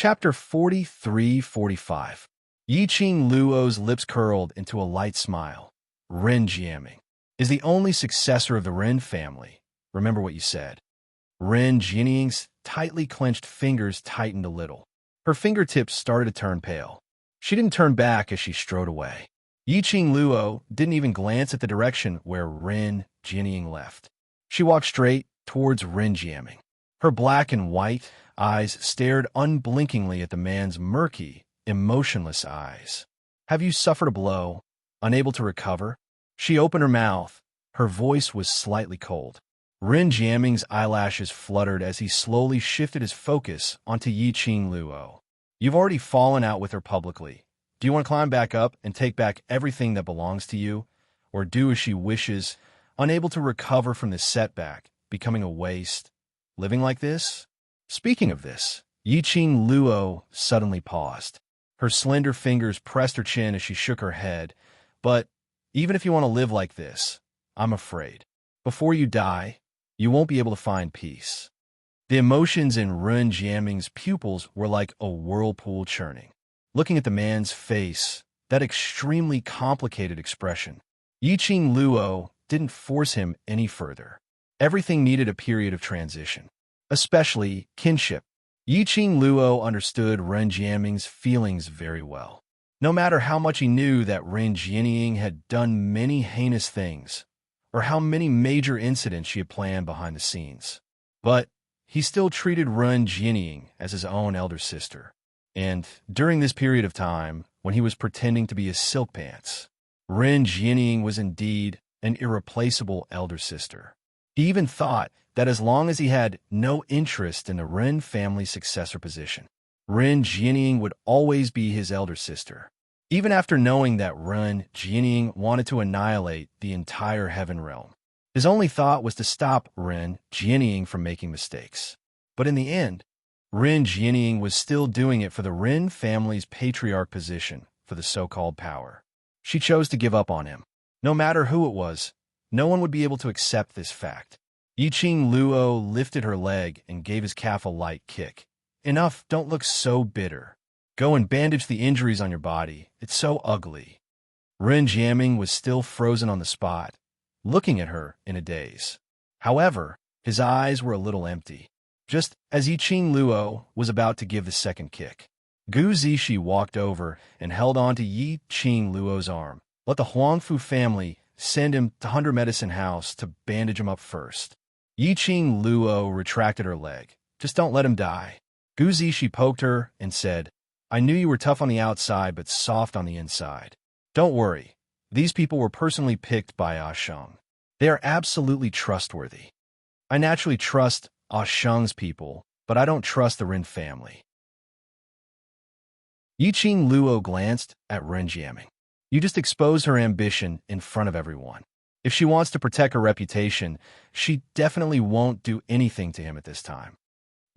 Chapter 43-45. Yi-Ching Luo's lips curled into a light smile. Ren Jiaming is the only successor of the Ren family. Remember what you said. Ren Jianing's tightly clenched fingers tightened a little. Her fingertips started to turn pale. She didn't turn back as she strode away. Yi-Ching Luo didn't even glance at the direction where Ren Jianing left. She walked straight towards Ren Jiaming. Her black and white eyes stared unblinkingly at the man's murky, emotionless eyes. "Have you suffered a blow? Unable to recover?" She opened her mouth. Her voice was slightly cold. Ren Jiaming's eyelashes fluttered as he slowly shifted his focus onto Yi-Ching Luo. "You've already fallen out with her publicly. Do you want to climb back up and take back everything that belongs to you? Or do as she wishes, unable to recover from this setback, becoming a waste? Living like this?" Speaking of this, Yi-Ching Luo suddenly paused. Her slender fingers pressed her chin as she shook her head. "But even if you want to live like this, I'm afraid, before you die, you won't be able to find peace." The emotions in Ren Jiaming's pupils were like a whirlpool churning. Looking at the man's face, that extremely complicated expression, Yi-Ching Luo didn't force him any further. Everything needed a period of transition, especially kinship. Yi-Ching Luo understood Ren Jiaming's feelings very well. No matter how much he knew that Ren Jianing had done many heinous things, or how many major incidents she had planned behind the scenes, but he still treated Ren Jianing as his own elder sister. And during this period of time, when he was pretending to be his silk pants, Ren Jianing was indeed an irreplaceable elder sister. He even thought that as long as he had no interest in the Ren family successor position, Ren Jianing would always be his elder sister, even after knowing that Ren Jianing wanted to annihilate the entire heaven realm. His only thought was to stop Ren Jianing from making mistakes. But in the end, Ren Jianing was still doing it for the Ren family's patriarch position, for the so-called power. She chose to give up on him. No matter who it was, no one would be able to accept this fact. Yi-Ching Luo lifted her leg and gave his calf a light kick. "Enough, don't look so bitter. Go and bandage the injuries on your body. It's so ugly." Ren Jiaming was still frozen on the spot, looking at her in a daze. However, his eyes were a little empty. Just as Yi-Ching Luo was about to give the second kick, Gu Zishi walked over and held on to Yi-Ching Luo's arm. "Let the Huangfu family send him to Hundred Medicine House to bandage him up first." Yi-Ching Luo retracted her leg. "Just don't let him die." Gu Zishi poked her and said, "I knew you were tough on the outside but soft on the inside. Don't worry. These people were personally picked by Ah Sheng. They are absolutely trustworthy. I naturally trust Ah Sheng's people, but I don't trust the Ren family." Yi-Ching Luo glanced at Ren Jiaming. "You just exposed her ambition in front of everyone. If she wants to protect her reputation, she definitely won't do anything to him at this time."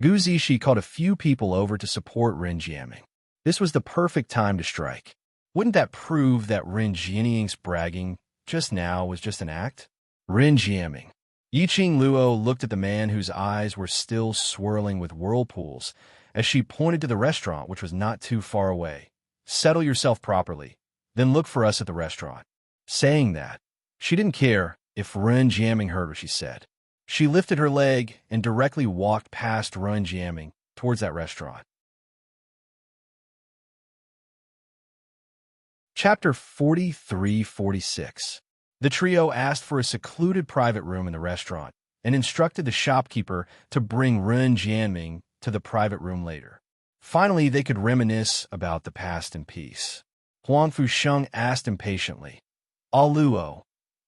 Gu Zishi called a few people over to support Ren Jiaming. This was the perfect time to strike. Wouldn't that prove that Ren Jianing's bragging just now was just an act? Ren Jiaming. Yi-Ching Luo looked at the man whose eyes were still swirling with whirlpools as she pointed to the restaurant, which was not too far away. "Settle yourself properly, then look for us at the restaurant." Saying that, she didn't care if Ren Jiaming heard what she said. She lifted her leg and directly walked past Ren Jiaming towards that restaurant. Chapter 43-46. The trio asked for a secluded private room in the restaurant and instructed the shopkeeper to bring Ren Jiaming to the private room later. Finally, they could reminisce about the past in peace. Huangfu Sheng asked impatiently, "Ah Luo,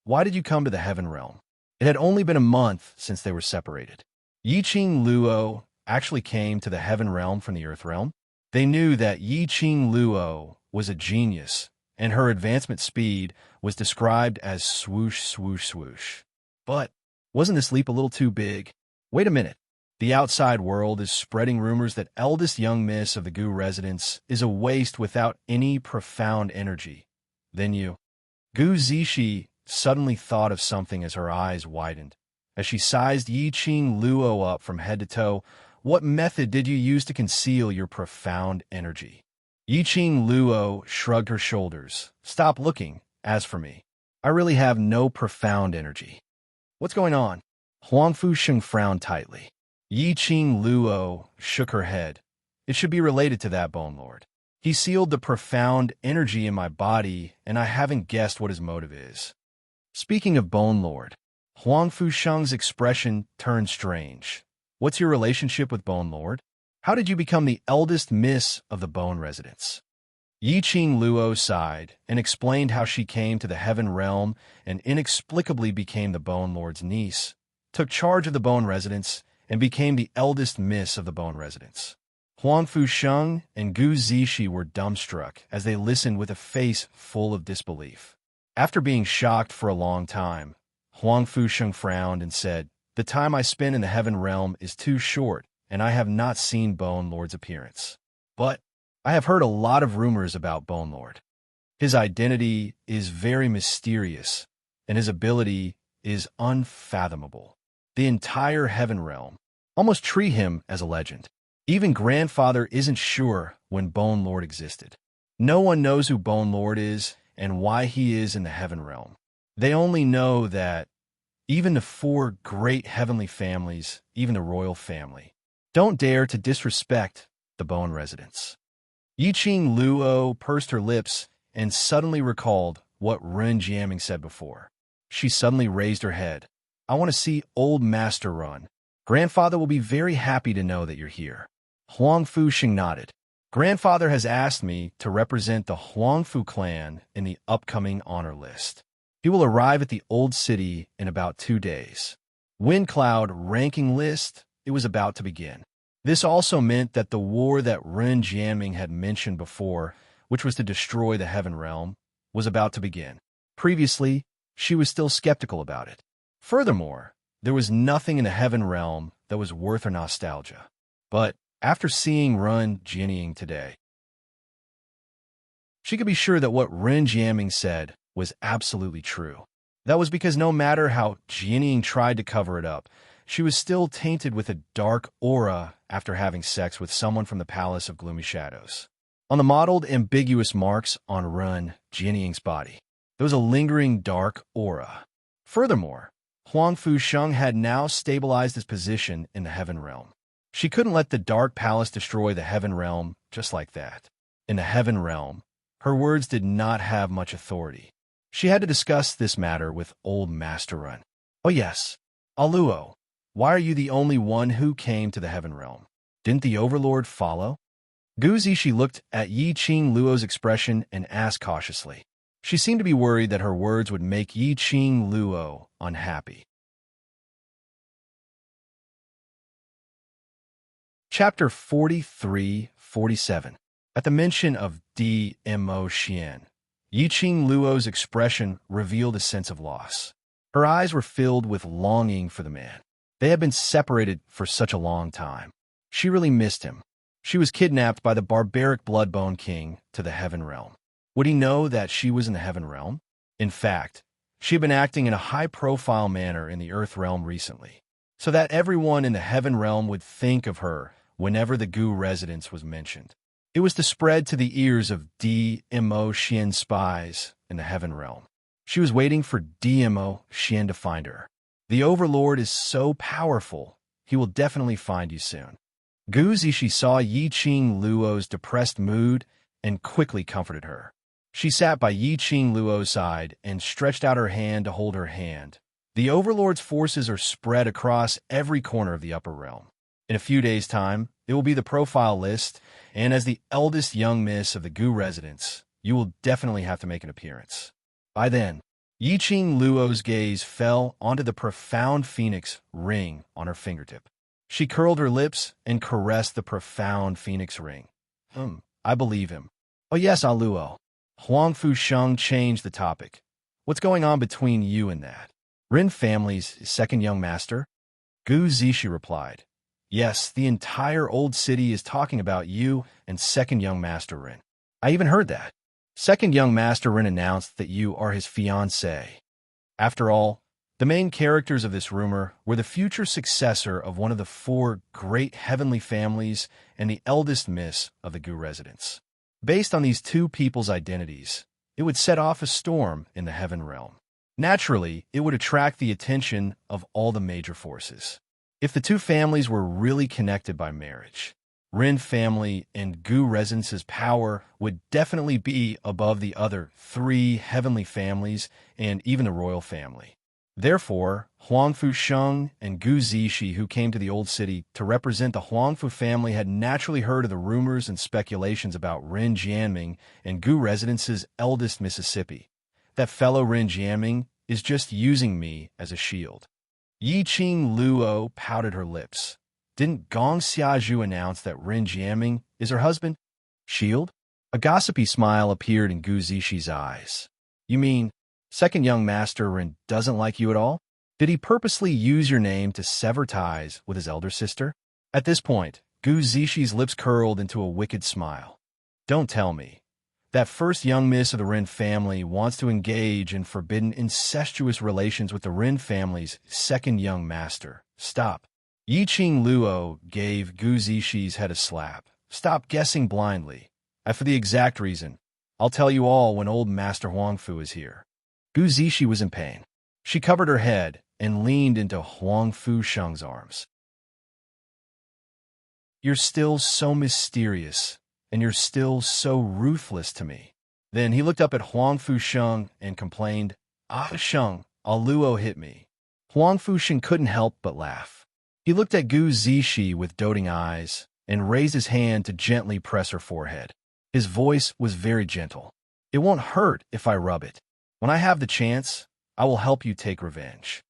why did you come to the heaven realm?" It had only been a month since they were separated. Yi-Ching Luo actually came to the heaven realm from the earth realm. They knew that Yi-Ching Luo was a genius, and her advancement speed was described as swoosh, swoosh, swoosh. But wasn't this leap a little too big? Wait a minute. The outside world is spreading rumors that eldest young miss of the Gu residence is a waste without any profound energy. Then you. Gu Zishi suddenly thought of something as her eyes widened. As she sized Yi-Ching Luo up from head to toe, What method did you use to conceal your profound energy? Yiqing Luo shrugged her shoulders. Stop looking. As for me, I really have no profound energy. What's going on? Huangfu Sheng frowned tightly. Yiqing Luo shook her head. It should be related to that Bone Lord. He sealed the profound energy in my body, and I haven't guessed what his motive is. Speaking of Bone Lord, Huangfu Sheng's expression turned strange. What's your relationship with Bone Lord? How did you become the eldest miss of the Bone Residence? Yiqing Luo sighed and explained how she came to the Heaven Realm and inexplicably became the Bone Lord's niece, took charge of the Bone Residence, and became the eldest miss of the Bone Residence. Huangfu Sheng and Gu Zishi were dumbstruck as they listened with a face full of disbelief. After being shocked for a long time, Huangfu Sheng frowned and said, "The time I spend in the Heaven Realm is too short, and I have not seen Bone Lord's appearance. But I have heard a lot of rumors about Bone Lord. His identity is very mysterious, and his ability is unfathomable. The entire Heaven Realm almost treat him as a legend. Even Grandfather isn't sure when Bone Lord existed. No one knows who Bone Lord is and why he is in the Heaven Realm. They only know that even the 4 great heavenly families, even the royal family, don't dare to disrespect the Bone Residence." Yiqing Luo pursed her lips and suddenly recalled what Ren Jiaming said before. She suddenly raised her head. "I want to see Old Master run. Grandfather will be very happy to know that you're here." Huangfu Sheng nodded. "Grandfather has asked me to represent the Huangfu clan in the upcoming honor list. He will arrive at the Old City in about 2 days. Wind Cloud ranking list, it was about to begin. This also meant that the war that Ren Jiaming had mentioned before, which was to destroy the Heaven Realm, was about to begin. Previously, she was still skeptical about it. Furthermore, there was nothing in the Heaven Realm that was worth her nostalgia. But after seeing Ren Jiaming today, she could be sure that what Ren Jiaming said was absolutely true. That was because no matter how Jiaming tried to cover it up, she was still tainted with a dark aura after having sex with someone from the Palace of Gloomy Shadows. On the mottled, ambiguous marks on Ren Jiaming's body, there was a lingering dark aura. Furthermore, Huangfu Sheng had now stabilized his position in the Heaven Realm. She couldn't let the Dark Palace destroy the Heaven Realm just like that. In the Heaven Realm, her words did not have much authority. She had to discuss this matter with Old Master Ren. "Oh yes, Aluo, why are you the only one who came to the Heaven Realm? Didn't the Overlord follow?" Gu Zishi looked at Yiqing Luo's expression and asked cautiously. She seemed to be worried that her words would make Yiqing Luo unhappy. Chapter 43-47. At the mention of D.M.O. Xian, Yiqing Luo's expression revealed a sense of loss. Her eyes were filled with longing for the man. They had been separated for such a long time. She really missed him. She was kidnapped by the barbaric Bloodbone King to the Heaven Realm. Would he know that she was in the Heaven Realm? In fact, she had been acting in a high-profile manner in the Earth Realm recently, so that everyone in the Heaven Realm would think of her whenever the Gu residence was mentioned. It was to spread to the ears of D.M.O. Xian spies in the Heaven Realm. She was waiting for D.M.O. Xian to find her. The Overlord is so powerful, he will definitely find you soon. Gu Zishi saw Yiqing Luo's depressed mood and quickly comforted her. She sat by Yiqing Luo's side and stretched out her hand to hold her hand. The Overlord's forces are spread across every corner of the Upper Realm. In a few days' time, it will be the profile list, and as the eldest young miss of the Gu residence, you will definitely have to make an appearance. By then, Yiqing Luo's gaze fell onto the profound phoenix ring on her fingertip. She curled her lips and caressed the profound phoenix ring. I believe him. Oh yes, Aluo. Huangfu Sheng changed the topic. What's going on between you and that? Rin family's second young master? Gu Zishi replied. Yes, the entire old city is talking about you and second young master Rin. I even heard that. Second young master Rin announced that you are his fiancée. After all, The main characters of this rumor were the future successor of one of the four great heavenly families and the eldest miss of the Gu residents. Based on these two people's identities, it would set off a storm in the heaven realm. Naturally, it would attract the attention of all the major forces. If the two families were really connected by marriage, Ren family and Gu residence's power would definitely be above the other three heavenly families and even the royal family. Therefore, Huangfu Sheng and Gu Zishi, who came to the Old City to represent the Huangfu family, had naturally heard of the rumors and speculations about Ren Jianming and Gu residence's eldest Mississippi. That fellow Ren Jianming is just using me as a shield. Yi Qing Luo pouted her lips. Didn't Gong Xiazhu announce that Ren Jianming is her husband? Shield? A gossipy smile appeared in Gu Zishi's eyes. You mean, second young master Ren doesn't like you at all? Did he purposely use your name to sever ties with his elder sister? At this point, Gu Zishi's lips curled into a wicked smile. Don't tell me. That first young miss of the Ren family wants to engage in forbidden incestuous relations with the Ren family's second young master. Stop. Yi Qing Luo gave Gu Zishi's head a slap. Stop guessing blindly. And for the exact reason, I'll tell you all when old Master Huangfu is here. Gu Zishi was in pain. She covered her head and leaned into Huangfu Sheng's arms. You're still so mysterious, and you're still so ruthless to me. Then he looked up at Huangfu Sheng and complained, Ah, Sheng, a Luo hit me. Huangfu Sheng couldn't help but laugh. He looked at Gu Zishi with doting eyes and raised his hand to gently press her forehead. His voice was very gentle. It won't hurt if I rub it. When I have the chance, I will help you take revenge.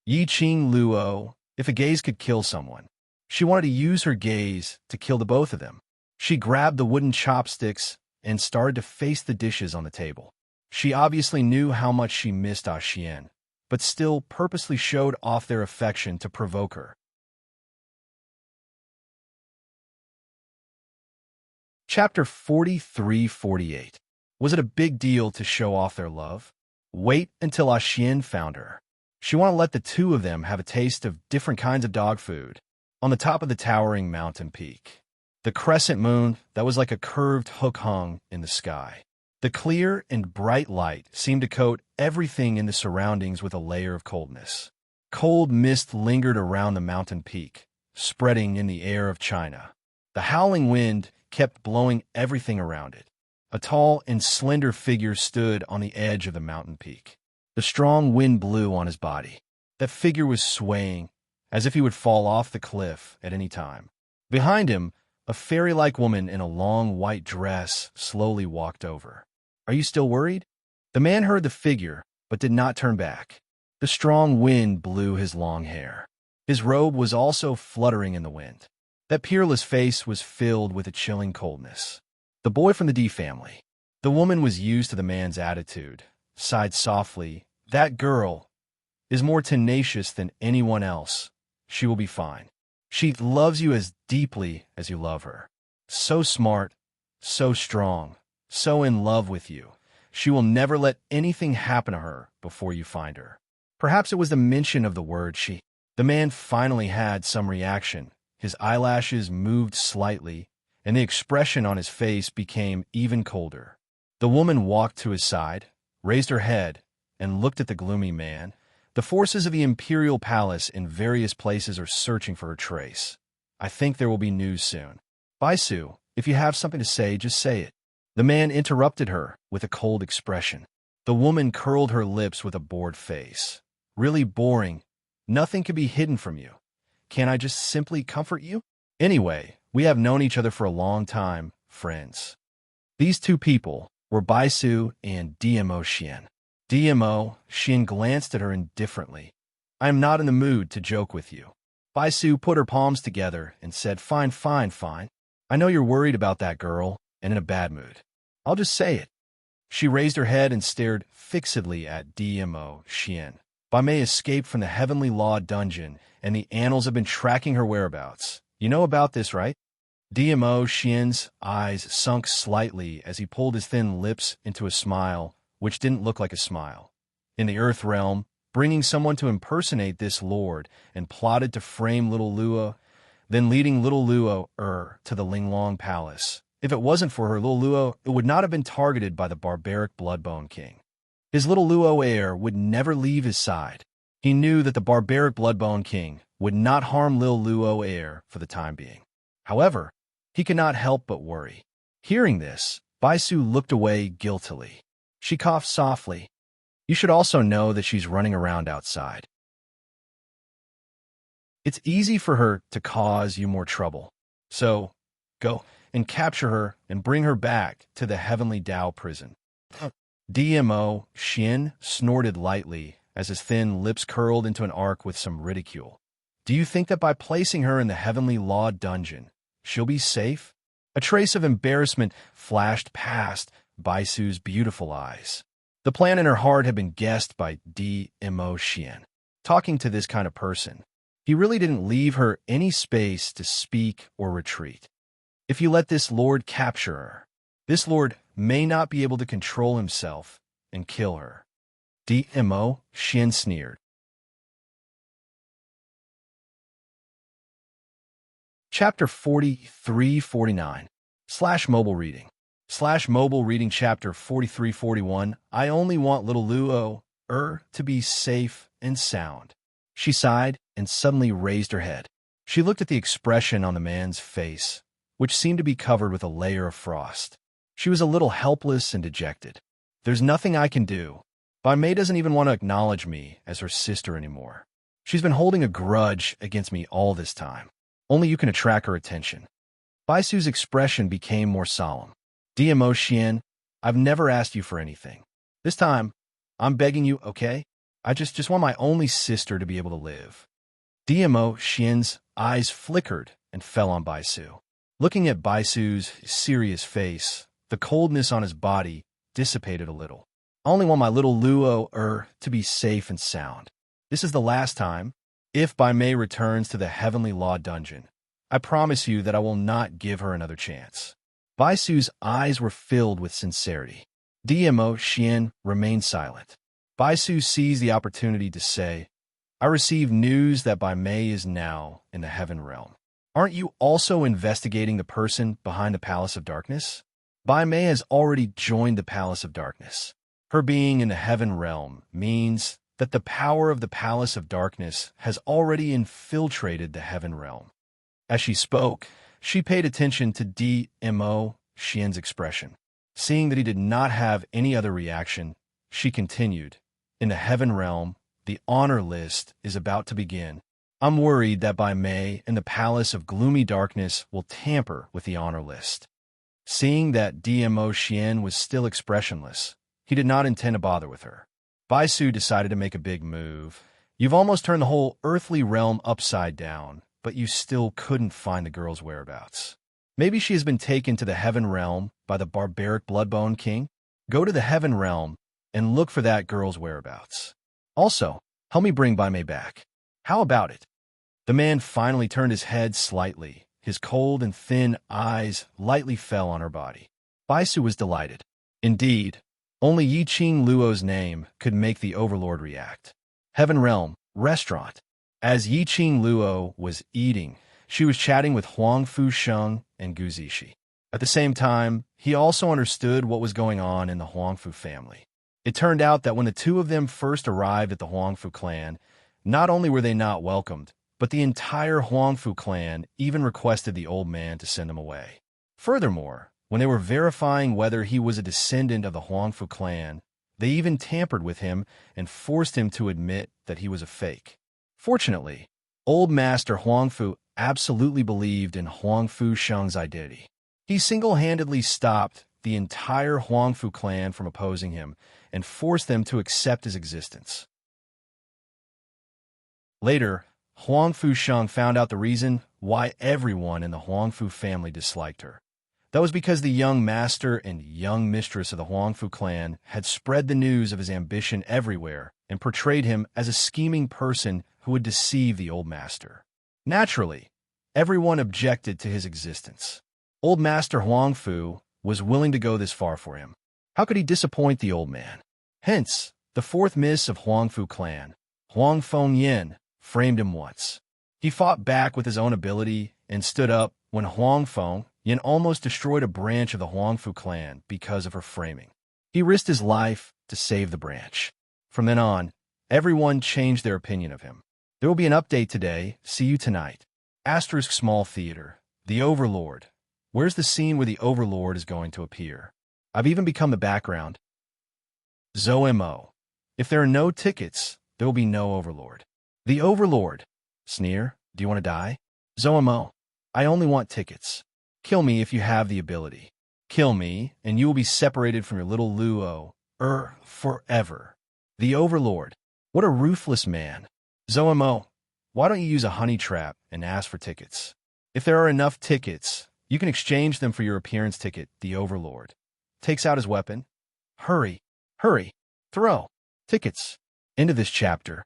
Yi Qing Luo, if a gaze could kill someone, she wanted to use her gaze to kill the both of them. She grabbed the wooden chopsticks and started to face the dishes on the table. She obviously knew how much she missed Ah Xian, but still purposely showed off their affection to provoke her. Chapter 43-48. Was it a big deal to show off their love? Wait until Ah Xian found her. She wanted to let the two of them have a taste of different kinds of dog food. On the top of the towering mountain peak, the crescent moon that was like a curved hook hung in the sky. The clear and bright light seemed to coat everything in the surroundings with a layer of coldness. Cold mist lingered around the mountain peak, spreading in the air of China. The howling wind kept blowing everything around it. A tall and slender figure stood on the edge of the mountain peak. The strong wind blew on his body. That figure was swaying, as if he would fall off the cliff at any time. Behind him, a fairy-like woman in a long white dress slowly walked over. Are you still worried? The man heard the figure, but did not turn back. The strong wind blew his long hair. His robe was also fluttering in the wind. That peerless face was filled with a chilling coldness. The boy from the D family. The woman was used to the man's attitude, sighed softly. That girl is more tenacious than anyone else. She will be fine. She loves you as deeply as you love her. So smart, so strong, so in love with you. She will never let anything happen to her before you find her. Perhaps it was the mention of the word she. The man finally had some reaction. His eyelashes moved slightly, and the expression on his face became even colder. The woman walked to his side, raised her head, and looked at the gloomy man. The forces of the imperial palace in various places are searching for her trace. I think there will be news soon. Baisu, if you have something to say, just say it. The man interrupted her with a cold expression. The woman curled her lips with a bored face. Really boring. Nothing can be hidden from you. Can't I just simply comfort you? Anyway, we have known each other for a long time, friends. These two people were Baisu and DMO Xian. DMO Xian glanced at her indifferently. I am not in the mood to joke with you. Baisu put her palms together and said, Fine, fine, fine. I know you're worried about that girl and in a bad mood. I'll just say it. She raised her head and stared fixedly at DMO Xian. Baimei escaped from the Heavenly Law dungeon, and the annals have been tracking her whereabouts. You know about this, right? DMO Xian's eyes sunk slightly as he pulled his thin lips into a smile, which didn't look like a smile. In the Earth realm, bringing someone to impersonate this lord, and plotted to frame little Luo, then leading little Luo to the Linglong Palace. If it wasn't for her, little Luo, it would not have been targeted by the barbaric Bloodbone King. His little Luo heir would never leave his side. He knew that the barbaric Bloodbone King would not harm Lil Luo heir for the time being. However, he could not help but worry. Hearing this, Baisu looked away guiltily. She coughed softly. You should also know that she's running around outside. It's easy for her to cause you more trouble. So, go and capture her and bring her back to the Heavenly Dao prison. DMO Xian snorted lightly as his thin lips curled into an arc with some ridicule. Do you think that by placing her in the Heavenly Law dungeon, she'll be safe? A trace of embarrassment flashed past Baisu's beautiful eyes. The plan in her heart had been guessed by DMO Xian. Talking to this kind of person, he really didn't leave her any space to speak or retreat. If you let this lord capture her, this lord may not be able to control himself and kill her. DMO Xian sneered. Chapter 4349 / mobile reading / mobile reading chapter 4341 I only want little Luo to be safe and sound. She sighed and suddenly raised her head. She looked at the expression on the man's face, which seemed to be covered with a layer of frost. She was a little helpless and dejected. There's nothing I can do. Bai Mei doesn't even want to acknowledge me as her sister anymore. She's been holding a grudge against me all this time. Only you can attract her attention. Baisu's expression became more solemn. DMO Xian, I've never asked you for anything. This time, I'm begging you, okay? I just want my only sister to be able to live. DMO Xian's eyes flickered and fell on Baisu. Looking at Baisu's serious face, the coldness on his body dissipated a little. I only want my little Luo to be safe and sound. This is the last time. If Bai Mei returns to the Heavenly Law dungeon, I promise you that I will not give her another chance. Baisu's eyes were filled with sincerity. DMO Xian remained silent. Baisu seized the opportunity to say, I received news that Bai Mei is now in the Heaven Realm. Aren't you also investigating the person behind the Palace of Darkness? Bai Mei has already joined the Palace of Darkness. Her being in the Heaven Realm means that the power of the Palace of Darkness has already infiltrated the Heaven Realm. As she spoke, she paid attention to DMO Xian's expression. Seeing that he did not have any other reaction, she continued, in the Heaven Realm, the honor list is about to begin. I'm worried that Bai Mei and the Palace of Gloomy Darkness will tamper with the honor list. Seeing that DMO Xian was still expressionless, he did not intend to bother with her. Baisu decided to make a big move. You've almost turned the whole earthly realm upside down, but you still couldn't find the girl's whereabouts. Maybe she has been taken to the Heaven Realm by the barbaric Bloodbone King. Go to the Heaven Realm and look for that girl's whereabouts. Also, help me bring Bai Mei back. How about it? The man finally turned his head slightly. His cold and thin eyes lightly fell on her body. Baisu was delighted. Indeed, only Yiqing Luo's name could make the Overlord react. Heaven Realm, restaurant. As Yiqing Luo was eating, she was chatting with Huang Fusheng and Gu Zishi. At the same time, he also understood what was going on in the Huangfu family. It turned out that when the two of them first arrived at the Huangfu clan, not only were they not welcomed, but the entire Huangfu clan even requested the old man to send them away. Furthermore, when they were verifying whether he was a descendant of the Huangfu clan, they even tampered with him and forced him to admit that he was a fake. Fortunately, Old Master Huangfu absolutely believed in Huang Fusheng's identity. He single-handedly stopped the entire Huangfu clan from opposing him and forced them to accept his existence. Later, Huang Fusheng found out the reason why everyone in the Huangfu family disliked her. That was because the young master and young mistress of the Huangfu clan had spread the news of his ambition everywhere and portrayed him as a scheming person who would deceive the old master. Naturally, everyone objected to his existence. Old Master Huangfu was willing to go this far for him. How could he disappoint the old man? Hence, the fourth miss of Huangfu clan, Huang Fengyin framed him once. He fought back with his own ability and stood up when Huang Fengyin almost destroyed a branch of the Huangfu clan because of her framing. He risked his life to save the branch. From then on, everyone changed their opinion of him. There will be an update today. See you tonight. Asterisk Small Theater. The Overlord. Where's the scene where the Overlord is going to appear? I've even become the background. ZOMO. If there are no tickets, there will be no Overlord. The Overlord. Sneer. Do you want to die? ZOMO. I only want tickets. Kill me if you have the ability. Kill me, and you will be separated from your little Luo. Forever. The Overlord. What a ruthless man. ZOMO. Why don't you use a honey trap and ask for tickets? If there are enough tickets, you can exchange them for your appearance ticket. The Overlord takes out his weapon. Hurry. Hurry. Throw. Tickets. End of this chapter.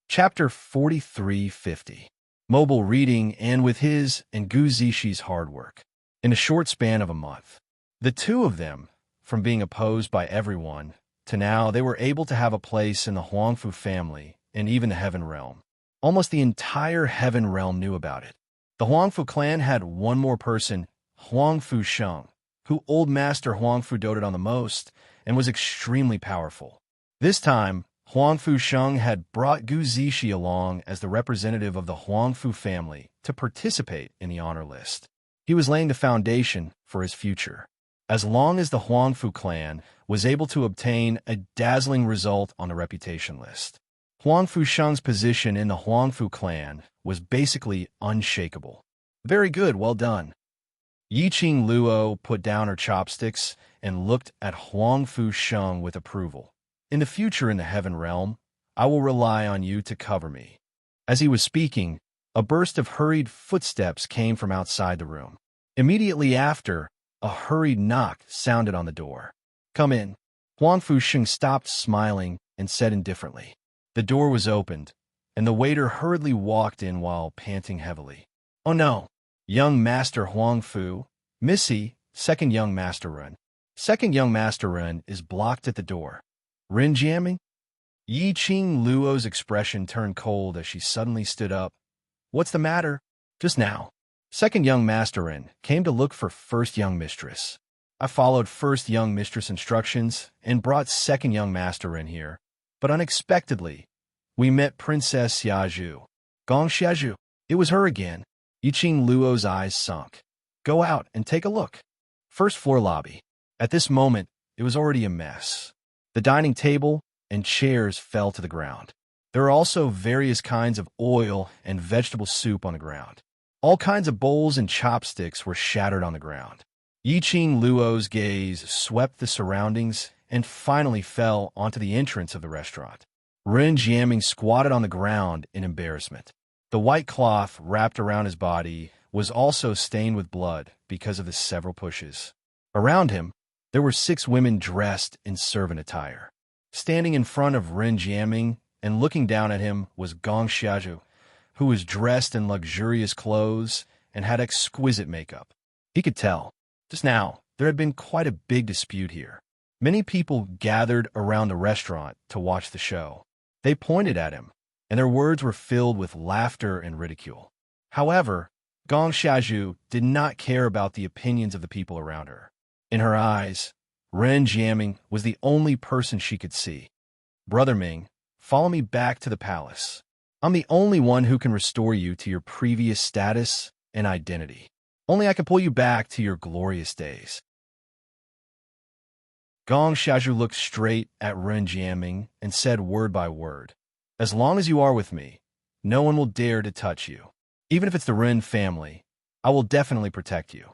Chapter 4350. Mobile reading and with his and Gu Zixi hard work. In a short span of a month, the two of them, from being opposed by everyone, to now they were able to have a place in the Huangfu family and even the Heaven Realm. Almost the entire Heaven Realm knew about it. The Huangfu clan had one more person, Huangfu Sheng, who Old Master Huangfu doted on the most and was extremely powerful. This time, Huangfu Sheng had brought Gu Zixi along as the representative of the Huangfu family to participate in the honor list. He was laying the foundation for his future. As long as the Huangfu clan was able to obtain a dazzling result on the reputation list, Huangfu Sheng's position in the Huangfu clan was basically unshakable. Very good, well done. Yiqing Luo put down her chopsticks and looked at Huangfu Sheng with approval. In the future in the Heaven Realm, I will rely on you to cover me. As he was speaking, a burst of hurried footsteps came from outside the room. Immediately after, a hurried knock sounded on the door. Come in. Huangfu Sheng stopped smiling and said indifferently. The door was opened, and the waiter hurriedly walked in while panting heavily. Oh no! Young Master Huangfu, Missy, second young Master Ren. Second young Master Ren is blocked at the door. Rin jamming? Yiqing Luo's expression turned cold as she suddenly stood up. What's the matter? Just now. Second young Master Ren came to look for first young mistress. I followed first young mistress instructions and brought second young Master Ren here. But unexpectedly, we met Princess Xiazhu. Gong Xiazhu. It was her again. Yiqing Luo's eyes sunk. Go out and take a look. First floor lobby. At this moment, it was already a mess. The dining table and chairs fell to the ground. There are also various kinds of oil and vegetable soup on the ground. All kinds of bowls and chopsticks were shattered on the ground. Yiqing Luo's gaze swept the surroundings and finally fell onto the entrance of the restaurant. Ren Jiaming squatted on the ground in embarrassment. The white cloth wrapped around his body was also stained with blood because of the several pushes. Around him, there were 6 women dressed in servant attire. Standing in front of Ren Jiaming and looking down at him was Gong Xiazhu, who was dressed in luxurious clothes and had exquisite makeup. He could tell. Just now, there had been quite a big dispute here. Many people gathered around the restaurant to watch the show. They pointed at him, and their words were filled with laughter and ridicule. However, Gong Xiazhu did not care about the opinions of the people around her. In her eyes, Ren Jiaming was the only person she could see. Brother Ming, follow me back to the palace. I'm the only one who can restore you to your previous status and identity. Only I can pull you back to your glorious days. Gong Xiazhu looked straight at Ren Jiaming and said word by word, as long as you are with me, no one will dare to touch you. Even if it's the Ren family, I will definitely protect you.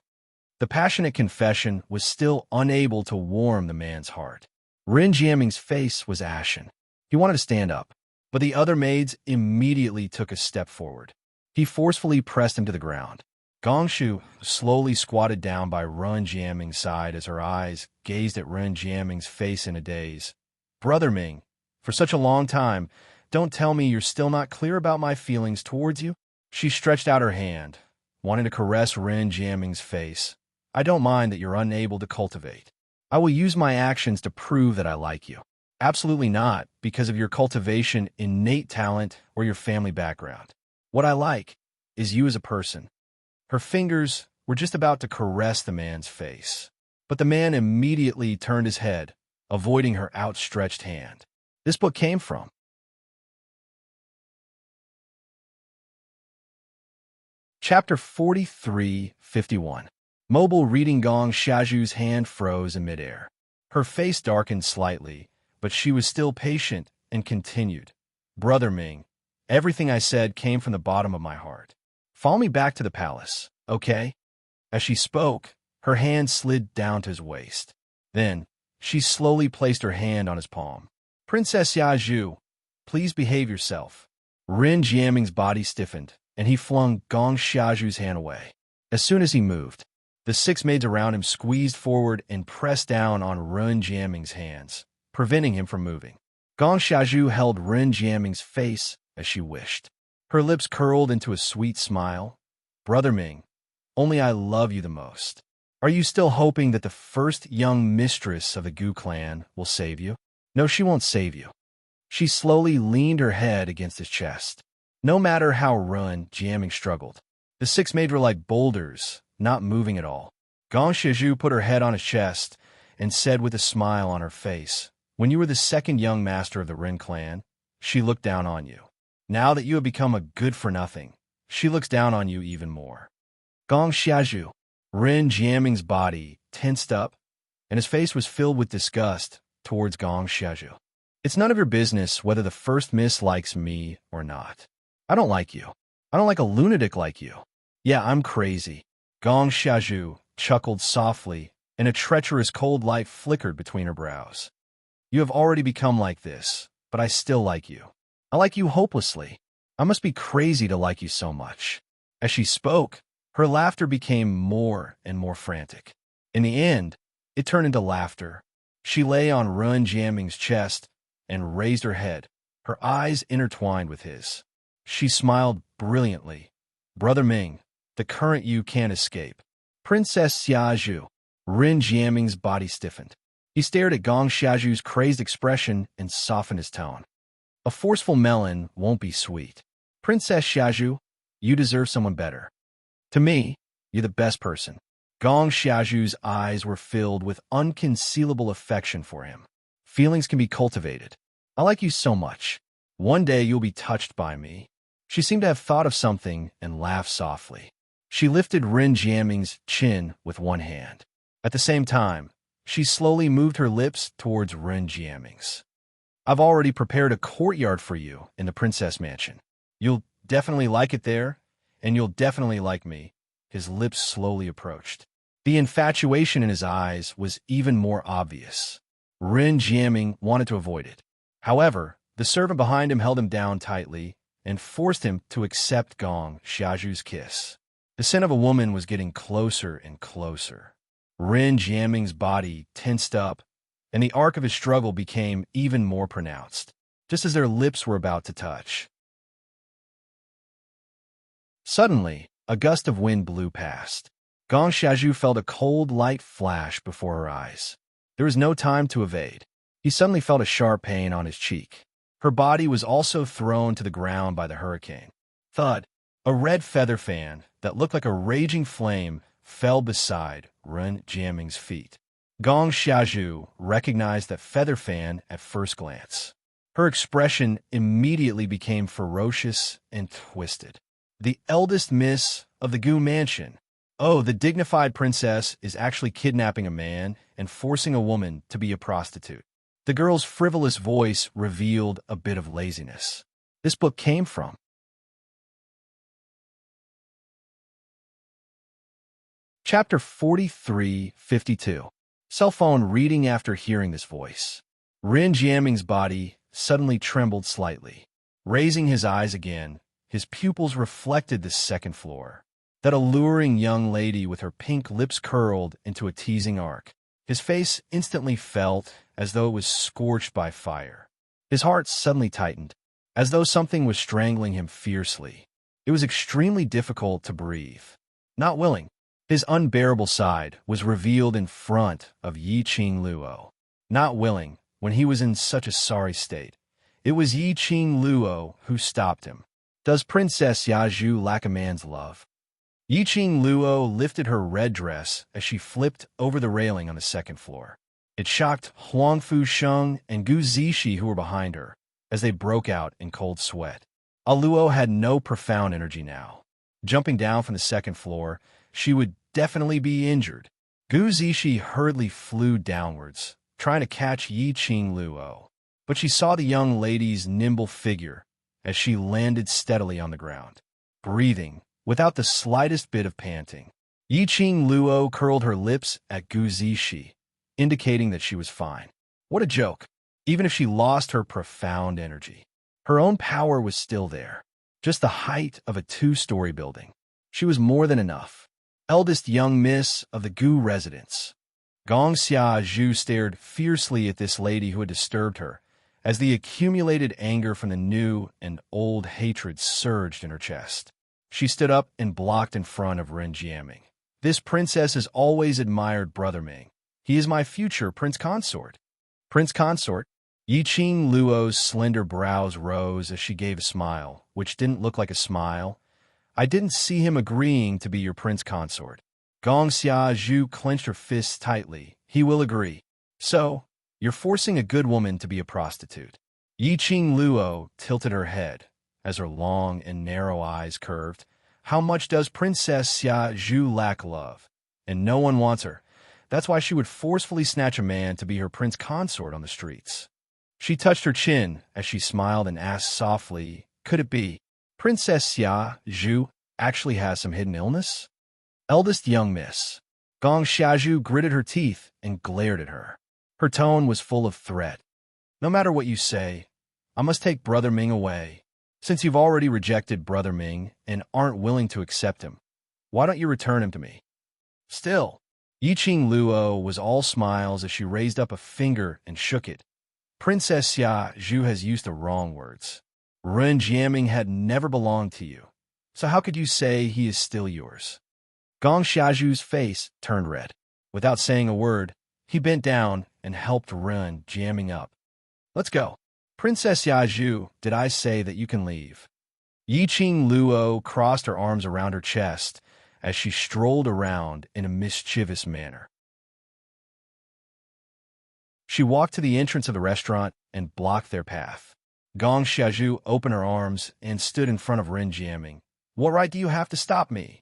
The passionate confession was still unable to warm the man's heart. Ren Jiaming's face was ashen. He wanted to stand up, but the other maids immediately took a step forward. He forcefully pressed him to the ground. Gong Shu slowly squatted down by Ren Jiaming's side as her eyes gazed at Ren Jiaming's face in a daze. Brother Ming, for such a long time, don't tell me you're still not clear about my feelings towards you? She stretched out her hand, wanting to caress Ren Jiaming's face. I don't mind that you're unable to cultivate. I will use my actions to prove that I like you. Absolutely not because of your cultivation, innate talent, or your family background. What I like is you as a person. Her fingers were just about to caress the man's face, but the man immediately turned his head, avoiding her outstretched hand. This book came from Chapter 43:51. Mobile reading Gong Shaju's hand froze in midair. Her face darkened slightly, but she was still patient and continued. Brother Ming, everything I said came from the bottom of my heart. Follow me back to the palace, okay? As she spoke, her hand slid down to his waist. Then, she slowly placed her hand on his palm. Princess Yaju, please behave yourself. Ren Jiaming's body stiffened, and he flung Gong Xiaoju's hand away. As soon as he moved, the 6 maids around him squeezed forward and pressed down on Ren Jiaming's hands, preventing him from moving. Gong Xiaoju held Ren Jiaming's face as she wished. Her lips curled into a sweet smile. Brother Ming, only I love you the most. Are you still hoping that the first young mistress of the Gu clan will save you? No, she won't save you. She slowly leaned her head against his chest. No matter how Ren Jiaming struggled, the 6 maids were like boulders, not moving at all. Gong Shiju put her head on his chest and said with a smile on her face, when you were the second young master of the Ren clan, she looked down on you. Now that you have become a good-for-nothing, she looks down on you even more. Gong Xiaju, Ren Jiaming's body tensed up, and his face was filled with disgust towards Gong Xiaju. It's none of your business whether the first miss likes me or not. I don't like you. I don't like a lunatic like you. Yeah, I'm crazy. Gong Xiaju chuckled softly, and a treacherous cold light flickered between her brows. You have already become like this, but I still like you. I like you hopelessly. I must be crazy to like you so much. As she spoke, her laughter became more and more frantic. In the end, it turned into laughter. She lay on Ren Jiaming's chest and raised her head, her eyes intertwined with his. She smiled brilliantly. Brother Ming, the current you can't escape. Princess Xiaju, Ren Jiaming's body stiffened. He stared at Gong Xiaoju's crazed expression and softened his tone. A forceful melon won't be sweet. Princess Xiaju, you deserve someone better. To me, you're the best person. Gong Xiaoju's eyes were filled with unconcealable affection for him. Feelings can be cultivated. I like you so much. One day you'll be touched by me. She seemed to have thought of something and laughed softly. She lifted Ren Jiaming's chin with one hand. At the same time, she slowly moved her lips towards Ren Jiaming's. I've already prepared a courtyard for you in the princess mansion. You'll definitely like it there, and you'll definitely like me. His lips slowly approached. The infatuation in his eyes was even more obvious. Ren Jiaming wanted to avoid it. However, the servant behind him held him down tightly and forced him to accept Gong Xiaoju's kiss. The scent of a woman was getting closer and closer. Ren Jiaming's body tensed up, and the arc of his struggle became even more pronounced, just as their lips were about to touch. Suddenly, a gust of wind blew past. Gong Xiaoju felt a cold light flash before her eyes. There was no time to evade. He suddenly felt a sharp pain on his cheek. Her body was also thrown to the ground by the hurricane. Thud! A red feather fan that looked like a raging flame fell beside Ren Jiaming's feet. Gong Xiaoju recognized that feather fan at first glance. Her expression immediately became ferocious and twisted. The eldest miss of the Gu mansion. Oh, the dignified princess is actually kidnapping a man and forcing a woman to be a prostitute. The girl's frivolous voice revealed a bit of laziness. This book came from Chapter 43:52. Cell phone reading after hearing this voice. Ren Jiaming's body suddenly trembled slightly. Raising his eyes again, his pupils reflected the second floor. That alluring young lady with her pink lips curled into a teasing arc. His face instantly felt as though it was scorched by fire. His heart suddenly tightened, as though something was strangling him fiercely. It was extremely difficult to breathe. Not willing, His unbearable side was revealed in front of Yiqing Luo. Not willing, when he was in such a sorry state, it was Yiqing Luo who stopped him. Does Princess Yaju lack a man's love? Yiqing Luo lifted her red dress as she flipped over the railing on the second floor. It shocked Huangfu Sheng and Gu Zishi who were behind her, as they broke out in cold sweat. Luo had no profound energy now. Jumping down from the second floor, she would definitely be injured. Gu Zishi hurriedly flew downwards, trying to catch Yiqing Luo, but she saw the young lady's nimble figure as she landed steadily on the ground, breathing without the slightest bit of panting. Yiqing Luo curled her lips at Gu Zishi, indicating that she was fine. What a joke! Even if she lost her profound energy, her own power was still there, just the height of a two-story building. She was more than enough. Eldest young miss of the Gu residence. Gong Xiazhu stared fiercely at this lady who had disturbed her, as the accumulated anger from the new and old hatred surged in her chest. She stood up and blocked in front of Ren Jiaming. This princess has always admired Brother Ming. He is my future prince consort. Prince consort? Yiqing Luo's slender brows rose as she gave a smile, which didn't look like a smile. I didn't see him agreeing to be your prince consort. Gong Xiazhu clenched her fists tightly. He will agree. So, you're forcing a good woman to be a prostitute. Yiqing Luo tilted her head, as her long and narrow eyes curved. How much does Princess Xiazhu lack love? And no one wants her. That's why she would forcefully snatch a man to be her prince consort on the streets. She touched her chin as she smiled and asked softly, could it be Princess Xiazhu actually has some hidden illness? Eldest young miss. Gong Xiazhu gritted her teeth and glared at her. Her tone was full of threat. No matter what you say, I must take Brother Ming away. Since you've already rejected Brother Ming and aren't willing to accept him, why don't you return him to me? Still, Yiqing Luo was all smiles as she raised up a finger and shook it. Princess Xiazhu has used the wrong words. Ren Jiaming had never belonged to you, so how could you say he is still yours? Gong Xiazhu's face turned red. Without saying a word, he bent down and helped Ren Jiaming up. Let's go. Princess Xiazhu, did I say that you can leave? Yiqing Luo crossed her arms around her chest as she strolled around in a mischievous manner. She walked to the entrance of the restaurant and blocked their path. Gong Xiazhu opened her arms and stood in front of Ren Jiaming. What right do you have to stop me?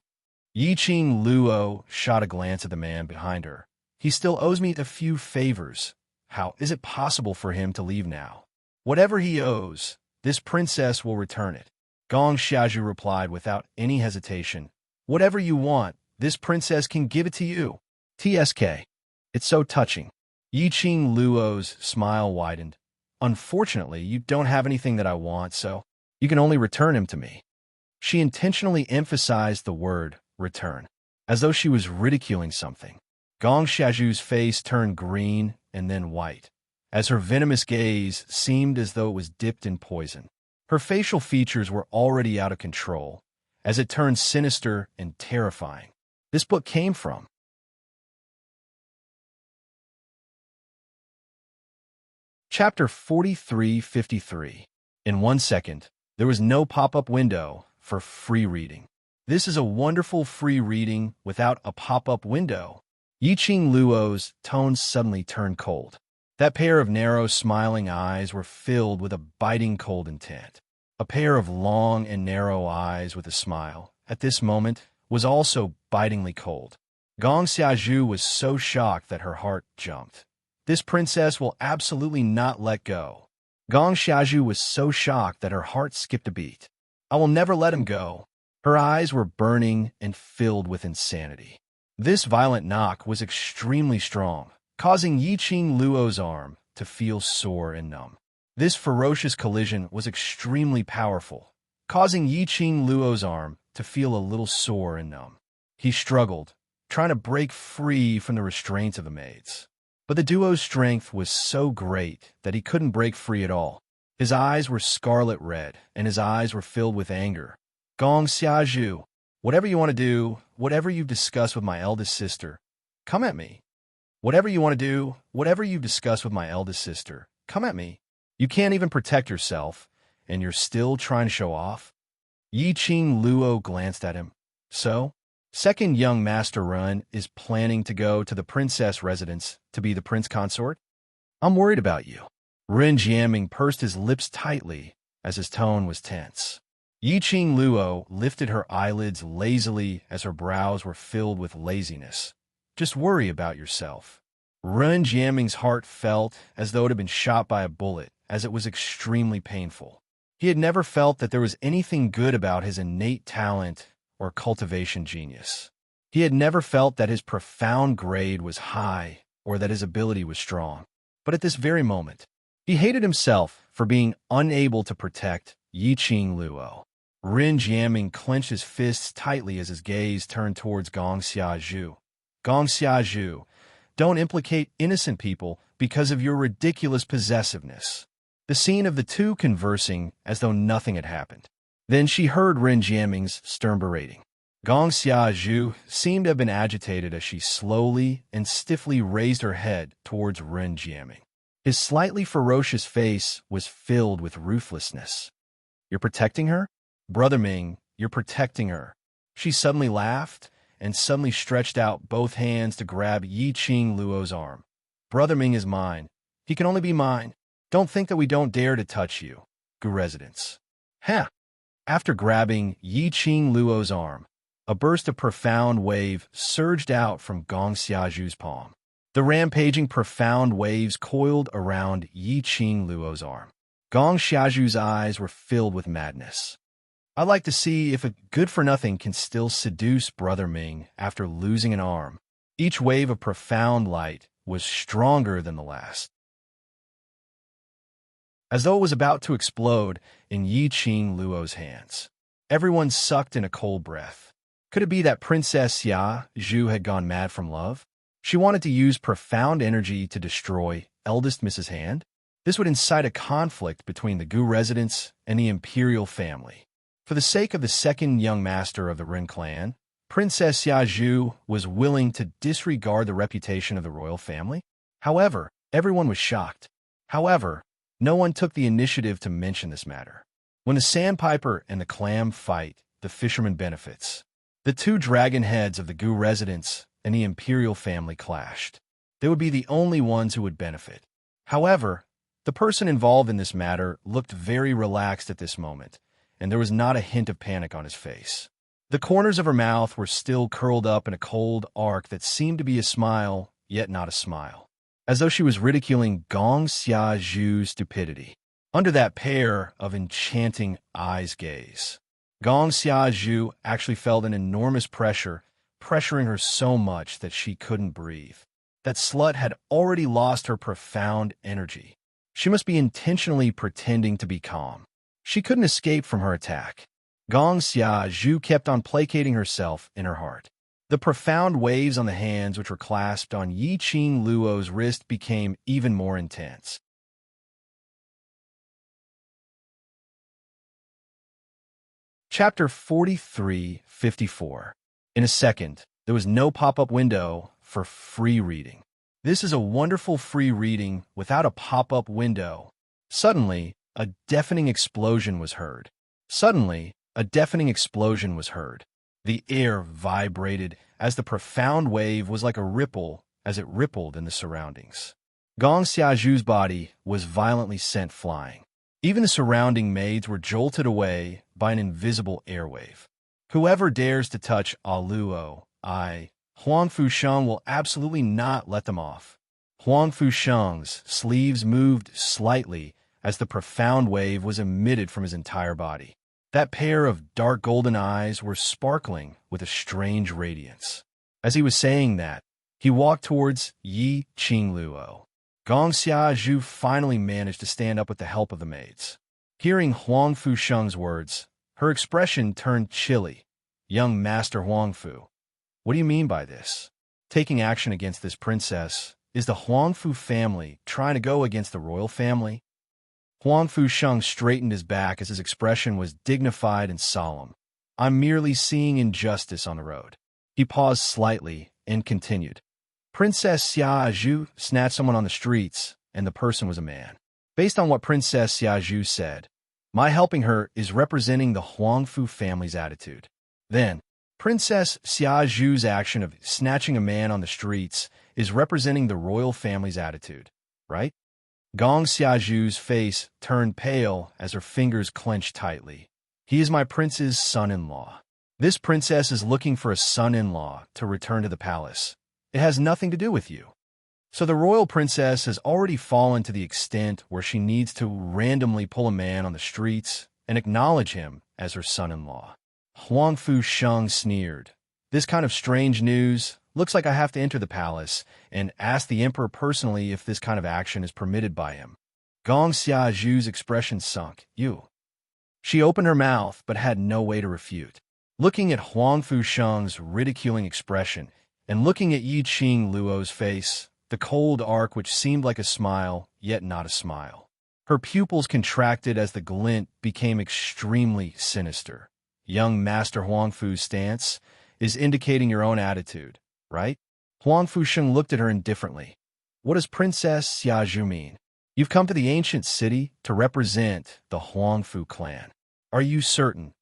Yiqing Luo shot a glance at the man behind her. He still owes me a few favors. How is it possible for him to leave now? Whatever he owes, this princess will return it. Gong Xiazhu replied without any hesitation. Whatever you want, this princess can give it to you. TSK. It's so touching. Yiqing Luo's smile widened. Unfortunately, you don't have anything that I want, so you can only return him to me. She intentionally emphasized the word return, as though she was ridiculing something. Gong Xiazhu's face turned green and then white, as her venomous gaze seemed as though it was dipped in poison. Her facial features were already out of control, as it turned sinister and terrifying. This book came from. Chapter 4353. In 1 second, there was no pop-up window for free reading. This is a wonderful free reading without a pop-up window. Yiqing Luo's tone suddenly turned cold. That pair of narrow, smiling eyes were filled with a biting cold intent. A pair of long and narrow eyes with a smile, at this moment, was also bitingly cold. Gong Xiazhu was so shocked that her heart jumped. This princess will absolutely not let go. Gong Xiazhu was so shocked that her heart skipped a beat. I will never let him go. Her eyes were burning and filled with insanity. This violent knock was extremely strong, causing Yiqing Luo's arm to feel sore and numb. This ferocious collision was extremely powerful, causing Yiqing Luo's arm to feel a little sore and numb. He struggled, trying to break free from the restraints of the maids. But the duo's strength was so great that he couldn't break free at all. His eyes were scarlet red, and his eyes were filled with anger. Gong Xiazhu, Whatever you want to do, whatever you've discussed with my eldest sister, come at me. Whatever you want to do, whatever you've discussed with my eldest sister, come at me. You can't even protect yourself, and you're still trying to show off? Yi Qing Luo glanced at him. So? Second young Master Run is planning to go to the princess residence to be the prince consort? I'm worried about you. Ren Jiaming pursed his lips tightly as his tone was tense. Yi Qing Luo lifted her eyelids lazily as her brows were filled with laziness. Just worry about yourself. Ren Jiaming's heart felt as though it had been shot by a bullet, as it was extremely painful. He had never felt that there was anything good about his innate talent or cultivation genius. He had never felt that his profound grade was high or that his ability was strong. But at this very moment, he hated himself for being unable to protect Yi Qing Luo. Ren Jiaming clenched his fists tightly as his gaze turned towards Gong Xiazhu. Gong Xiazhu, don't implicate innocent people because of your ridiculous possessiveness. The scene of the two conversing as though nothing had happened. Then she heard Ren Jiaming's stern berating. Gong Xiazhu seemed to have been agitated as she slowly and stiffly raised her head towards Ren Jiaming. His slightly ferocious face was filled with ruthlessness. You're protecting her? Brother Ming, you're protecting her. She suddenly laughed and suddenly stretched out both hands to grab Yi Qing Luo's arm. Brother Ming is mine. He can only be mine. Don't think that we don't dare to touch you. Gu residence. Huh. After grabbing Yi Qing Luo's arm, a burst of profound wave surged out from Gong Xiazhu's palm. The rampaging profound waves coiled around Yi Qing Luo's arm. Gong Xiazhu's eyes were filled with madness. I'd like to see if a good-for-nothing can still seduce Brother Ming after losing an arm. Each wave of profound light was stronger than the last. As though it was about to explode in Yi Qing Luo's hands. Everyone sucked in a cold breath. Could it be that Princess Xia Zhu had gone mad from love? She wanted to use profound energy to destroy eldest Mrs. Hand? This would incite a conflict between the Gu residents and the imperial family. For the sake of the second young master of the Ren clan, Princess Xia Zhu was willing to disregard the reputation of the royal family. However, everyone was shocked. However, no one took the initiative to mention this matter. When the sandpiper and the clam fight, the fisherman benefits. The two dragon heads of the Gu residents and the imperial family clashed. They would be the only ones who would benefit. However, the person involved in this matter looked very relaxed at this moment, and there was not a hint of panic on his face. The corners of her mouth were still curled up in a cold arc that seemed to be a smile, yet not a smile, as though she was ridiculing Gong Xiazhu's stupidity. Under that pair of enchanting eyes gaze, Gong Xiazhu actually felt an enormous pressure, pressuring her so much that she couldn't breathe. That slut had already lost her profound energy. She must be intentionally pretending to be calm. She couldn't escape from her attack. Gong Xiazhu kept on placating herself in her heart. The profound waves on the hands which were clasped on Yi Qing Luo's wrist became even more intense. Chapter 43-54. In a second, there was no pop-up window for free reading. This is a wonderful free reading without a pop-up window. Suddenly, a deafening explosion was heard. The air vibrated as the profound wave was like a ripple as it rippled in the surroundings. Gong Xiazhu's body was violently sent flying. Even the surrounding maids were jolted away by an invisible airwave. Whoever dares to touch Luo, Huang Fusheng will absolutely not let them off. Huang Fusheng's sleeves moved slightly as the profound wave was emitted from his entire body. That pair of dark golden eyes were sparkling with a strange radiance. As he was saying that, he walked towards Yi Qing Luo. Gong Xiazhu finally managed to stand up with the help of the maids. Hearing Huang Fusheng's words, her expression turned chilly. Young Master Huang Fu, what do you mean by this? Taking action against this princess? Is the Huang Fu family trying to go against the royal family? Huang Fusheng straightened his back as his expression was dignified and solemn. I'm merely seeing injustice on the road. He paused slightly and continued. Princess Xiaozhu snatched someone on the streets, and the person was a man. Based on what Princess Xiaozhu said, my helping her is representing the Huangfu family's attitude. Then, Princess Xiaozhu's action of snatching a man on the streets is representing the royal family's attitude, right? Gong Xiaozhu's face turned pale as her fingers clenched tightly. He is my prince's son-in-law. This princess is looking for a son-in-law to return to the palace. It has nothing to do with you. So the royal princess has already fallen to the extent where she needs to randomly pull a man on the streets and acknowledge him as her son-in-law. Huangfu Sheng sneered. This kind of strange news. Looks like I have to enter the palace and ask the emperor personally if this kind of action is permitted by him. Gong Xiaozhu's expression sunk. You. She opened her mouth but had no way to refute. Looking at Huangfu Sheng's ridiculing expression and looking at Yi Qing Luo's face, the cold arc which seemed like a smile, yet not a smile. Her pupils contracted as the glint became extremely sinister. Young Master Huangfu's stance is indicating your own attitude, right? Huangfu Sheng looked at her indifferently. What does Princess Xiaozhu mean? You've come to the ancient city to represent the Huangfu clan. Are you certain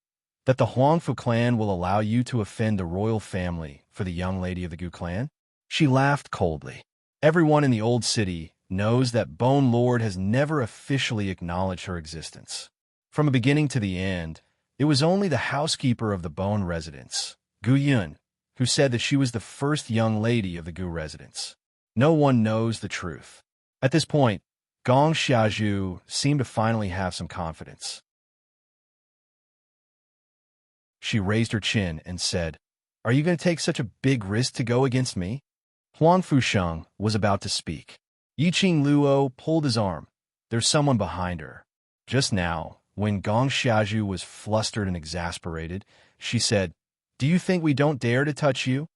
that the Huangfu clan will allow you to offend the royal family for the young lady of the Gu clan? She laughed coldly. Everyone in the old city knows that Bone Lord has never officially acknowledged her existence. From the beginning to the end, it was only the housekeeper of the Bone residence, Gu Yun, who said that she was the first young lady of the Gu residence. No one knows the truth. At this point, Gong Xiaozhu seemed to finally have some confidence. She raised her chin and said, Are you going to take such a big risk to go against me? Huangfu Sheng was about to speak. Yi Qing Luo pulled his arm. There's someone behind her. Just now, when Gong Xiaozhu was flustered and exasperated, she said, Do you think we don't dare to touch you?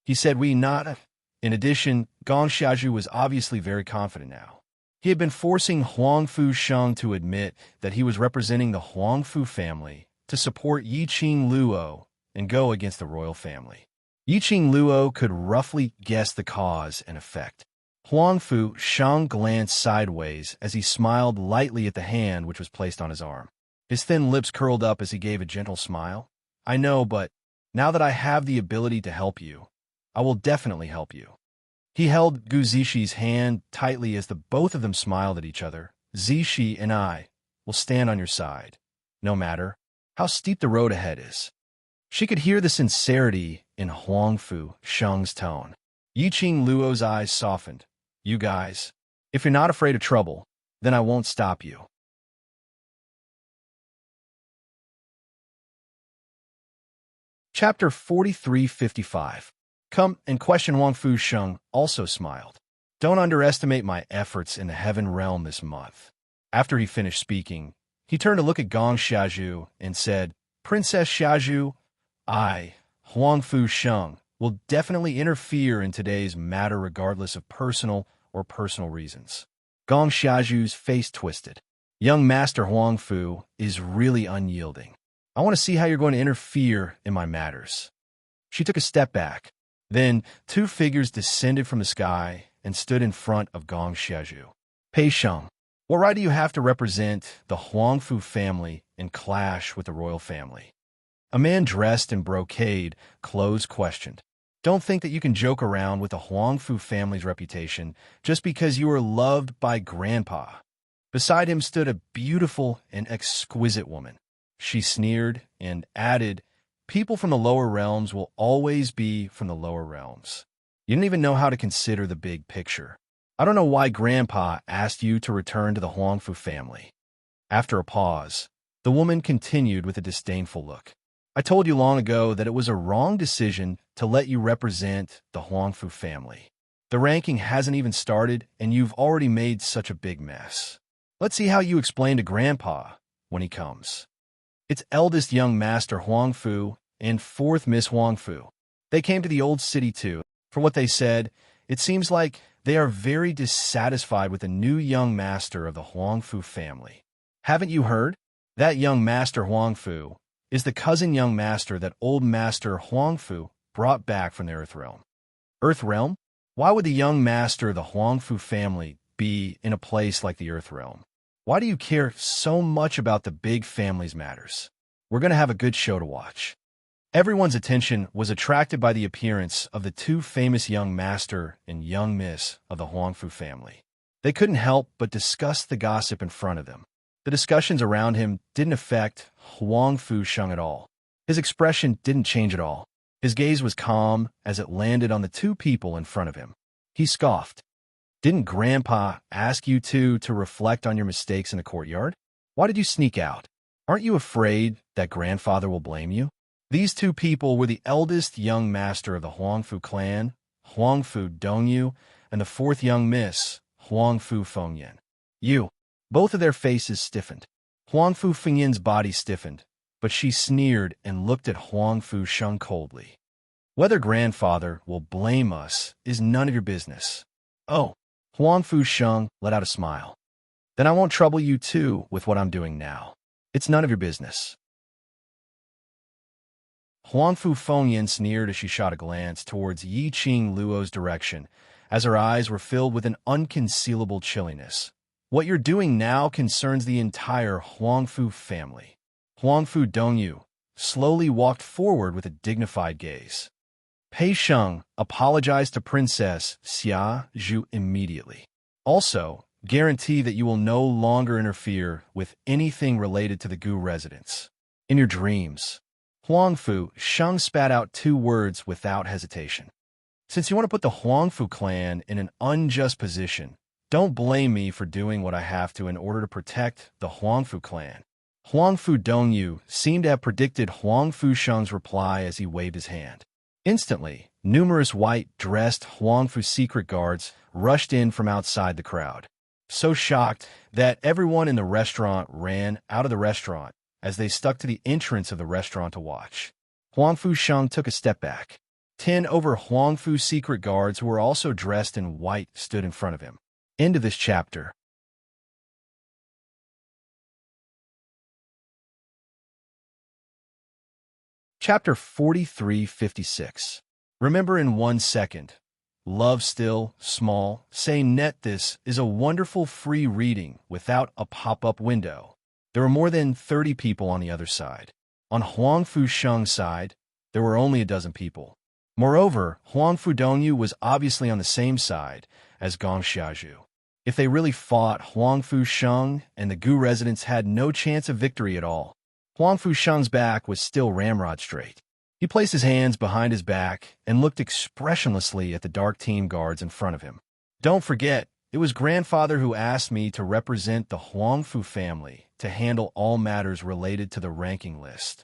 He said we not. In addition, Gong Xiaozhu was obviously very confident now. He had been forcing Huangfu Sheng to admit that he was representing the Huangfu family to support Yi Qing Luo and go against the royal family. Yi Qing Luo could roughly guess the cause and effect. Huangfu Sheng glanced sideways as he smiled lightly at the hand which was placed on his arm. His thin lips curled up as he gave a gentle smile. I know, but now that I have the ability to help you, I will definitely help you. He held Gu Zixi hand tightly as the both of them smiled at each other. Zixi and I will stand on your side, no matter how steep the road ahead is. She could hear the sincerity in Huangfu Sheng's tone. Yi Qing Luo's eyes softened. You guys, if you're not afraid of trouble, then I won't stop you. Chapter 4355. Come and question Huangfu Sheng also smiled. Don't underestimate my efforts in the heaven realm this month. After he finished speaking, he turned to look at Gong Xiaozhu and said, Princess Xiaozhu, I, Huangfu Sheng, will definitely interfere in today's matter regardless of personal reasons. Gong Xiaozhu's face twisted. Young Master Huangfu is really unyielding. I want to see how you're going to interfere in my matters. She took a step back. Then, two figures descended from the sky and stood in front of Gong Xiaozhu. Pei Sheng, what right do you have to represent the Huangfu family and clash with the royal family? A man dressed in brocade clothes questioned. Don't think that you can joke around with the Huangfu family's reputation just because you are loved by Grandpa. Beside him stood a beautiful and exquisite woman. She sneered and added, People from the lower realms will always be from the lower realms. You didn't even know how to consider the big picture. I don't know why Grandpa asked you to return to the Huangfu family. After a pause, the woman continued with a disdainful look. I told you long ago that it was a wrong decision to let you represent the Huangfu family. The ranking hasn't even started, and you've already made such a big mess. Let's see how you explain to Grandpa when he comes. It's eldest young Master Huangfu and fourth Miss Huangfu. They came to the old city too. From what they said, it seems like they are very dissatisfied with the new young master of the Huangfu family. Haven't you heard? That young Master Huangfu is the cousin young master that old master Huangfu brought back from the Earth Realm. Earth Realm? Why would the young master of the Huangfu family be in a place like the Earth Realm? Why do you care so much about the big family's matters? We're going to have a good show to watch. Everyone's attention was attracted by the appearance of the two famous young master and young miss of the Huangfu family. They couldn't help but discuss the gossip in front of them. The discussions around him didn't affect Huangfu Sheng at all. His expression didn't change at all. His gaze was calm as it landed on the two people in front of him. He scoffed. Didn't Grandpa ask you two to reflect on your mistakes in the courtyard? Why did you sneak out? Aren't you afraid that Grandfather will blame you? These two people were the eldest young master of the Huangfu clan, Huangfu Dongyu, and the fourth young miss, Huangfu Fengyan. Both of their faces stiffened. Huangfu Fengyan's body stiffened, but she sneered and looked at Huangfu Sheng coldly. Whether Grandfather will blame us is none of your business. Oh, Huangfu Sheng let out a smile. Then I won't trouble you too with what I'm doing now. It's none of your business. Huangfu Fengyan sneered as she shot a glance towards Yiqing Luo's direction, as her eyes were filled with an unconcealable chilliness. What you're doing now concerns the entire Huangfu family. Huangfu Dongyu slowly walked forward with a dignified gaze. Pei Sheng apologized to Princess Xia Zhu immediately. Also, guarantee that you will no longer interfere with anything related to the Gu residence. In your dreams. Huangfu Sheng spat out two words without hesitation. Since you want to put the Huangfu clan in an unjust position, don't blame me for doing what I have to in order to protect the Huangfu clan. Huangfu Dongyu seemed to have predicted Huangfu Sheng's reply as he waved his hand. Instantly, numerous white-dressed Huangfu secret guards rushed in from outside the crowd, so shocked that everyone in the restaurant ran out of the restaurant as they stuck to the entrance of the restaurant to watch. Huangfu Sheng took a step back. 10 over Huangfu secret guards who were also dressed in white stood in front of him. End of this chapter. Chapter 4356. Remember in 1 second. Love still, small, say net. This is a wonderful free reading without a pop-up window. There were more than 30 people on the other side. On Huangfu Sheng's side, there were only a dozen people. Moreover, Huangfu Dongyu was obviously on the same side as Gong Xiazhu. If they really fought, Huangfu Sheng and the Gu residents had no chance of victory at all. Huangfu Sheng's back was still ramrod straight. He placed his hands behind his back and looked expressionlessly at the dark team guards in front of him. Don't forget, it was Grandfather who asked me to represent the Huangfu family to handle all matters related to the ranking list.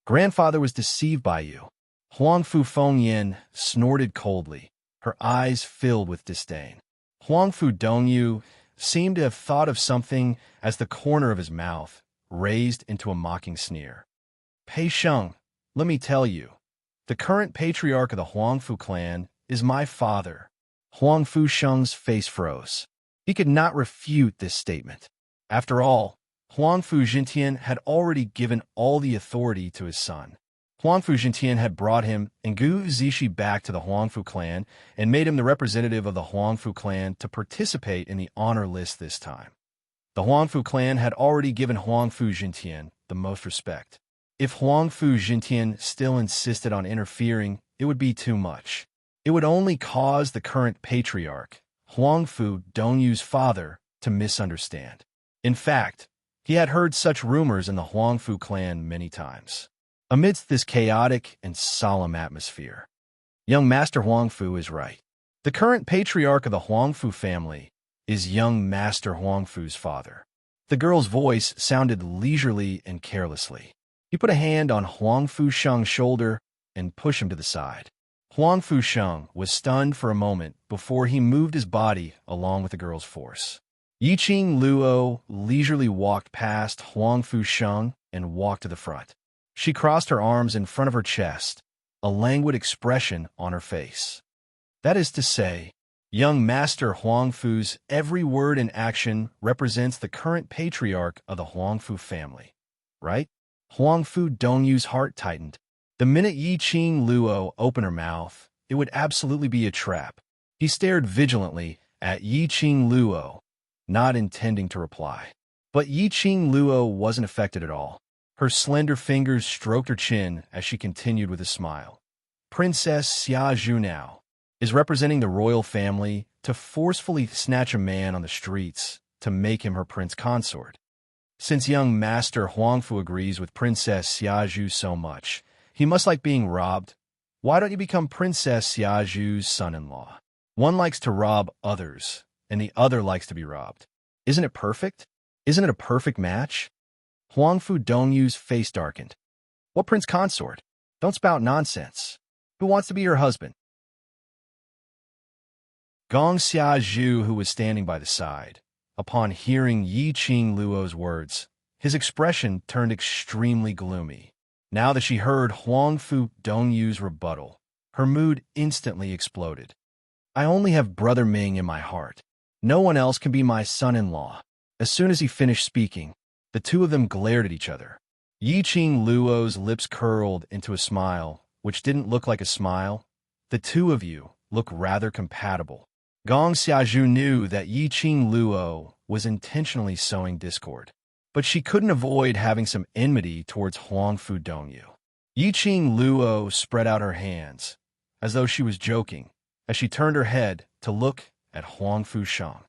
Grandfather was deceived by you. Huangfu Fengyan snorted coldly, her eyes filled with disdain. Huangfu Dongyu seemed to have thought of something as the corner of his mouth raised into a mocking sneer. Pei Sheng, let me tell you, the current patriarch of the Huangfu clan is my father. Huangfu Sheng's face froze. He could not refute this statement. After all, Huangfu Jintian had already given all the authority to his son. Huangfu Jintian had brought him and Gu Zishi back to the Huangfu clan and made him the representative of the Huangfu clan to participate in the honor list this time. The Huangfu clan had already given Huangfu Jintian the most respect. If Huangfu Jintian still insisted on interfering, it would be too much. It would only cause the current patriarch, Huangfu Dongyu's father, to misunderstand. In fact, he had heard such rumors in the Huangfu clan many times. Amidst this chaotic and solemn atmosphere, young Master Huangfu is right. The current patriarch of the Huangfu family is young Master Huangfu's father. The girl's voice sounded leisurely and carelessly. He put a hand on Huangfu Sheng's shoulder and pushed him to the side. Huangfu Sheng was stunned for a moment before he moved his body along with the girl's force. Yiqing Luo leisurely walked past Huangfu Sheng and walked to the front. She crossed her arms in front of her chest, a languid expression on her face. That is to say, young Master Huangfu's every word and action represents the current patriarch of the Huangfu family, right? Huangfu Dongyu's heart tightened. The minute Yi Qing Luo opened her mouth, it would absolutely be a trap. He stared vigilantly at Yi Qing Luo, not intending to reply. But Yi Qing Luo wasn't affected at all. Her slender fingers stroked her chin as she continued with a smile. Princess Xia Zhu now is representing the royal family to forcefully snatch a man on the streets to make him her prince consort. Since young Master Huangfu agrees with Princess Xia Zhu so much, he must like being robbed. Why don't you become Princess Xia Zhu's son-in-law? One likes to rob others, and the other likes to be robbed. Isn't it perfect? Isn't it a perfect match? Huangfu Dongyu's face darkened. What prince consort? Don't spout nonsense. Who wants to be your husband? Gong Xiazhu, who was standing by the side, upon hearing Yi Qing Luo's words, his expression turned extremely gloomy. Now that she heard Huangfu Dongyu's rebuttal, her mood instantly exploded. I only have Brother Ming in my heart. No one else can be my son-in-law. As soon as he finished speaking, the two of them glared at each other. Yi Qing Luo's lips curled into a smile, which didn't look like a smile. The two of you look rather compatible. Gong Xiazhu knew that Yi Qing Luo was intentionally sowing discord, but she couldn't avoid having some enmity towards Huangfu Dongyu. Yi Qing Luo spread out her hands, as though she was joking, as she turned her head to look at Huangfu Sheng.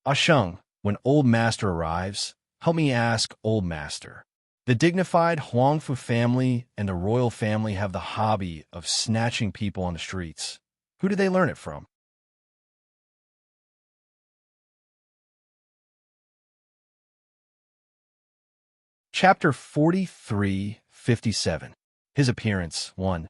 Ah Sheng, when old master arrives, help me ask old master. The dignified Huangfu family and the royal family have the hobby of snatching people on the streets. Who did they learn it from? Chapter 43:57. His appearance. 1.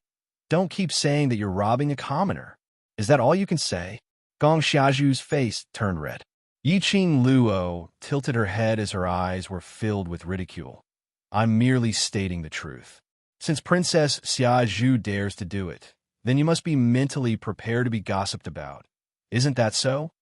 Don't keep saying that you're robbing a commoner. Is that all you can say? Gong Xiazhu's face turned red. Yi Qing Luo tilted her head as her eyes were filled with ridicule. I'm merely stating the truth. Since Princess Xia Zhu dares to do it, then you must be mentally prepared to be gossiped about. Isn't that so?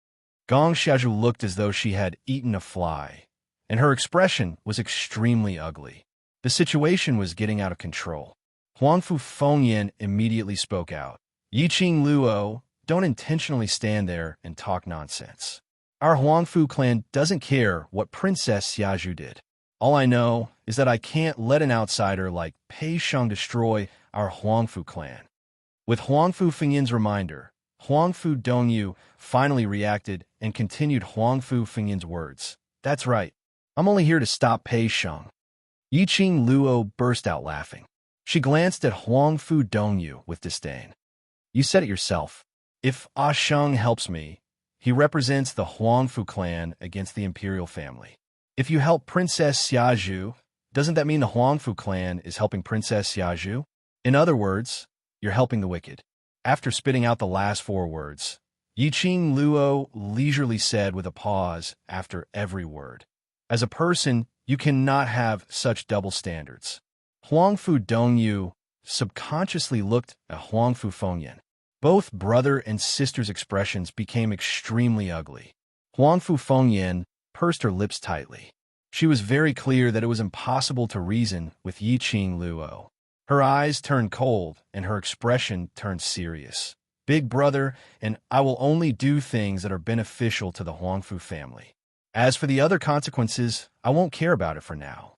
Gong Xiazhu looked as though she had eaten a fly, and her expression was extremely ugly. The situation was getting out of control. Huangfu Fengyan immediately spoke out. Yi Qing Luo, don't intentionally stand there and talk nonsense. Our Huangfu clan doesn't care what Princess Xiazhu did. All I know is that I can't let an outsider like Pei Sheng destroy our Huangfu clan. With Huangfu Fengyan's reminder, Huangfu Dongyu finally reacted and continued Huangfu Fengyan's words. That's right. I'm only here to stop Pei Sheng. Yi Qing Luo burst out laughing. She glanced at Huangfu Dongyu with disdain. You said it yourself. If Ah Sheng helps me, he represents the Huangfu clan against the imperial family. If you help Princess Xia Zhu, doesn't that mean the Huangfu clan is helping Princess Xia Zhu? In other words, you're helping the wicked. After spitting out the last 4 words, Yi Qing Luo leisurely said with a pause after every word. As a person, you cannot have such double standards. Huangfu Dongyu subconsciously looked at Huangfu Fengyan. Both brother and sister's expressions became extremely ugly. Huangfu Fengyan pursed her lips tightly. She was very clear that it was impossible to reason with Yi Qing Luo. Her eyes turned cold and her expression turned serious. Big brother, and I will only do things that are beneficial to the Huangfu family. As for the other consequences, I won't care about it for now.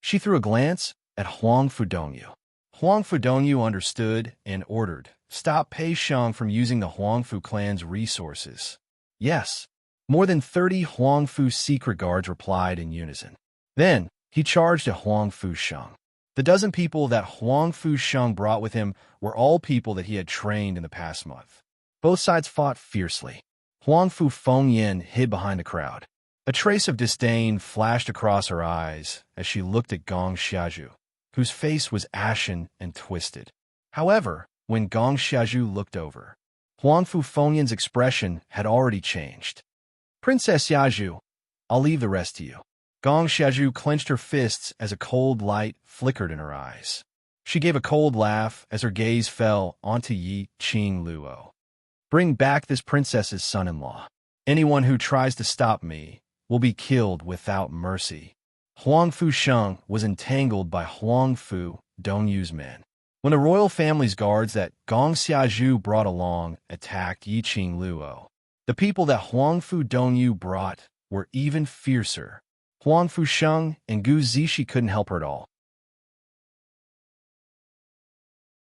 She threw a glance at Huangfu Dongyu. Huangfu Dongyu understood and ordered, stop Pei Sheng from using the Huangfu clan's resources. Yes. More than 30 Huangfu secret guards replied in unison. Then, he charged at Huangfu Sheng. The dozen people that Huangfu Sheng brought with him were all people that he had trained in the past month. Both sides fought fiercely. Huangfu Fengyan hid behind the crowd. A trace of disdain flashed across her eyes as she looked at Gong Xiazhu, whose face was ashen and twisted. However, when Gong Xiazhu looked over, Huangfu Fengyan's expression had already changed. Princess Xiazhu, I'll leave the rest to you. Gong Xiazhu clenched her fists as a cold light flickered in her eyes. She gave a cold laugh as her gaze fell onto Yi Qing Luo. Bring back this princess's son-in-law. Anyone who tries to stop me will be killed without mercy. Huang Fu Sheng was entangled by Huang Fu Dongyu's men. When the royal family's guards that Gong Xiazhu brought along attacked Yiqing Luo, the people that Huang Fu Dongyu brought were even fiercer. Huang Fu Sheng and Gu Zishi couldn't help her at all.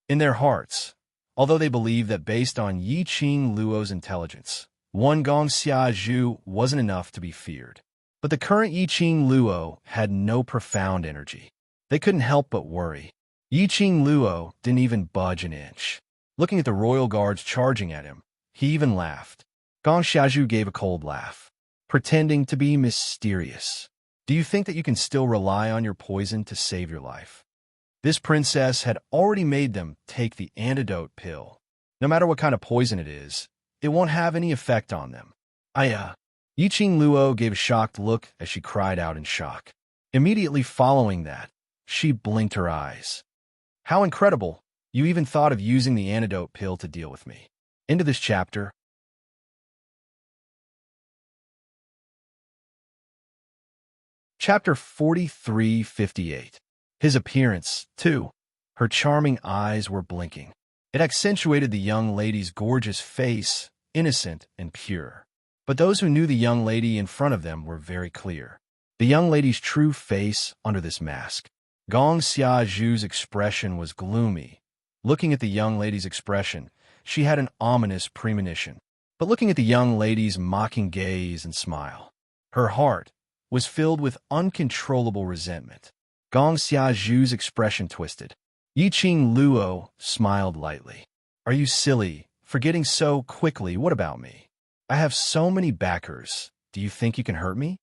In their hearts, although they believed that based on Yiqing Luo's intelligence, one Gong Xiazhu wasn't enough to be feared. But the current Yiqing Luo had no profound energy. They couldn't help but worry. Yiqing Luo didn't even budge an inch. Looking at the royal guards charging at him, he even laughed. Gong Xiazhu gave a cold laugh, pretending to be mysterious. Do you think that you can still rely on your poison to save your life? This princess had already made them take the antidote pill. No matter what kind of poison it is, it won't have any effect on them. Yiqing Luo gave a shocked look as she cried out in shock. Immediately following that, she blinked her eyes. How incredible! You even thought of using the antidote pill to deal with me. Into this chapter. Chapter 4358. His appearance, too. Her charming eyes were blinking. It accentuated the young lady's gorgeous face, innocent and pure. But those who knew the young lady in front of them were very clear. The young lady's true face under this mask. Gong Xiazhu's expression was gloomy. Looking at the young lady's expression, she had an ominous premonition. But looking at the young lady's mocking gaze and smile, her heart was filled with uncontrollable resentment. Gong Xiazhu's expression twisted. Yiqing Luo smiled lightly. Are you silly, forgetting so quickly? What about me? I have so many backers. Do you think you can hurt me?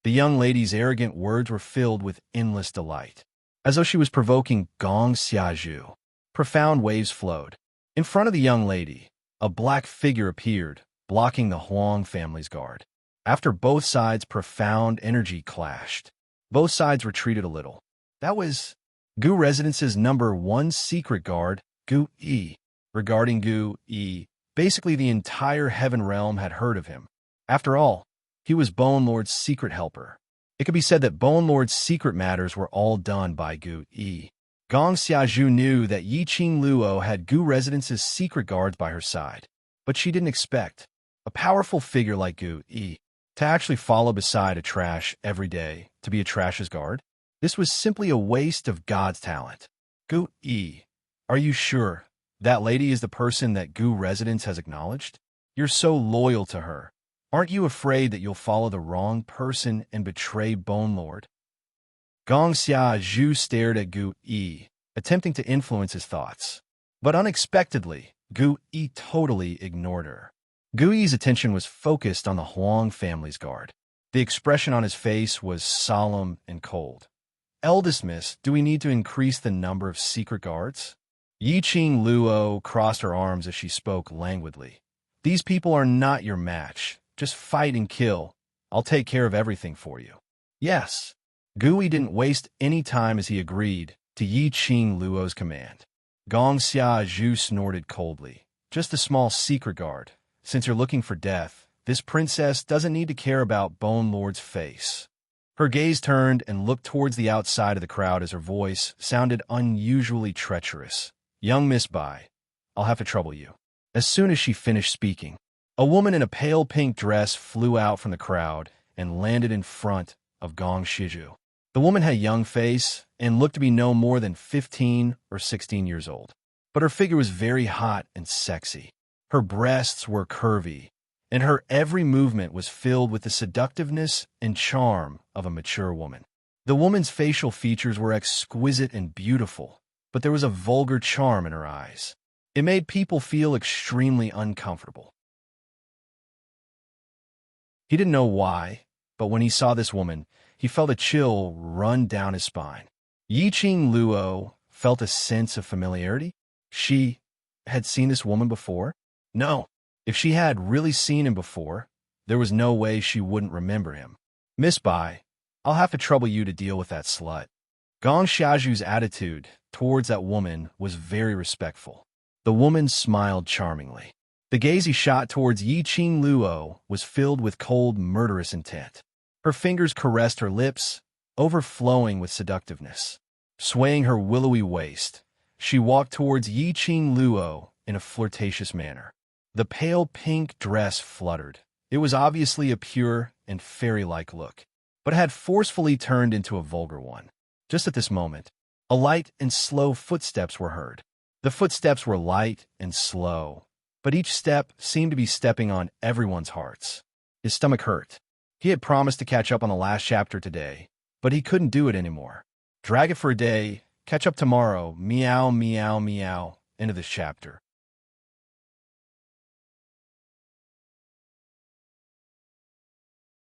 The young lady's arrogant words were filled with endless delight. As though she was provoking Gong Xiazhu. Profound waves flowed. In front of the young lady, a black figure appeared, blocking the Huang family's guard. After both sides' profound energy clashed, both sides retreated a little. That was Gu Residence's #1 secret guard, Gu Yi. Regarding Gu Yi, basically the entire Heaven Realm had heard of him. After all, he was Bone Lord's secret helper. It could be said that Bone Lord's secret matters were all done by Gu Yi. Gong Xiazhu knew that Yiqing Luo had Gu Residence's secret guards by her side, but she didn't expect a powerful figure like Gu Yi to actually follow beside a trash every day to be a trash's guard. This was simply a waste of God's talent. Gu Yi, are you sure that lady is the person that Gu Residence has acknowledged? You're so loyal to her. Aren't you afraid that you'll follow the wrong person and betray Bone Lord? Gong Xiazhu stared at Gu Yi, attempting to influence his thoughts. But unexpectedly, Gu Yi totally ignored her. Gu Yi's attention was focused on the Huang family's guard. The expression on his face was solemn and cold. Eldest Miss, do we need to increase the number of secret guards? Yiqing Luo crossed her arms as she spoke languidly. These people are not your match. Just fight and kill. I'll take care of everything for you. Yes. Gu Yi didn't waste any time as he agreed to Yiqing Luo's command. Gong Xiazhu snorted coldly. Just a small secret guard. Since you're looking for death, this princess doesn't need to care about Bone Lord's face. Her gaze turned and looked towards the outside of the crowd as her voice sounded unusually treacherous. Young Miss Bai, I'll have to trouble you. As soon as she finished speaking, a woman in a pale pink dress flew out from the crowd and landed in front of Gong Xiazhu. The woman had a young face and looked to be no more than 15 or 16 years old. But her figure was very hot and sexy. Her breasts were curvy, and her every movement was filled with the seductiveness and charm of a mature woman. The woman's facial features were exquisite and beautiful, but there was a vulgar charm in her eyes. It made people feel extremely uncomfortable. He didn't know why, but when he saw this woman, he felt a chill run down his spine. Yiqing Luo felt a sense of familiarity. She had seen this woman before? No. If she had really seen him before, there was no way she wouldn't remember him. Miss Bai, I'll have to trouble you to deal with that slut. Gong Xiazhu's attitude towards that woman was very respectful. The woman smiled charmingly. The gaze he shot towards Yiqing Luo was filled with cold, murderous intent. Her fingers caressed her lips, overflowing with seductiveness. Swaying her willowy waist, she walked towards Yi Qing Luo in a flirtatious manner. The pale pink dress fluttered. It was obviously a pure and fairy-like look, but had forcefully turned into a vulgar one. Just at this moment, a light and slow footsteps were heard. The footsteps were light and slow, but each step seemed to be stepping on everyone's hearts. His stomach hurt. He had promised to catch up on the last chapter today, but he couldn't do it anymore. Drag it for a day, catch up tomorrow, meow, meow, meow, end of this chapter.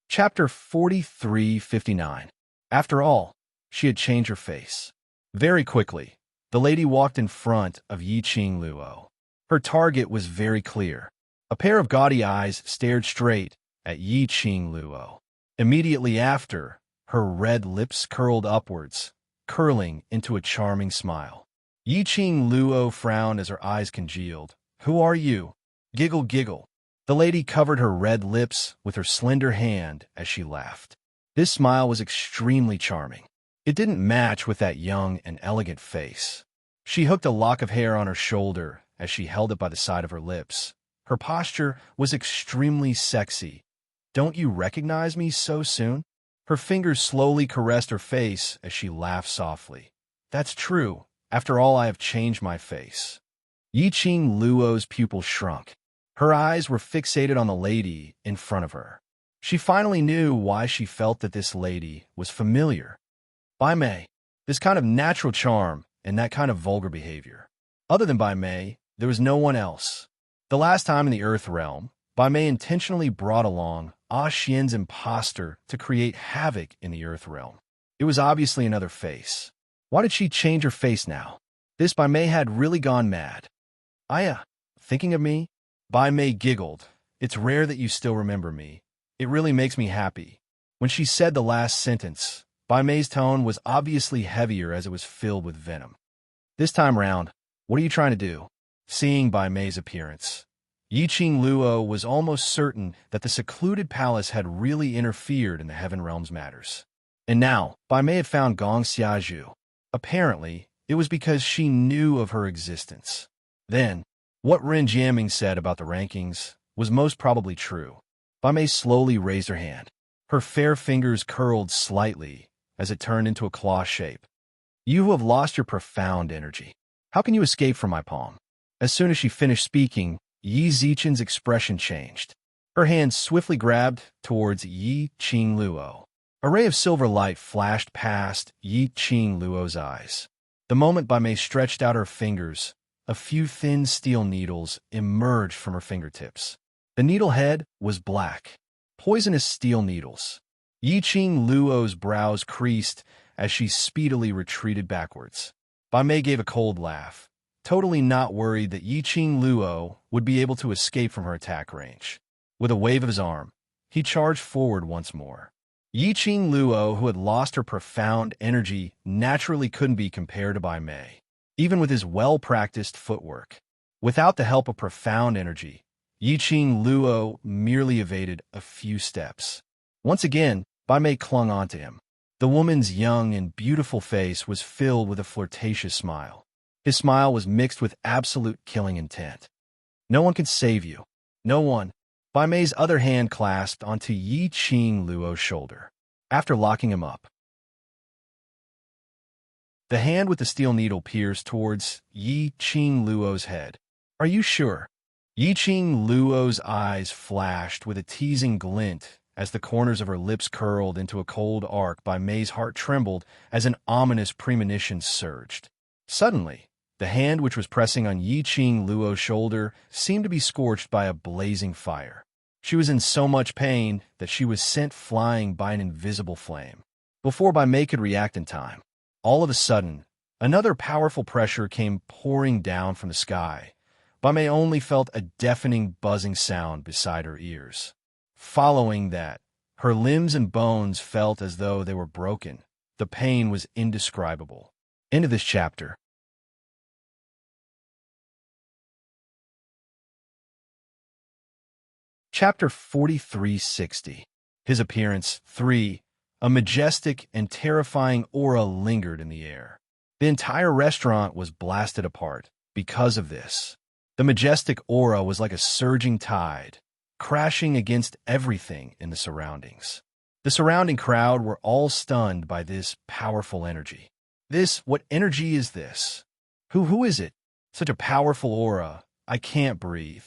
Chapter 43:59. After all, she had changed her face. Very quickly, the lady walked in front of Yi Qing Luo. Her target was very clear. A pair of gaudy eyes stared straight at Yi Qing Luo. Immediately after, her red lips curled upwards, curling into a charming smile. Yi Qing Luo frowned as her eyes congealed. "Who are you?" Giggle, giggle. The lady covered her red lips with her slender hand as she laughed. This smile was extremely charming. It didn't match with that young and elegant face. She hooked a lock of hair on her shoulder as she held it by the side of her lips. Her posture was extremely sexy. "Don't you recognize me so soon?" Her fingers slowly caressed her face as she laughed softly. "That's true. After all, I have changed my face." Yi Qing Luo's pupils shrunk. Her eyes were fixated on the lady in front of her. She finally knew why she felt that this lady was familiar. Bai Mei. This kind of natural charm and that kind of vulgar behavior. Other than Bai Mei, there was no one else. The last time in the Earth Realm, Bai Mei intentionally brought along Ah Xian's imposter to create havoc in the Earth Realm. It was obviously another face. Why did she change her face now? This Bai Mei had really gone mad. "Aya, thinking of me?" Bai Mei giggled. "It's rare that you still remember me. It really makes me happy." When she said the last sentence, Bai Mei's tone was obviously heavier as it was filled with venom. "This time round, what are you trying to do?" Seeing Bai Mei's appearance, Yi Qing Luo was almost certain that the secluded palace had really interfered in the Heaven Realm's matters. And now, Bai Mei had found Gong Xiazhu. Apparently, it was because she knew of her existence. Then, what Ren Jiaming said about the rankings was most probably true. Bai Mei slowly raised her hand. Her fair fingers curled slightly as it turned into a claw shape. "You have lost your profound energy. How can you escape from my palm?" As soon as she finished speaking, Yi Zichen's expression changed. Her hand swiftly grabbed towards Yi Qing Luo. A ray of silver light flashed past Yi Qing Luo's eyes. The moment Bai Mei stretched out her fingers, a few thin steel needles emerged from her fingertips. The needle head was black. Poisonous steel needles. Yi Qing Luo's brows creased as she speedily retreated backwards. Bai Mei gave a cold laugh, totally not worried that Yi Qing Luo would be able to escape from her attack range. With a wave of his arm, he charged forward once more. Yi Qing Luo, who had lost her profound energy, naturally couldn't be compared to Bai Mei, even with his well-practiced footwork. Without the help of profound energy, Yi Qing Luo merely evaded a few steps. Once again, Bai Mei clung onto him. The woman's young and beautiful face was filled with a flirtatious smile. His smile was mixed with absolute killing intent. "No one can save you. No one." Bai Mei's other hand clasped onto Yi Qing Luo's shoulder. After locking him up, the hand with the steel needle pierced towards Yi Qing Luo's head. "Are you sure?" Yi Qing Luo's eyes flashed with a teasing glint as the corners of her lips curled into a cold arc. Bai Mei's heart trembled as an ominous premonition surged. Suddenly, the hand which was pressing on Yi Qing Luo's shoulder seemed to be scorched by a blazing fire. She was in so much pain that she was sent flying by an invisible flame. Before Bai Mei could react in time, all of a sudden, another powerful pressure came pouring down from the sky. Bai Mei only felt a deafening buzzing sound beside her ears. Following that, her limbs and bones felt as though they were broken. The pain was indescribable. End of this chapter. Chapter 4360. His appearance 3. A majestic and terrifying aura lingered in the air. The entire restaurant was blasted apart because of this. The majestic aura was like a surging tide, crashing against everything in the surroundings. The surrounding crowd were all stunned by this powerful energy. What energy is this? Who is it? Such a powerful aura. I can't breathe.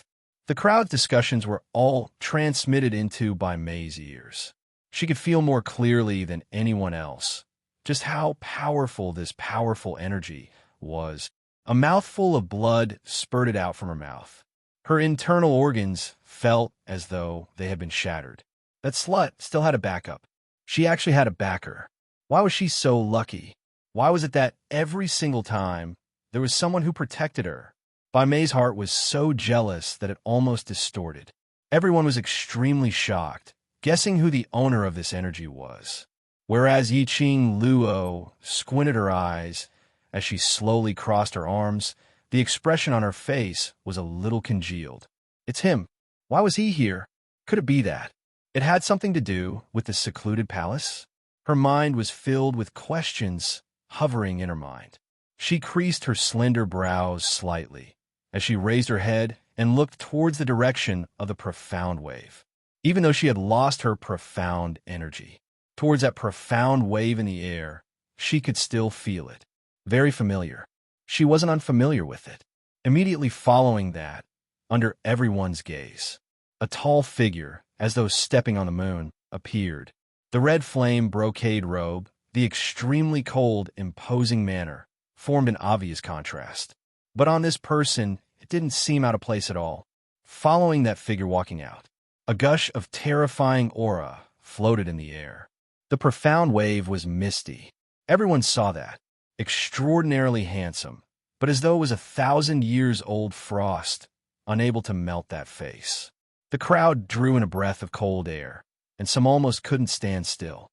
The crowd's discussions were all transmitted into by May's ears. She could feel more clearly than anyone else just how powerful this powerful energy was. A mouthful of blood spurted out from her mouth. Her internal organs felt as though they had been shattered. That slut still had a backup. She actually had a backer. Why was she so lucky? Why was it that every single time there was someone who protected her? Bai Mei's heart was so jealous that it almost distorted. Everyone was extremely shocked, guessing who the owner of this energy was. Whereas Yiqing Luo squinted her eyes as she slowly crossed her arms, the expression on her face was a little congealed. It's him. Why was he here? Could it be that it had something to do with the secluded palace? Her mind was filled with questions hovering in her mind. She creased her slender brows slightly as she raised her head and looked towards the direction of the profound wave. Even though she had lost her profound energy, towards that profound wave in the air, she could still feel it. Very familiar. She wasn't unfamiliar with it. Immediately following that, under everyone's gaze, a tall figure, as though stepping on the moon, appeared. The red flame brocade robe, the extremely cold, imposing manner, formed an obvious contrast. But on this person, it didn't seem out of place at all. Following that figure walking out, a gush of terrifying aura floated in the air. The profound wave was misty. Everyone saw that. Extraordinarily handsome, but as though it was 1,000 years old frost, unable to melt that face. The crowd drew in a breath of cold air, and some almost couldn't stand still.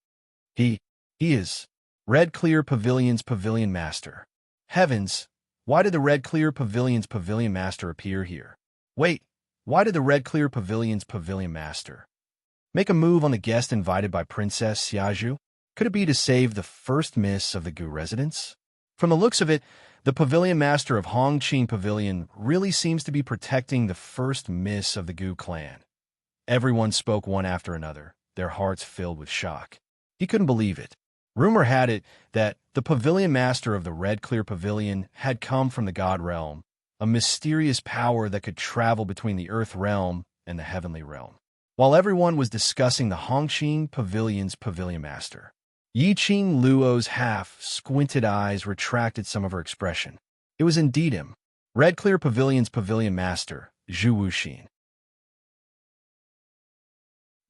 He is Red Clear Pavilion's Pavilion Master. Heavens, why did the Red Clear Pavilion's Pavilion Master appear here? Wait, why did the Red Clear Pavilion's Pavilion Master make a move on the guest invited by Princess Xiaju? Could it be to save the first miss of the Gu residence? From the looks of it, the Pavilion Master of Hongqing Pavilion really seems to be protecting the first miss of the Gu clan. Everyone spoke one after another, their hearts filled with shock. He couldn't believe it. Rumor had it that the Pavilion Master of the Red Clear Pavilion had come from the God Realm, a mysterious power that could travel between the Earth Realm and the Heavenly Realm. While everyone was discussing the Hongqing Pavilion's Pavilion Master, Yiqing Luo's half-squinted eyes retracted some of her expression. It was indeed him, Red Clear Pavilion's Pavilion Master, Zhu Wuxin.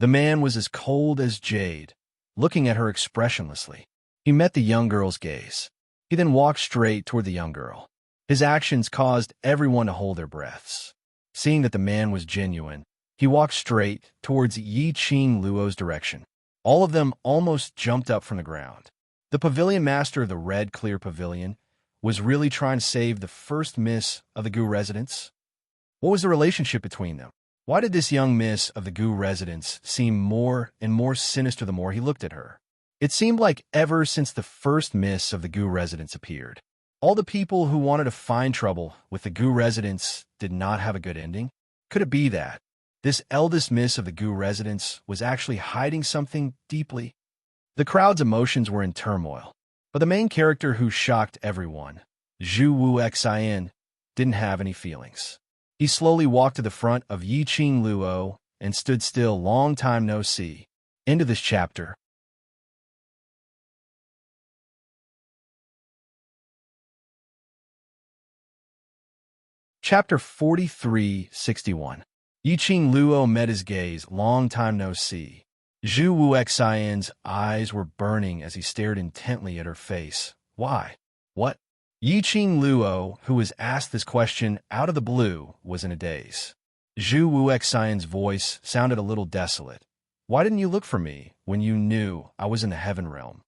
The man was as cold as jade, looking at her expressionlessly. He met the young girl's gaze. He then walked straight toward the young girl. His actions caused everyone to hold their breaths. Seeing that the man was genuine, he walked straight towards Yiqing Luo's direction. All of them almost jumped up from the ground. The Pavilion Master of the Red Clear Pavilion was really trying to save the first miss of the Gu residence? What was the relationship between them? Why did this young miss of the Gu residence seem more and more sinister the more he looked at her? It seemed like ever since the first miss of the Gu residence appeared, all the people who wanted to find trouble with the Gu residence did not have a good ending. Could it be that this eldest miss of the Gu residence was actually hiding something deeply? The crowd's emotions were in turmoil, but the main character who shocked everyone, Zhu Wuxian, didn't have any feelings. He slowly walked to the front of Yiqing Luo and stood still. Long time no see. End of this chapter. Chapter 4361. Yiqing Luo met his gaze. Long time no see. Zhu Wuxian's eyes were burning as he stared intently at her face. Why? What? Yiqing Luo, who was asked this question out of the blue, was in a daze. Zhu Wuxian's voice sounded a little desolate. Why didn't you look for me when you knew I was in the Heaven Realm?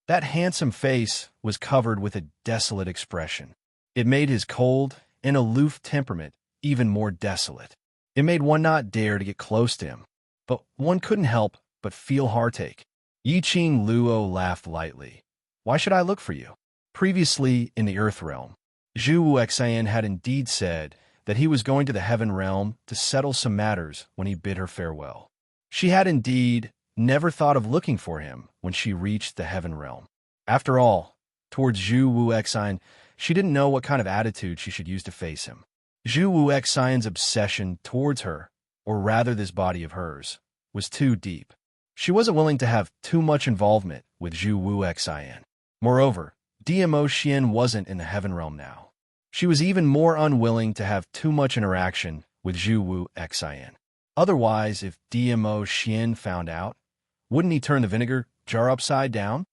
That handsome face was covered with a desolate expression. It made his cold and aloof temperament even more desolate. It made one not dare to get close to him, but one couldn't help but feel heartache. Yi Qing Luo laughed lightly. Why should I look for you? Previously, in the Earth Realm, Zhu Wuxian had indeed said that he was going to the Heaven Realm to settle some matters when he bid her farewell. She had indeed never thought of looking for him when she reached the Heaven Realm. After all, towards Zhu Wuxian, she didn't know what kind of attitude she should use to face him. Zhu Wuxian's obsession towards her, or rather this body of hers, was too deep. She wasn't willing to have too much involvement with Zhu Wuxian. Moreover, DMO Xian wasn't in the Heaven Realm now. She was even more unwilling to have too much interaction with Zhu Wuxian. Otherwise, if DMO Xian found out, wouldn't he turn the vinegar jar upside down?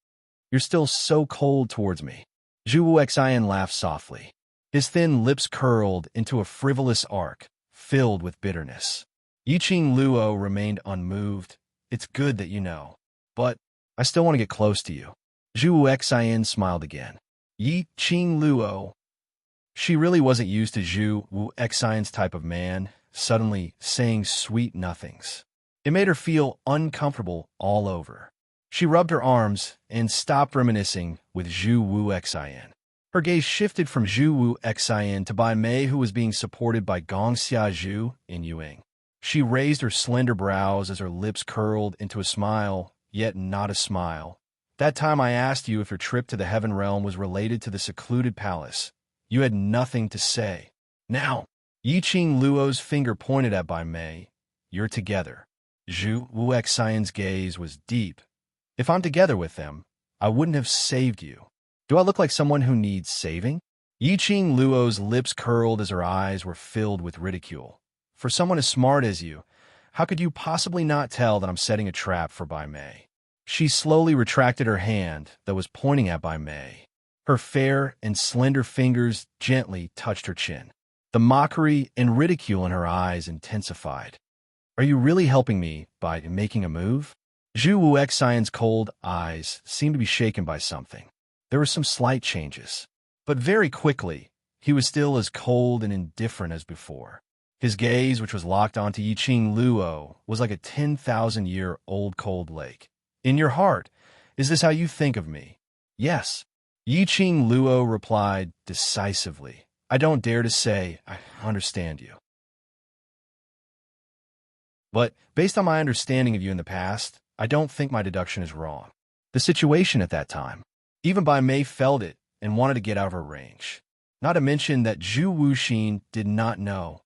You're still so cold towards me. Zhu Wuxian laughed softly. His thin lips curled into a frivolous arc, filled with bitterness. Yi Qing Luo remained unmoved. It's good that you know, but I still want to get close to you. Zhu Wuxian smiled again. Yi Qing Luo. She really wasn't used to Zhu Wuxian's type of man, suddenly saying sweet nothings. It made her feel uncomfortable all over. She rubbed her arms and stopped reminiscing with Zhu Wuxian. Her gaze shifted from Zhu Wuxian to Bai Mei, who was being supported by Gong Xiazhu and Yuing. She raised her slender brows as her lips curled into a smile, yet not a smile. That time I asked you if your trip to the Heaven Realm was related to the secluded palace. You had nothing to say. Now, Yi Qing Luo's finger pointed at Bai Mei. You're together. Zhu Wuxian's gaze was deep. If I'm together with them, I wouldn't have saved you. Do I look like someone who needs saving? Yi Qing Luo's lips curled as her eyes were filled with ridicule. For someone as smart as you, how could you possibly not tell that I'm setting a trap for Bai Mei? She slowly retracted her hand that was pointing at Bai Mei. Her fair and slender fingers gently touched her chin. The mockery and ridicule in her eyes intensified. Are you really helping me by making a move? Zhu Wuxian's cold eyes seemed to be shaken by something. There were some slight changes. But very quickly, he was still as cold and indifferent as before. His gaze, which was locked onto Yi Qing Luo, was like a 10,000-year-old cold lake. In your heart, is this how you think of me? Yes. Yi Qing Luo replied decisively. I don't dare to say I understand you. But based on my understanding of you in the past, I don't think my deduction is wrong. The situation at that time, even Bai Mei felt it and wanted to get out of her range. Not to mention that Zhu Wuxian did not know.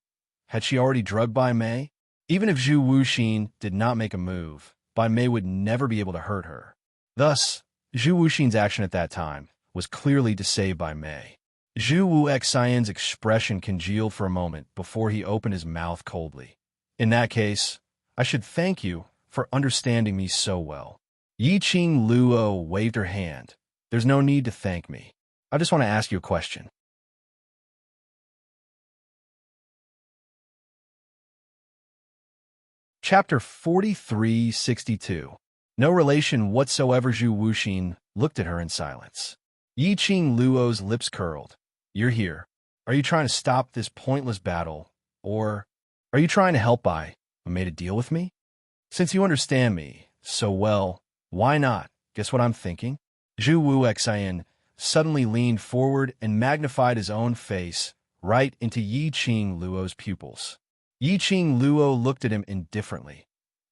Had she already drugged Bai Mei? Even if Zhu Wuxian did not make a move, Bai Mei would never be able to hurt her. Thus, Zhu Wuxian's action at that time was clearly to save Bai Mei. Zhu Wuxian's expression congealed for a moment before he opened his mouth coldly. In that case, I should thank you for understanding me so well. Yi Qing Luo waved her hand. There's no need to thank me. I just want to ask you a question. Chapter 4362. No relation whatsoever. Zhu Wuxian looked at her in silence. Yi Qing Luo's lips curled. You're here. Are you trying to stop this pointless battle? Or are you trying to help Bai made a deal with me? Since you understand me so well, why not? Guess what I'm thinking? Zhu Wuxian suddenly leaned forward and magnified his own face right into Yi Qing Luo's pupils. Yi Qing Luo looked at him indifferently.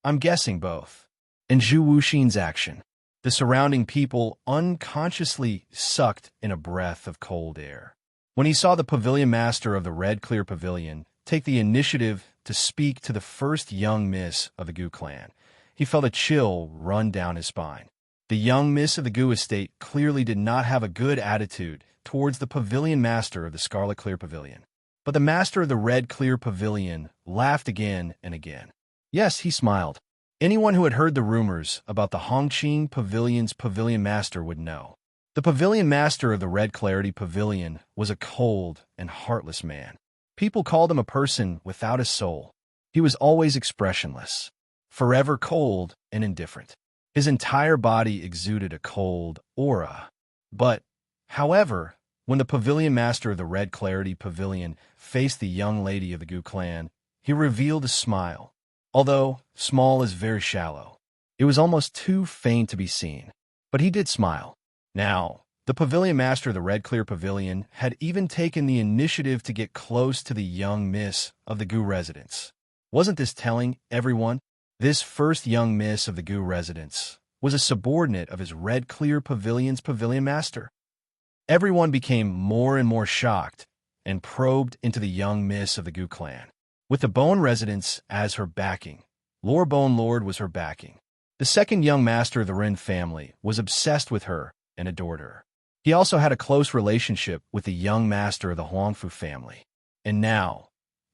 I'm guessing both. And Zhu Wuxian's action. The surrounding people unconsciously sucked in a breath of cold air. When he saw the pavilion master of the Red Clear Pavilion take the initiative to speak to the first young miss of the Gu clan, he felt a chill run down his spine. The young miss of the Gu estate clearly did not have a good attitude towards the pavilion master of the Scarlet Clear Pavilion. But the master of the Red Clear Pavilion laughed again and again. Yes, he smiled. Anyone who had heard the rumors about the Hongqing Pavilion's pavilion master would know. The pavilion master of the Red Clarity Pavilion was a cold and heartless man. People called him a person without a soul. He was always expressionless, forever cold and indifferent. His entire body exuded a cold aura. But, however, when the pavilion master of the Red Clarity Pavilion faced the young lady of the Gu clan, he revealed a smile. Although small is very shallow, It was almost too faint to be seen, but he did smile. Now, the pavilion master of the Red Clear Pavilion had even taken the initiative to get close to the young miss of the Gu residence. Wasn't this telling, everyone? This first young miss of the Gu residence was a subordinate of his Red Clear Pavilion's pavilion master. Everyone became more and more shocked and probed into the young miss of the Gu clan. With the Bone residence as her backing, Lord Bone Lord was her backing. The second young master of the Ren family was obsessed with her and adored her. He also had a close relationship with the young master of the Huangfu family. And now,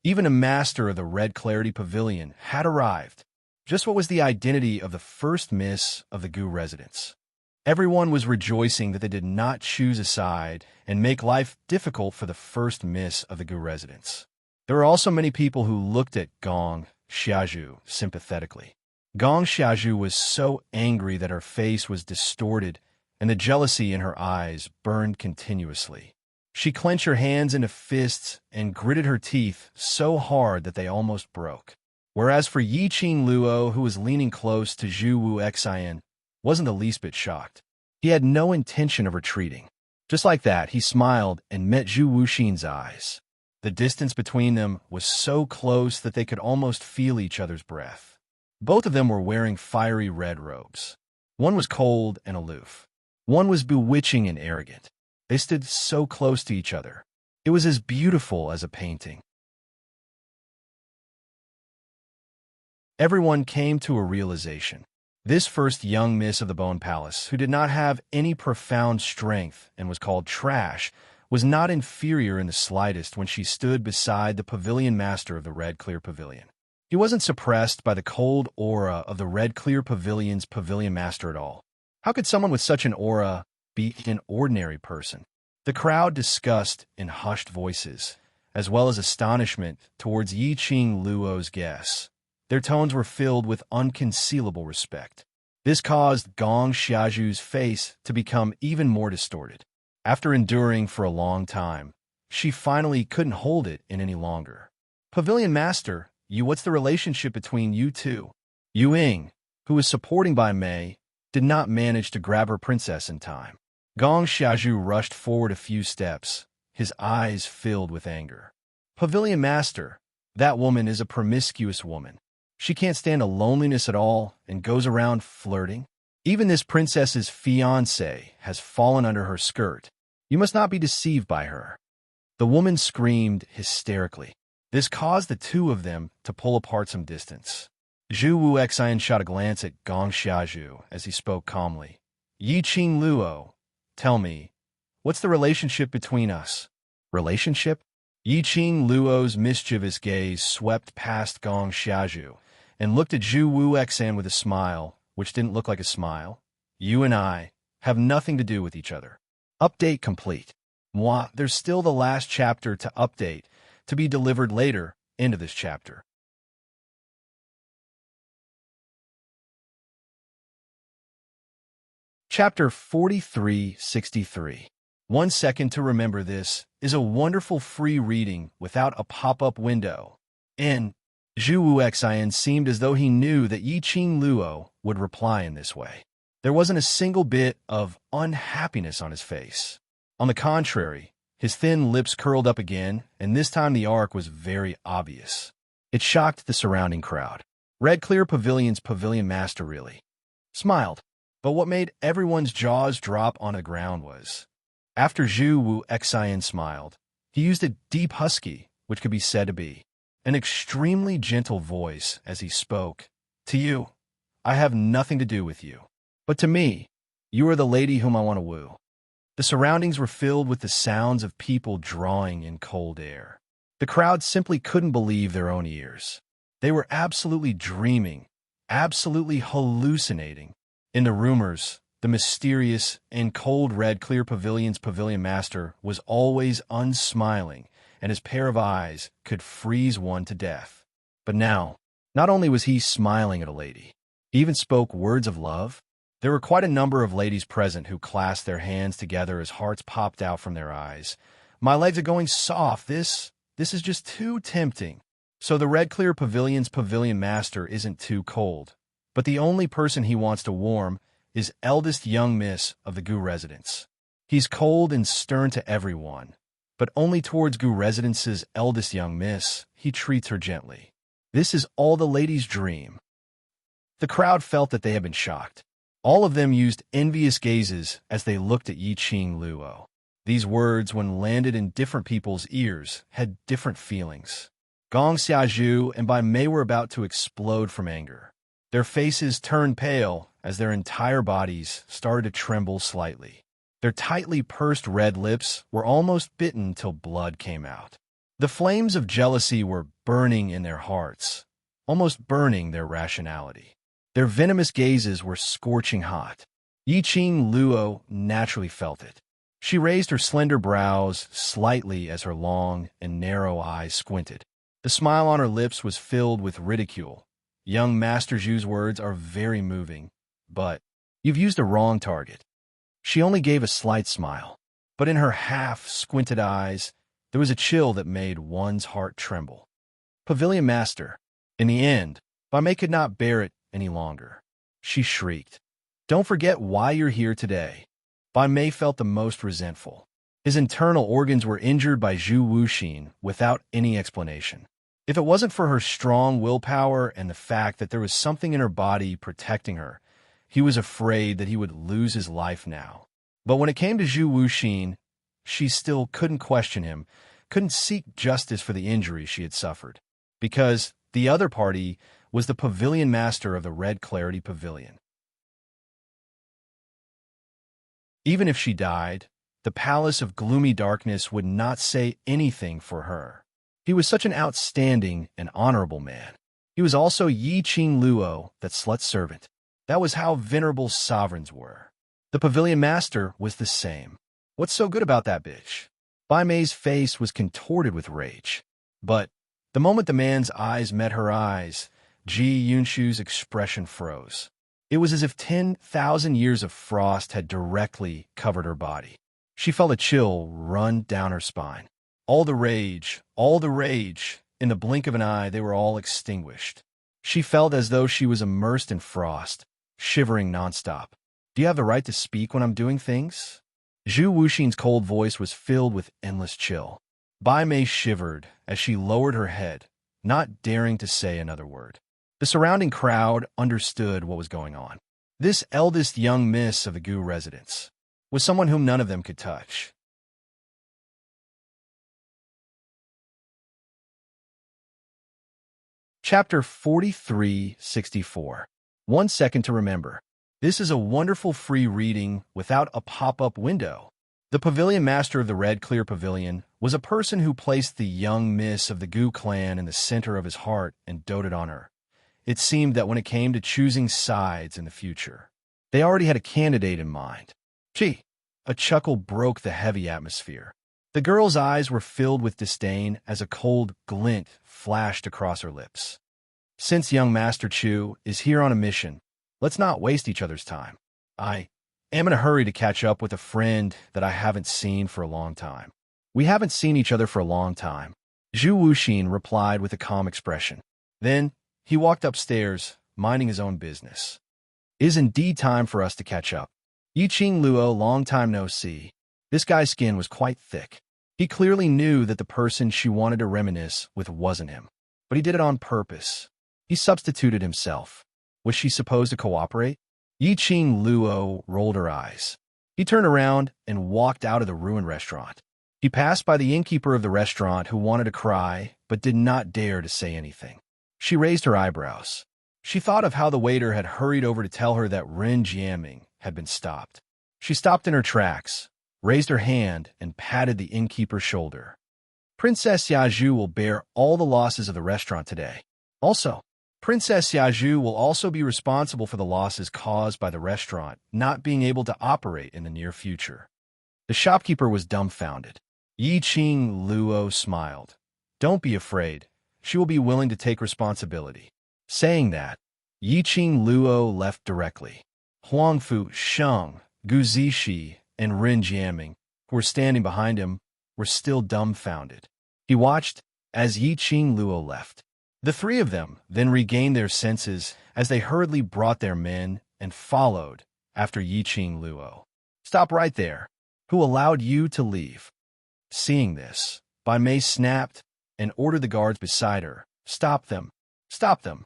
even a master of the Red Clarity Pavilion had arrived. Just what was the identity of the first miss of the Gu residence? Everyone was rejoicing that they did not choose a side and make life difficult for the first miss of the Gu residence. There were also many people who looked at Gong Xiaozhu sympathetically. Gong Xiaozhu was so angry that her face was distorted and the jealousy in her eyes burned continuously. She clenched her hands into fists and gritted her teeth so hard that they almost broke. Whereas for Yiqing Luo, who was leaning close to Zhu Wu Xian, wasn't the least bit shocked. He had no intention of retreating. Just like that, he smiled and met Zhu Wuxin's eyes. The distance between them was so close that they could almost feel each other's breath. Both of them were wearing fiery red robes. One was cold and aloof. One was bewitching and arrogant. They stood so close to each other. It was as beautiful as a painting. Everyone came to a realization. This first young miss of the Bone Palace, who did not have any profound strength and was called trash, was not inferior in the slightest when she stood beside the pavilion master of the Red Clear Pavilion. He wasn't suppressed by the cold aura of the Red Clear Pavilion's pavilion master at all. How could someone with such an aura be an ordinary person? The crowd discussed in hushed voices, as well as astonishment towards Yiqing Luo's guess. Their tones were filled with unconcealable respect. This caused Gong Xiaozhu's face to become even more distorted. After enduring for a long time, she finally couldn't hold it in any longer. Pavilion Master, what's the relationship between you two? Yu Ying, who was supporting by Mei, did not manage to grab her princess in time. Gong Xiaozhu rushed forward a few steps, his eyes filled with anger. Pavilion Master, that woman is a promiscuous woman. She can't stand a loneliness at all and goes around flirting. Even this princess's fiancé has fallen under her skirt. You must not be deceived by her. The woman screamed hysterically. This caused the two of them to pull apart some distance. Zhu Wu Xian shot a glance at Gong Xiaozhu as he spoke calmly. Yiqing Luo, tell me, what's the relationship between us? Relationship? Yiqing Luo's mischievous gaze swept past Gong Xiaozhu and looked at Zhu Wu Xian with a smile, which didn't look like a smile. You and I have nothing to do with each other. Update complete. Moi, there's still the last chapter to update, to be delivered later into this chapter. Chapter 4363. 1 second to remember this is a wonderful free reading without a pop-up window. And Zhu Wu Xian seemed as though he knew that Yiqing Luo would reply in this way. There wasn't a single bit of unhappiness on his face. On the contrary, his thin lips curled up again, and this time the arc was very obvious. It shocked the surrounding crowd. Red Clear Pavilion's pavilion master really smiled. But what made everyone's jaws drop on the ground was, after Zhu Wu Xian smiled, he used a deep husky, which could be said to be an extremely gentle voice as he spoke. To you, I have nothing to do with you. But to me, you are the lady whom I want to woo. The surroundings were filled with the sounds of people drawing in cold air. The crowd simply couldn't believe their own ears. They were absolutely dreaming, absolutely hallucinating. In the rumors, the mysterious and cold Red Clear Pavilion's pavilion master was always unsmiling, and his pair of eyes could freeze one to death. But now, not only was he smiling at a lady, he even spoke words of love. There were quite a number of ladies present who clasped their hands together as hearts popped out from their eyes. My legs are going soft. This is just too tempting. So the Red Clear Pavilion's pavilion master isn't too cold, but the only person he wants to warm is eldest young miss of the Gu residence. He's cold and stern to everyone, but only towards Gu residence's eldest young miss, he treats her gently. This is all the ladies' dream. The crowd felt that they had been shocked. All of them used envious gazes as they looked at Yiqing Luo. These words, when landed in different people's ears, had different feelings. Gong Xiaozhu and Bai Mei were about to explode from anger. Their faces turned pale as their entire bodies started to tremble slightly. Their tightly pursed red lips were almost bitten till blood came out. The flames of jealousy were burning in their hearts, almost burning their rationality. Their venomous gazes were scorching hot. Yiqing Luo naturally felt it. She raised her slender brows slightly as her long and narrow eyes squinted. The smile on her lips was filled with ridicule. Young Master Zhu's words are very moving, but you've used a wrong target. She only gave a slight smile, but in her half-squinted eyes, there was a chill that made one's heart tremble. Pavilion Master. In the end, Bai Mei could not bear it any longer. She shrieked, "Don't forget why you're here today." Bai Mei felt the most resentful. His internal organs were injured by Zhu Wuxin without any explanation. If it wasn't for her strong willpower and the fact that there was something in her body protecting her, he was afraid that he would lose his life now. But when it came to Zhu Wuxin, she still couldn't question him, couldn't seek justice for the injury she had suffered, because the other party was the Pavilion Master of the Red Clarity Pavilion. Even if she died, the Palace of Gloomy Darkness would not say anything for her. He was such an outstanding and honorable man. He was also Yiqing Luo, that slut servant. That was how venerable sovereigns were. The Pavilion Master was the same. What's so good about that bitch? Bai Mei's face was contorted with rage. But the moment the man's eyes met her eyes, Ji Yunshu's expression froze. It was as if 10,000 years of frost had directly covered her body. She felt a chill run down her spine. All the rage. In the blink of an eye, they were all extinguished. She felt as though she was immersed in frost, shivering nonstop. Do you have the right to speak when I'm doing things? Zhu Wuxin's cold voice was filled with endless chill. Bai Mei shivered as she lowered her head, not daring to say another word. The surrounding crowd understood what was going on. This eldest young miss of the Gu residence was someone whom none of them could touch. Chapter 4364. 1 second to remember. This is a wonderful free reading without a pop-up window. The Pavilion Master of the Red Clear Pavilion was a person who placed the young miss of the Gu clan in the center of his heart and doted on her. It seemed that when it came to choosing sides in the future, they already had a candidate in mind. Gee, a chuckle broke the heavy atmosphere. The girl's eyes were filled with disdain as a cold glint flashed across her lips. Since young Master Chu is here on a mission, let's not waste each other's time. I am in a hurry to catch up with a friend that I haven't seen for a long time. We haven't seen each other for a long time, Zhu Wuxin replied with a calm expression. Then he walked upstairs, minding his own business. It is indeed time for us to catch up. Yiqing Luo, long time no see. This guy's skin was quite thick. He clearly knew that the person she wanted to reminisce with wasn't him, but he did it on purpose. He substituted himself. Was she supposed to cooperate? Yiqing Luo rolled her eyes. He turned around and walked out of the ruined restaurant. He passed by the innkeeper of the restaurant who wanted to cry but did not dare to say anything. She raised her eyebrows. She thought of how the waiter had hurried over to tell her that Ren Jiaming had been stopped. She stopped in her tracks, raised her hand, and patted the innkeeper's shoulder. Princess Xiaozhu will bear all the losses of the restaurant today. Also, Princess Xiaozhu will also be responsible for the losses caused by the restaurant not being able to operate in the near future. The shopkeeper was dumbfounded. Yiqing Luo smiled. Don't be afraid. She will be willing to take responsibility. Saying that, Yiqing Luo left directly. Huangfu Sheng, Gu Zixi, and Ren Jiaming, who were standing behind him, were still dumbfounded. He watched as Yiqing Luo left. The three of them then regained their senses as they hurriedly brought their men and followed after Yiqing Luo. Stop right there. Who allowed you to leave? Seeing this, Bai Mei snapped and ordered the guards beside her. Stop them. Stop them.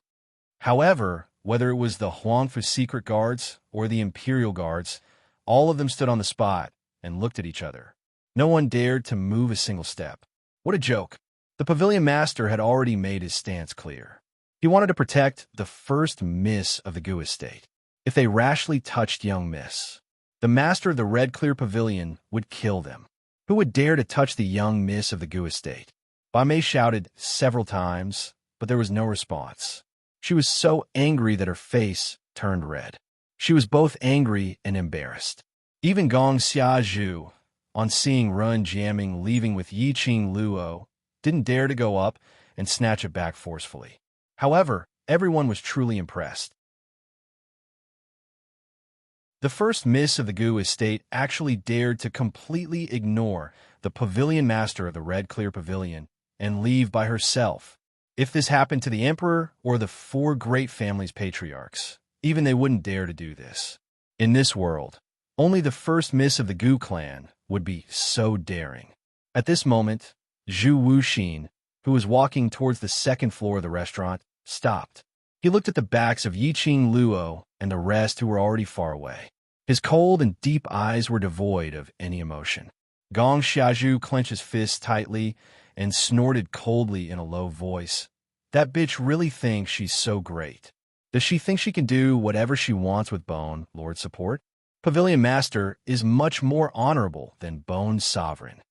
However, whether it was the Huangfu secret guards or the imperial guards, all of them stood on the spot and looked at each other. No one dared to move a single step. What a joke. The pavilion master had already made his stance clear. He wanted to protect the first miss of the Gu estate. If they rashly touched young miss, the master of the Red Clear Pavilion would kill them. Who would dare to touch the young miss of the Gu estate? Bai Mei shouted several times, but there was no response. She was so angry that her face turned red. She was both angry and embarrassed. Even Gong Xiazhu, on seeing Run Jiaming leaving with Yiqing Luo, didn't dare to go up and snatch it back forcefully. However, everyone was truly impressed. The first miss of the Gu estate actually dared to completely ignore the pavilion master of the Red Clear Pavilion and leave by herself. If this happened to the emperor or the four great families' patriarchs, even they wouldn't dare to do this. In this world, only the first miss of the Gu clan would be so daring. At this moment, Zhu Wuxin, who was walking towards the second floor of the restaurant, stopped. He looked at the backs of Yiqing Luo and the rest who were already far away. His cold and deep eyes were devoid of any emotion. Gong Xiazhu clenched his fists tightly and snorted coldly in a low voice. That bitch really thinks she's so great. Does she think she can do whatever she wants with Bone, Lord Support? Pavilion Master is much more honorable than Bone's sovereign.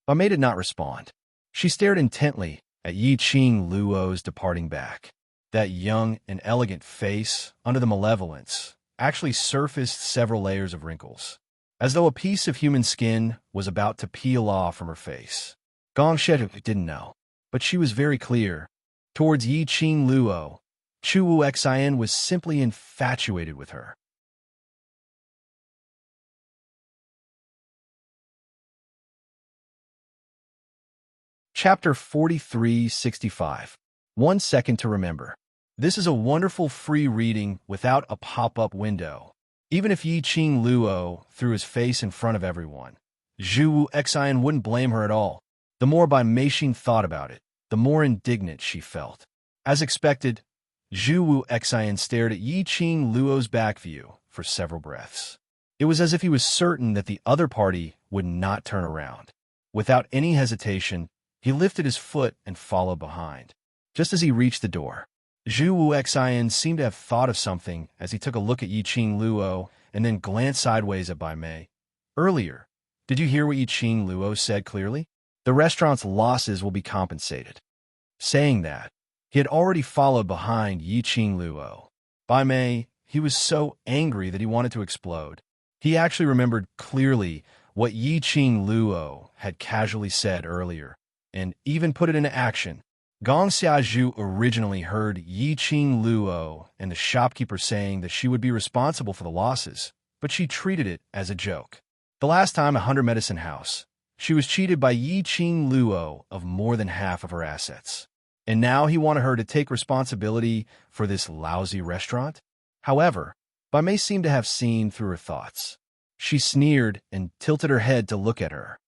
Bai Mei did not respond. She stared intently at Yiqing Luo's departing back. That young and elegant face, under the malevolence, actually surfaced several layers of wrinkles, as though a piece of human skin was about to peel off from her face. Gong Xiazhu didn't know, but she was very clear. Towards Yiqing Luo, Chu Wu Xian was simply infatuated with her. Chapter 4365. 1 second to remember. This is a wonderful free reading without a pop-up window. Even if Yiqing Luo threw his face in front of everyone, Zhu Wu Xian wouldn't blame her at all. The more Bai Mei thought about it, the more indignant she felt. As expected, Zhu Wu Xian stared at Yiqing Luo's back view for several breaths. It was as if he was certain that the other party would not turn around. Without any hesitation, he lifted his foot and followed behind. Just as he reached the door, Zhu Wu Xian seemed to have thought of something as he took a look at Yiqing Luo and then glanced sideways at Bai Mei. Earlier, did you hear what Yiqing Luo said clearly? The restaurant's losses will be compensated. Saying that, he had already followed behind Yiqing Luo. Bai Mei, he was so angry that he wanted to explode. He actually remembered clearly what Yiqing Luo had casually said earlier, and even put it into action. Gong Xiazhu originally heard Yiqing Luo and the shopkeeper saying that she would be responsible for the losses, but she treated it as a joke. The last time at 100 Medicine House, she was cheated by Yiqing Luo of more than half of her assets. And now he wanted her to take responsibility for this lousy restaurant? However, Bai Mei seemed to have seen through her thoughts. She sneered and tilted her head to look at her.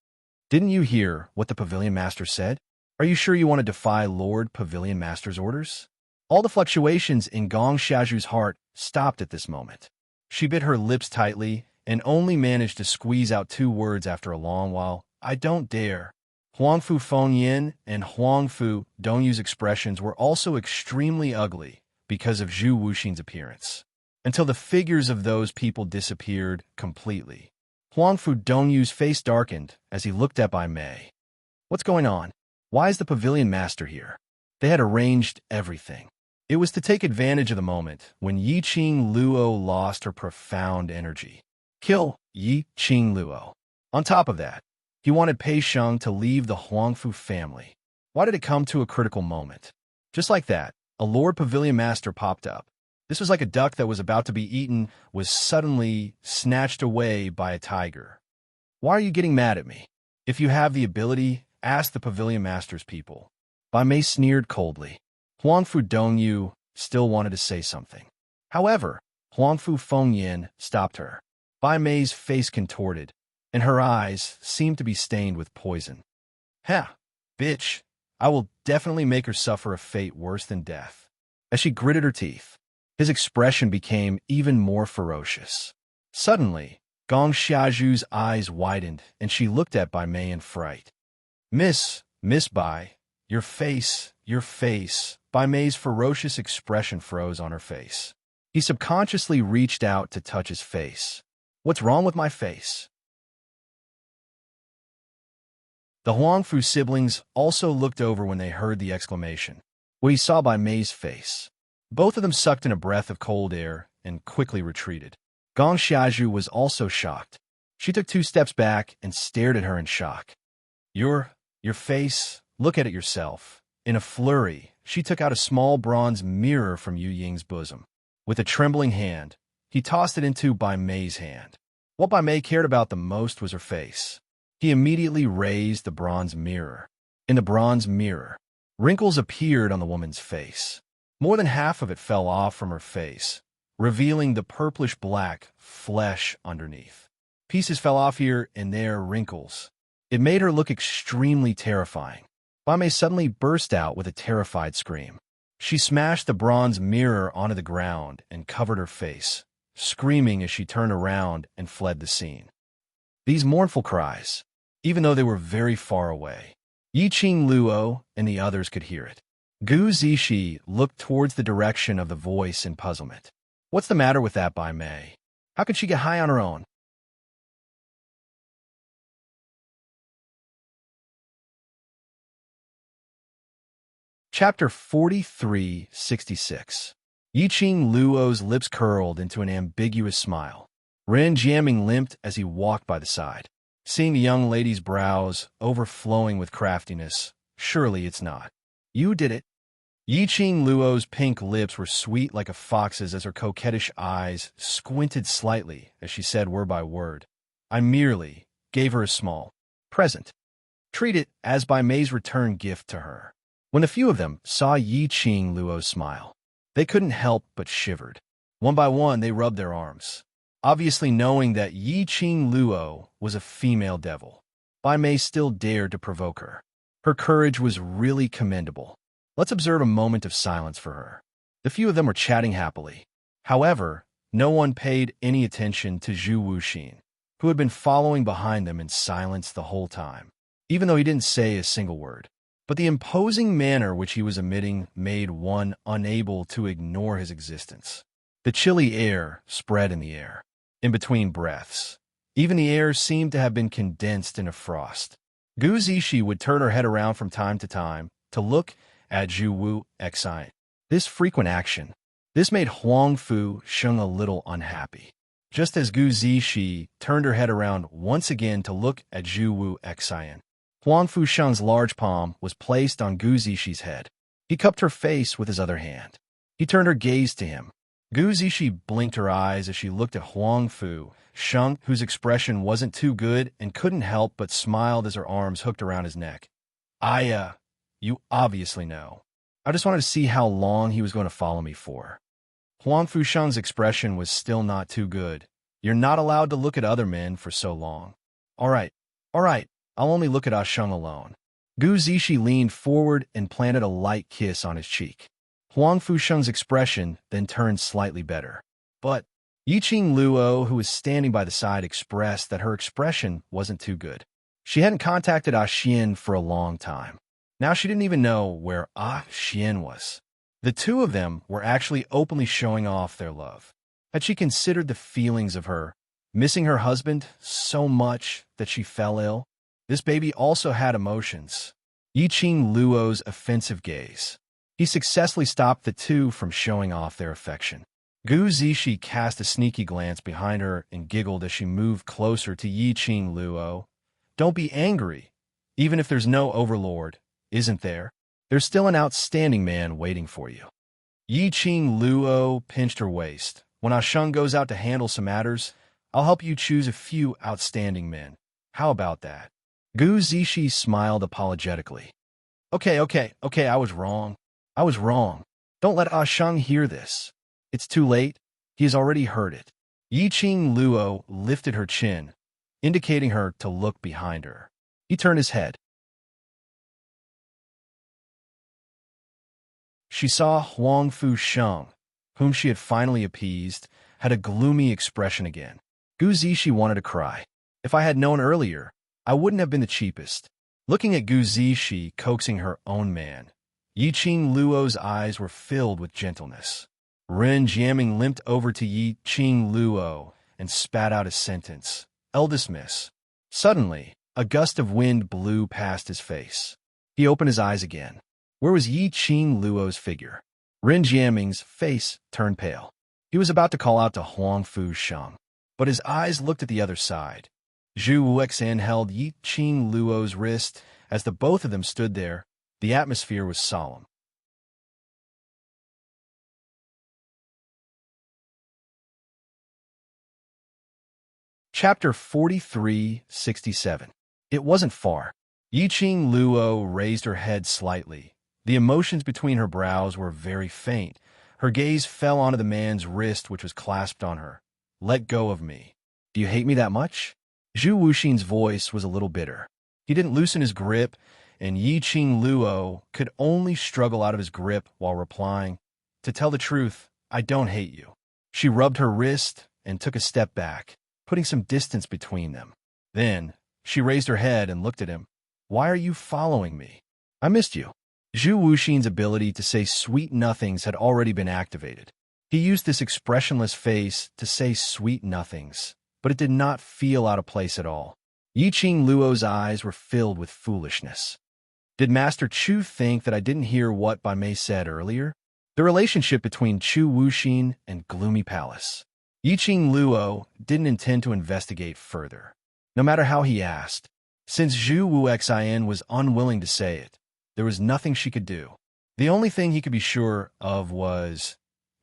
Didn't you hear what the Pavilion Master said? Are you sure you want to defy Lord Pavilion Master's orders? All the fluctuations in Gong Xiazhu's heart stopped at this moment. She bit her lips tightly and only managed to squeeze out 2 words after a long while. I don't dare. Huangfu Fengyin and Huangfu Dongyu's expressions were also extremely ugly because of Zhu Wuxin's appearance, until the figures of those people disappeared completely. Huangfu Dongyu's face darkened as he looked at Bai Mei. What's going on? Why is the Pavilion Master here? They had arranged everything. It was to take advantage of the moment when Yiqing Luo lost her profound energy. Kill Yiqing Luo. On top of that, he wanted Pei Sheng to leave the Huangfu family. Why did it come to a critical moment? Just like that, a Lord Pavilion Master popped up. This was like a duck that was about to be eaten was suddenly snatched away by a tiger. Why are you getting mad at me? If you have the ability, ask the Pavilion Master's people. Bai Mei sneered coldly. Huangfu Dongyu still wanted to say something. However, Huangfu Fengyin stopped her. Bai Mei's face contorted, and her eyes seemed to be stained with poison. "Ha! Bitch! I will definitely make her suffer a fate worse than death." As she gritted her teeth, his expression became even more ferocious. Suddenly, Gong Xiaoju's eyes widened, and she looked at Bai Mei in fright. Miss Bai, your face. Bai Mei's ferocious expression froze on her face. He subconsciously reached out to touch his face. "What's wrong with my face?" The Huangfu siblings also looked over when they heard the exclamation. What he saw Bai Mei's face. Both of them sucked in a breath of cold air and quickly retreated. Gong Xiaoju was also shocked. She took 2 steps back and stared at her in shock. Your face, look at it yourself." In a flurry, she took out a small bronze mirror from Yu Ying's bosom. With a trembling hand, he tossed it into Bai Mei's hand. What Bai Mei cared about the most was her face. He immediately raised the bronze mirror. In the bronze mirror, wrinkles appeared on the woman's face. More than half of it fell off from her face, revealing the purplish-black flesh underneath. Pieces fell off here and there, wrinkles. It made her look extremely terrifying. Bai Mei suddenly burst out with a terrified scream. She smashed the bronze mirror onto the ground and covered her face, screaming as she turned around and fled the scene. These mournful cries, even though they were very far away, Yiqing Luo and the others could hear it. Gu Zishi looked towards the direction of the voice in puzzlement. What's the matter with that Bai Mei? How could she get high on her own? Chapter 4366. Yiqing Luo's lips curled into an ambiguous smile. Ren Jiaming limped as he walked by the side. Seeing the young lady's brows overflowing with craftiness, surely it's not. You did it. Yiqing Luo's pink lips were sweet like a fox's as her coquettish eyes squinted slightly as she said word by word. I merely gave her a small present. Treat it as Bai Mei's return gift to her. When a few of them saw Yiqing Luo's smile, they couldn't help but shivered. One by one, they rubbed their arms, obviously knowing that Yiqing Luo was a female devil. Bai Mei still dared to provoke her. Her courage was really commendable. Let's observe a moment of silence for her. The few of them were chatting happily. However, no one paid any attention to Zhu Wuxin, who had been following behind them in silence the whole time, even though he didn't say a single word. But the imposing manner which he was emitting made one unable to ignore his existence. The chilly air spread in the air. In between breaths, even the air seemed to have been condensed in a frost. Gu Zishi would turn her head around from time to look at Zhu Wu Xi. This frequent action, this made Huangfu Sheng a little unhappy. Just as Gu Zishi turned her head around once again to look at Zhu Wu Xi. Huangfu Sheng's large palm was placed on Gu Zishi's head. He cupped her face with his other hand. He turned her gaze to him. Gu Zishi blinked her eyes as she looked at Huangfu Sheng, whose expression wasn't too good and couldn't help but smiled as her arms hooked around his neck. You obviously know. I just wanted to see how long he was going to follow me for. Huangfu Sheng's expression was still not too good. You're not allowed to look at other men for so long. All right. I'll only look at Ah Sheng alone. Gu Zishi leaned forward and planted a light kiss on his cheek. Huangfu Sheng's expression then turned slightly better. But Yiqing Luo, who was standing by the side, expressed that her expression wasn't too good. She hadn't contacted Ah Xian for a long time. Now she didn't even know where Ah Xian was. The two of them were actually openly showing off their love. Had she considered the feelings of her missing her husband so much that she fell ill? This baby also had emotions. Yiqing Luo's offensive gaze. He successfully stopped the two from showing off their affection. Gu Zishi cast a sneaky glance behind her and giggled as she moved closer to Yiqing Luo. Don't be angry. Even if there's no overlord, isn't there? There's still an outstanding man waiting for you. Yiqing Luo pinched her waist. When Ah Sheng goes out to handle some matters, I'll help you choose a few outstanding men. How about that? Gu Zishi smiled apologetically. Okay, I was wrong. I was wrong. Don't let Ah Shang hear this. It's too late. He has already heard it. Yi Qing Luo lifted her chin, indicating her to look behind her. He turned his head. She saw Huang Fu Sheng, whom she had finally appeased, had a gloomy expression again. Gu Zishi wanted to cry. If I had known earlier, I wouldn't have been the cheapest. Looking at Gu Zishi coaxing her own man, Yi Qing Luo's eyes were filled with gentleness. Ren Jiaming limped over to Yi Qing Luo and spat out a sentence. Eldest miss. Suddenly, a gust of wind blew past his face. He opened his eyes again. Where was Yi Qing Luo's figure? Ren Jiaming's face turned pale. He was about to call out to Huang Fu Sheng, but his eyes looked at the other side. Zhu Wuxan held Yi Qing Luo's wrist as the both of them stood there. The atmosphere was solemn. Chapter 43-67. It wasn't far. Yi Qing Luo raised her head slightly. The emotions between her brows were very faint. Her gaze fell onto the man's wrist, which was clasped on her. Let go of me. Do you hate me that much? Zhu Wuxin's voice was a little bitter. He didn't loosen his grip, and Yi Qing Luo could only struggle out of his grip while replying, To tell the truth, I don't hate you. She rubbed her wrist and took a step back, putting some distance between them. Then, she raised her head and looked at him. Why are you following me? I missed you. Zhu Wuxin's ability to say sweet nothings had already been activated. He used this expressionless face to say sweet nothings, but it did not feel out of place at all. Yi Qing Luo's eyes were filled with foolishness. Did Master Chu think that I didn't hear what Bai Mei said earlier? The relationship between Chu Wuxin and Gloomy Palace. Yi Qing Luo didn't intend to investigate further, no matter how he asked. Since Zhu Wuxian was unwilling to say it, there was nothing she could do. The only thing he could be sure of was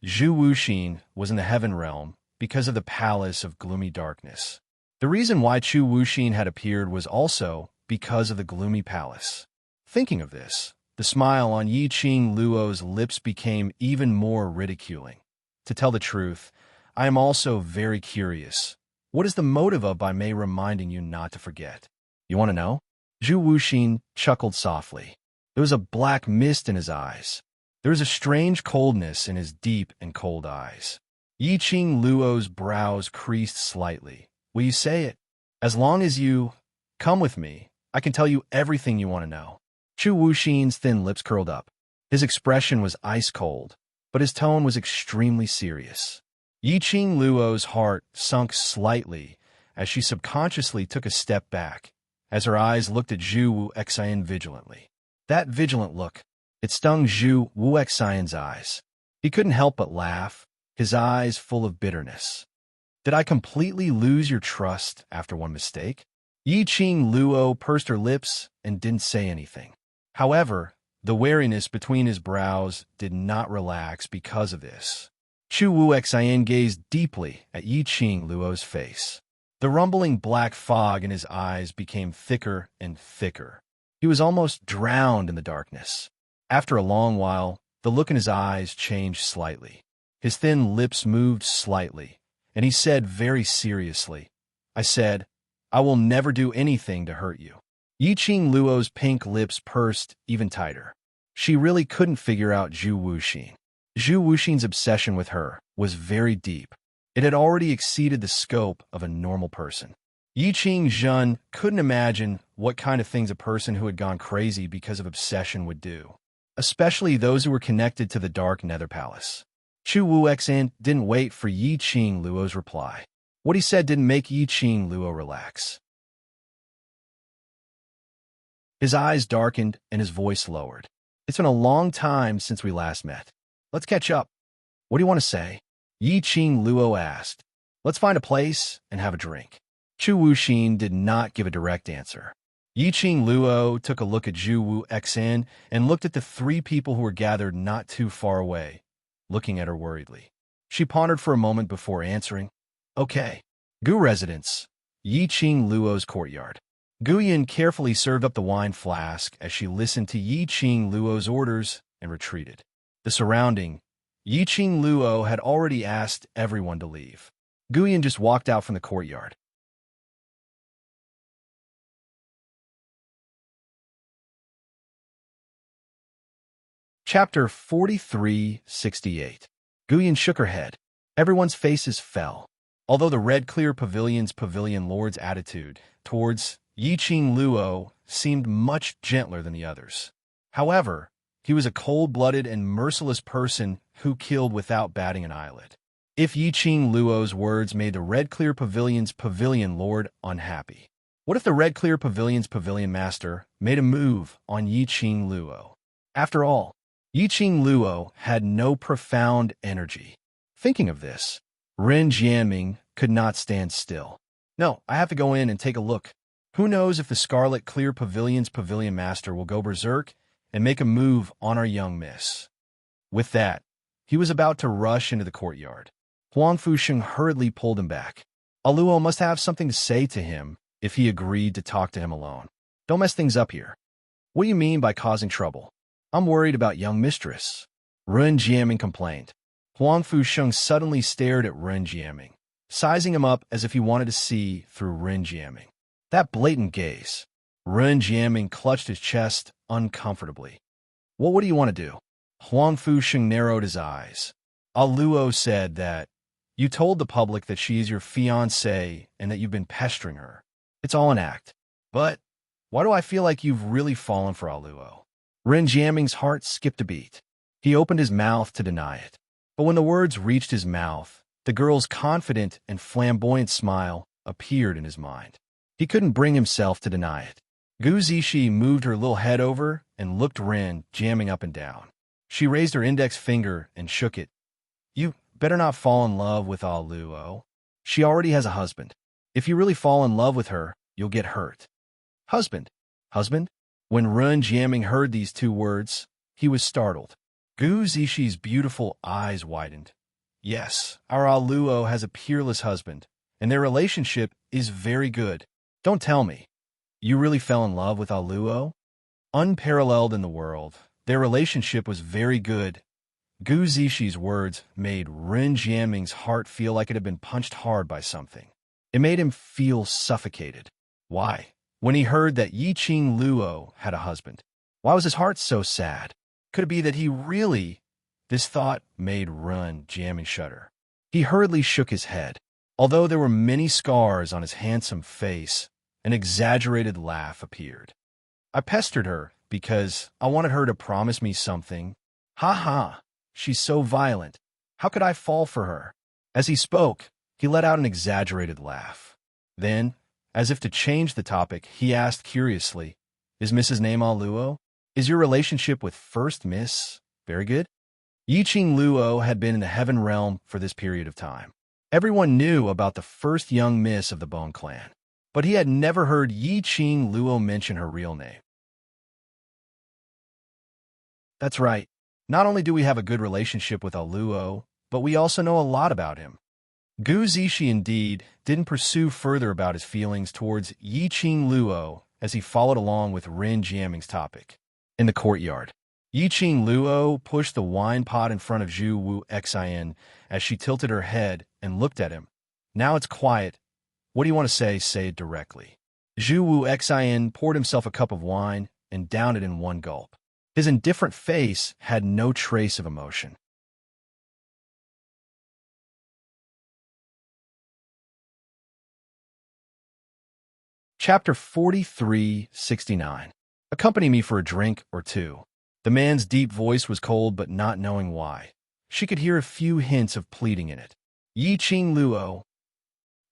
Zhu Wuxin was in the heaven realm because of the palace of gloomy darkness. The reason why Chu Wuxin had appeared was also because of the gloomy palace. Thinking of this, the smile on Yi Qing Luo's lips became even more ridiculing. To tell the truth, I am also very curious. What is the motive of Bai Mei reminding you not to forget? You want to know? Zhu Wuxin chuckled softly. There was a black mist in his eyes. There was a strange coldness in his deep and cold eyes. Yi Qing Luo's brows creased slightly. Will you say it? As long as you come with me, I can tell you everything you want to know. Chu Wuxin's thin lips curled up. His expression was ice cold, but his tone was extremely serious. Yi Qing Luo's heart sunk slightly as she subconsciously took a step back, as her eyes looked at Zhu Wuxian vigilantly. That vigilant look, it stung Zhu Wuxian's eyes. He couldn't help but laugh, his eyes full of bitterness. Did I completely lose your trust after one mistake? Yi Qing Luo pursed her lips and didn't say anything. However, the wariness between his brows did not relax because of this. Chu Wuxian gazed deeply at Yi Qing Luo's face. The rumbling black fog in his eyes became thicker and thicker. He was almost drowned in the darkness. After a long while, the look in his eyes changed slightly. His thin lips moved slightly, and he said very seriously, I said, I will never do anything to hurt you. Yi Qing Luo's pink lips pursed even tighter. She really couldn't figure out Zhu Wuxin. Zhu Wuxin's obsession with her was very deep. It had already exceeded the scope of a normal person. Yi Qing Zhen couldn't imagine what kind of things a person who had gone crazy because of obsession would do, especially those who were connected to the Dark Nether Palace. Chu Wuxian didn't wait for Yi Qing Luo's reply. What he said didn't make Yi Qing Luo relax. His eyes darkened and his voice lowered. It's been a long time since we last met. Let's catch up. What do you want to say? Yi Qing Luo asked. Let's find a place and have a drink. Chu Wuxin did not give a direct answer. Yi Qing Luo took a look at Zhu Wuxian and looked at the three people who were gathered not too far away, looking at her worriedly. She pondered for a moment before answering. Okay. Gu residence. Yi Qing Luo's courtyard. Gu Yin carefully served up the wine flask as she listened to Yi Qing Luo's orders and retreated. The surrounding, Yiqing Luo had already asked everyone to leave. Guyan just walked out from the courtyard. Chapter 4368. Guyan shook her head. Everyone's faces fell. Although the Red Clear Pavilion's pavilion lord's attitude towards Yiqing Luo seemed much gentler than the others. However, he was a cold-blooded and merciless person who killed without batting an eyelid. If Yiqing Luo's words made the Red Clear Pavilion's pavilion lord unhappy? What if the Red Clear Pavilion's pavilion master made a move on Yiqing Luo? After all, Yiqing Luo had no profound energy. Thinking of this, Ren Jianming could not stand still. No, I have to go in and take a look. Who knows if the Scarlet Clear Pavilion's pavilion master will go berserk and make a move on our young miss. With that, he was about to rush into the courtyard. Huang Fusheng hurriedly pulled him back. Luo must have something to say to him if he agreed to talk to him alone. Don't mess things up here. What do you mean by causing trouble? I'm worried about young mistress. Ren Jianming complained. Huang Fusheng suddenly stared at Ren Jianming, sizing him up as if he wanted to see through Ren Jianming. That blatant gaze. Ren Jianming clutched his chest uncomfortably. Well, what do you want to do? Huang Fusheng narrowed his eyes. Luo said that you told the public that she is your fiancée and that you've been pestering her. It's all an act. But why do I feel like you've really fallen for Luo? Ren Jianming's heart skipped a beat. He opened his mouth to deny it. But when the words reached his mouth, the girl's confident and flamboyant smile appeared in his mind. He couldn't bring himself to deny it. Gu Zixi moved her little head over and looked Ren Jianming up and down. She raised her index finger and shook it. You better not fall in love with Luo. She already has a husband. If you really fall in love with her, you'll get hurt. Husband? Husband? When Ren Jianming heard these two words, he was startled. Gu Zixi's beautiful eyes widened. Yes, our Luo has a peerless husband, and their relationship is very good. Don't tell me. You really fell in love with Luo? Unparalleled in the world, their relationship was very good. Gu Zixi's words made Ren Jianming's heart feel like it had been punched hard by something. It made him feel suffocated. Why? When he heard that Yiqing Luo had a husband, why was his heart so sad? Could it be that he really... This thought made Ren Jianming shudder. He hurriedly shook his head. Although there were many scars on his handsome face, an exaggerated laugh appeared. I pestered her because I wanted her to promise me something. Ha ha, she's so violent. How could I fall for her? As he spoke, he let out an exaggerated laugh. Then, as if to change the topic, he asked curiously, Is Mrs. name Luo? Is your relationship with First Miss very good? Yiqing Luo had been in the heaven realm for this period of time. Everyone knew about the first young miss of the Bone clan, but he had never heard Yiqing Luo mention her real name. That's right. Not only do we have a good relationship with Luo, but we also know a lot about him. Gu Zixi indeed didn't pursue further about his feelings towards Yiqing Luo as he followed along with Ren Jianming's topic. In the courtyard, Yiqing Luo pushed the wine pot in front of Zhu Wu Xian as she tilted her head and looked at him. Now it's quiet. What do you want to say? Say it directly. Zhu Wu Xian poured himself a cup of wine and downed it in one gulp. His indifferent face had no trace of emotion. Chapter 4369. Accompany me for a drink or two. The man's deep voice was cold, but not knowing why. She could hear a few hints of pleading in it. Yiqing Luo.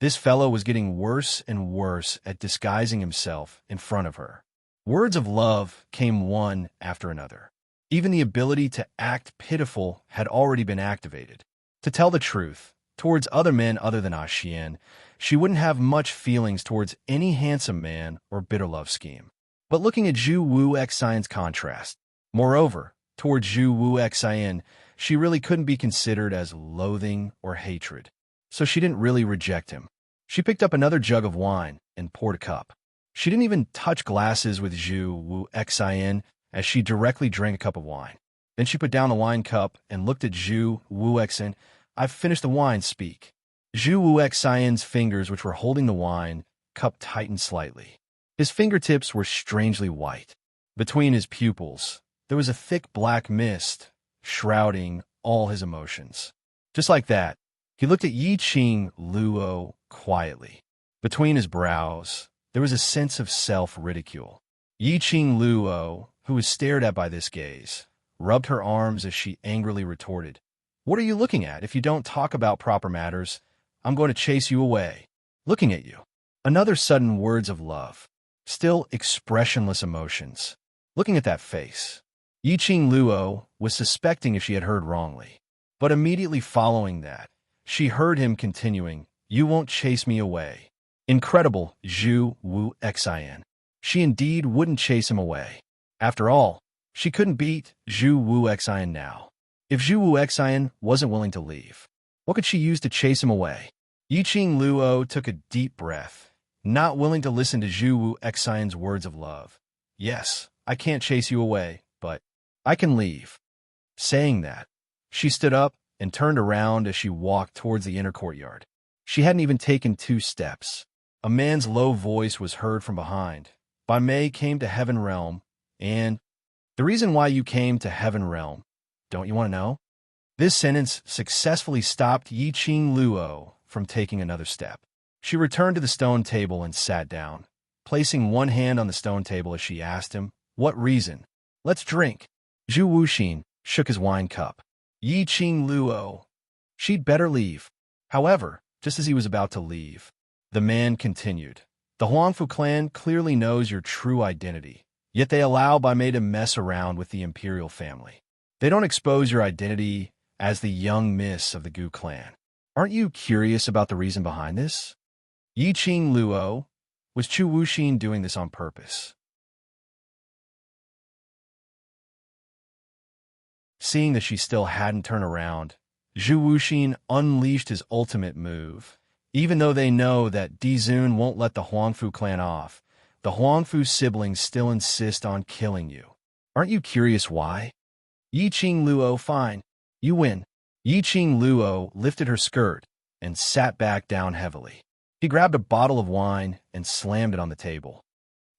This fellow was getting worse and worse at disguising himself in front of her. Words of love came one after another. Even the ability to act pitiful had already been activated. To tell the truth, towards other men other than Xian, she wouldn't have much feelings towards any handsome man or bitter love scheme. But looking at Zhu Wu Xian's contrast, moreover, towards Zhu Wu Xian, she really couldn't be considered as loathing or hatred. So she didn't really reject him. She picked up another jug of wine and poured a cup. She didn't even touch glasses with Zhu Wu Xian as she directly drank a cup of wine. Then she put down the wine cup and looked at Zhu Wuexin. "I've finished the wine, speak." Zhu Wuexin's fingers, which were holding the wine cup, tightened slightly. His fingertips were strangely white. Between his pupils, there was a thick black mist, shrouding all his emotions. Just like that, he looked at Yiqing Luo quietly. Between his brows, there was a sense of self-ridicule. Yiqing Luo, who was stared at by this gaze, rubbed her arms as she angrily retorted, "What are you looking at? If you don't talk about proper matters, I'm going to chase you away." Looking at you. Another sudden words of love. Still expressionless emotions. Looking at that face. Yiqing Luo was suspecting if she had heard wrongly. But immediately following that, she heard him continuing, "You won't chase me away." Incredible, Zhu Wuexin. She indeed wouldn't chase him away. After all, she couldn't beat Zhu Wuexin now. If Zhu Wuexin wasn't willing to leave, what could she use to chase him away? Yiqing Luo took a deep breath, not willing to listen to Zhu Wuexin's words of love. "Yes, I can't chase you away, but I can leave." Saying that, she stood up and turned around as she walked towards the inner courtyard. She hadn't even taken 2 steps. A man's low voice was heard from behind. "Bai Mei came to Heaven Realm, and the reason why you came to Heaven Realm, don't you want to know?" This sentence successfully stopped Yiqing Luo from taking another step. She returned to the stone table and sat down, placing one hand on the stone table as she asked him, "What reason?" "Let's drink." Zhu Wuxin shook his wine cup. Yiqing Luo. She'd better leave. However, just as he was about to leave, the man continued, "The Huangfu clan clearly knows your true identity, yet they allow Bai Mei to mess around with the imperial family. They don't expose your identity as the young miss of the Gu clan. Aren't you curious about the reason behind this?" Yiqing Luo. Was Chu Wuxin doing this on purpose? Seeing that she still hadn't turned around, Zhu Wuxin unleashed his ultimate move. Even though they know that Dizun won't let the Huangfu clan off, the Huangfu siblings still insist on killing you. Aren't you curious why? Yiqing Luo. Fine. You win. Yiqing Luo lifted her skirt and sat back down heavily. He grabbed a bottle of wine and slammed it on the table.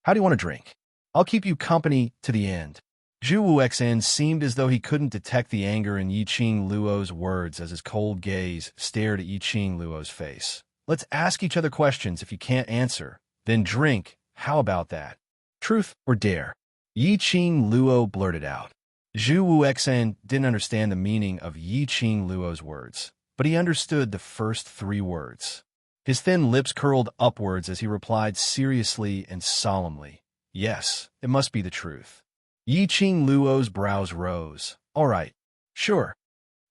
"How do you want to drink? I'll keep you company to the end." Zhu Wuexin seemed as though he couldn't detect the anger in Yiqing Luo's words as his cold gaze stared at Yiqing Luo's face. "Let's ask each other questions. If you can't answer, then drink. How about that? Truth or dare?" Yiqing Luo blurted out. Zhu Wuexin didn't understand the meaning of Yiqing Luo's words, but he understood the first 3 words. His thin lips curled upwards as he replied seriously and solemnly, "Yes, it must be the truth." Yiqing Luo's brows rose. All right, sure.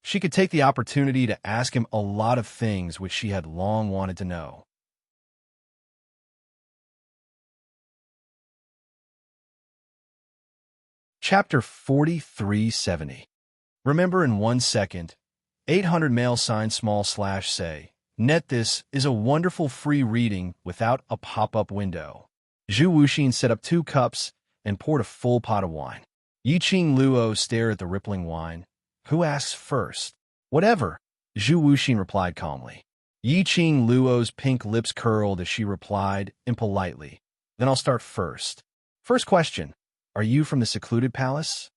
She could take the opportunity to ask him a lot of things which she had long wanted to know. Chapter 4370. Remember in 1 second, 800 mail sign /say. Net this is a wonderful free reading without a pop-up window. Zhu Wuxin set up 2 cups and poured a full pot of wine. Yiqing Luo stared at the rippling wine. "Who asks first?" "Whatever," Zhu Wuxin replied calmly. Yiqing Luo's pink lips curled as she replied impolitely, "Then I'll start first. First question, are you from the secluded palace?"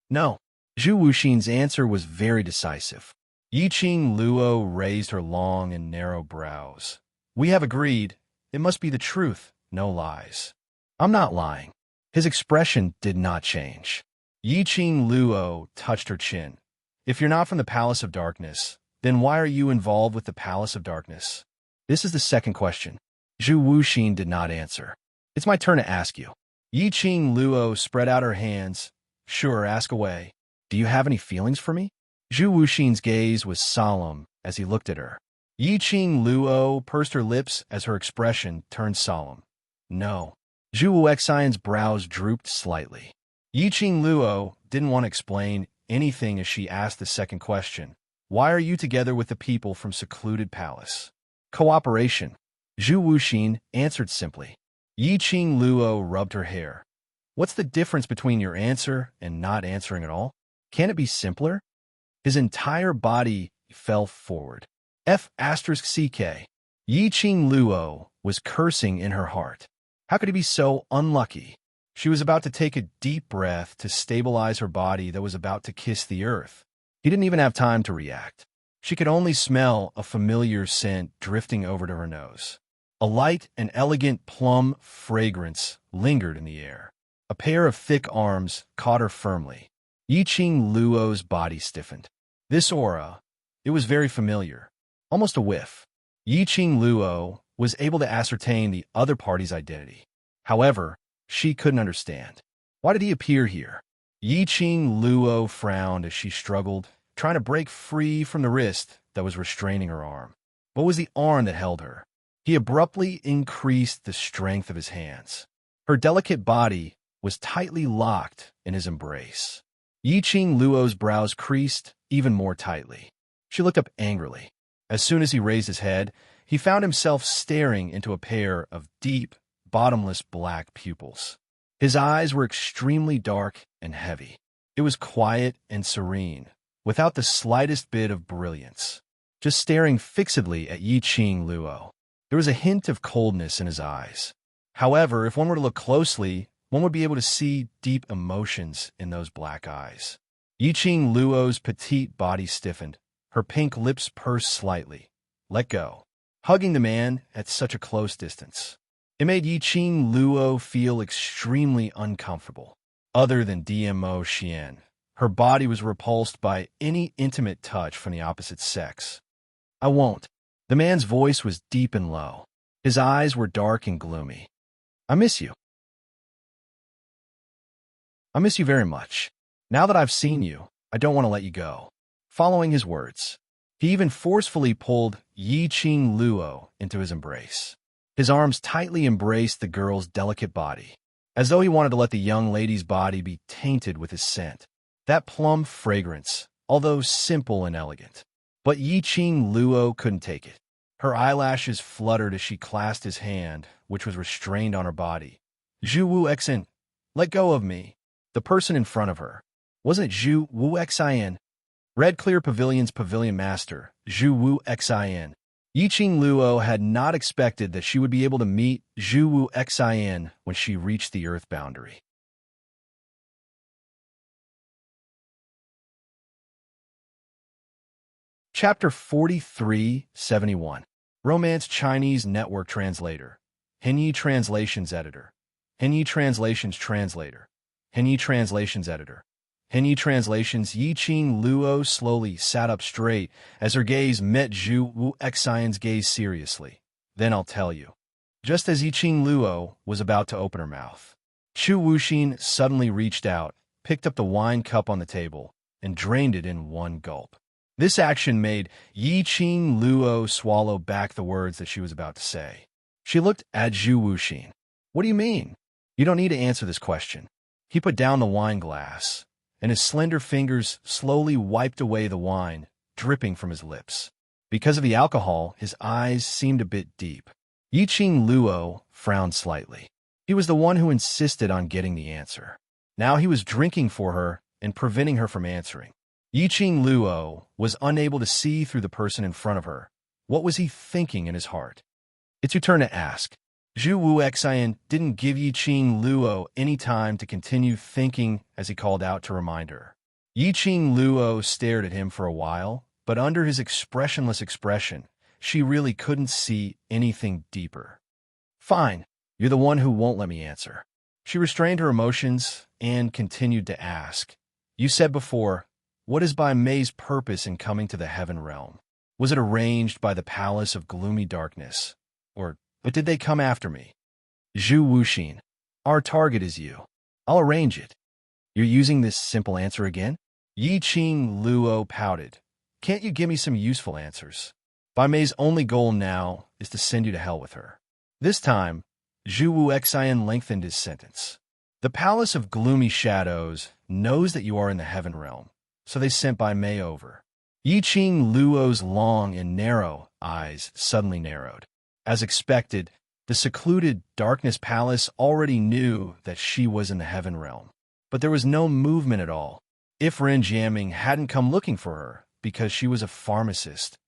"No." Zhu Wuxin's answer was very decisive. Yiqing Luo raised her long and narrow brows. "We have agreed. It must be the truth, no lies." "I'm not lying." His expression did not change. Yiqing Luo touched her chin. "If you're not from the Palace of Darkness, then why are you involved with the Palace of Darkness?" This is the second question. Zhu Wuxin did not answer. "It's my turn to ask you." Yiqing Luo spread out her hands. "Sure, ask away. Do you have any feelings for me?" Zhu Wuxin's gaze was solemn as he looked at her. Yiqing Luo pursed her lips as her expression turned solemn. "No." Zhu Wuexin's brows drooped slightly. Yiqing Luo didn't want to explain anything as she asked the second question. "Why are you together with the people from secluded palace?" "Cooperation." Zhu Wuxin answered simply. Yiqing Luo rubbed her hair. "What's the difference between your answer and not answering at all?" Can it be simpler? His entire body fell forward. F***CK. Yi Qing Luo was cursing in her heart. How could he be so unlucky? She was about to take a deep breath to stabilize her body that was about to kiss the earth. He didn't even have time to react. She could only smell a familiar scent drifting over to her nose. A light and elegant plum fragrance lingered in the air. A pair of thick arms caught her firmly. Yi Qing Luo's body stiffened. This aura, it was very familiar, almost a whiff. Yi Qing Luo was able to ascertain the other party's identity. However, she couldn't understand. Why did he appear here? Yi Qing Luo frowned as she struggled, trying to break free from the wrist that was restraining her arm. What was the arm that held her? He abruptly increased the strength of his hands. Her delicate body was tightly locked in his embrace. Yi Qing Luo's brows creased even more tightly. She looked up angrily. As soon as he raised his head, he found himself staring into a pair of deep, bottomless black pupils. His eyes were extremely dark and heavy. It was quiet and serene, without the slightest bit of brilliance. Just staring fixedly at Yi Qing Luo. There was a hint of coldness in his eyes. However, if one were to look closely, one would be able to see deep emotions in those black eyes. Yi Qing Luo's petite body stiffened. Her pink lips pursed slightly. Let go. Hugging the man at such a close distance. It made Yi Qing Luo feel extremely uncomfortable. Other than DMO Xian, her body was repulsed by any intimate touch from the opposite sex. I won't. The man's voice was deep and low. His eyes were dark and gloomy. I miss you. I miss you very much. Now that I've seen you, I don't want to let you go. Following his words, he even forcefully pulled Yi Qing Luo into his embrace. His arms tightly embraced the girl's delicate body, as though he wanted to let the young lady's body be tainted with his scent. That plum fragrance, although simple and elegant. But Yi Qing Luo couldn't take it. Her eyelashes fluttered as she clasped his hand, which was restrained on her body. Zhu Wu Xin, let go of me. The person in front of her. Wasn't it Zhu Wu Xin? Red Clear Pavilion's pavilion master, Zhu Wu Xin. Yi Qing Luo had not expected that she would be able to meet Zhu Wu Xin when she reached the earth boundary. Chapter 4371. Romance Chinese Network Translator. Henyi Translations Editor. Henyi Translations Translator. Henyi Translations Editor. Henyi Translations. Yi Qing Luo slowly sat up straight as her gaze met Zhu Wu Xian's gaze seriously. Then I'll tell you. Just as Yi Qing Luo was about to open her mouth, Chu Wuxin suddenly reached out, picked up the wine cup on the table, and drained it in one gulp. This action made Yi Qing Luo swallow back the words that she was about to say. She looked at Zhu Wuxin. What do you mean? You don't need to answer this question. He put down the wine glass, and his slender fingers slowly wiped away the wine, dripping from his lips. Because of the alcohol, his eyes seemed a bit deep. Yi Qing Luo frowned slightly. He was the one who insisted on getting the answer. Now he was drinking for her and preventing her from answering. Yi Qing Luo was unable to see through the person in front of her. What was he thinking in his heart? It's your turn to ask. Zhu Wu Xian didn't give Yi Qing Luo any time to continue thinking as he called out to remind her. Yi Qing Luo stared at him for a while, but under his expressionless expression, she really couldn't see anything deeper. Fine, you're the one who won't let me answer. She restrained her emotions and continued to ask. You said before, what is Bai Mei's purpose in coming to the heaven realm? Was it arranged by the palace of gloomy darkness? But did they come after me? Zhu Wuxin, our target is you. I'll arrange it. You're using this simple answer again? Yi Qing Luo pouted. Can't you give me some useful answers? Bai Mei's only goal now is to send you to hell with her. This time, Zhu Wu Xian lengthened his sentence. The palace of gloomy shadows knows that you are in the heaven realm, so they sent Bai Mei over. Yi Qing Luo's long and narrow eyes suddenly narrowed. As expected, the secluded darkness palace already knew that she was in the heaven realm. But there was no movement at all. if Ren Jiaming hadn't come looking for her because she was a pharmacist.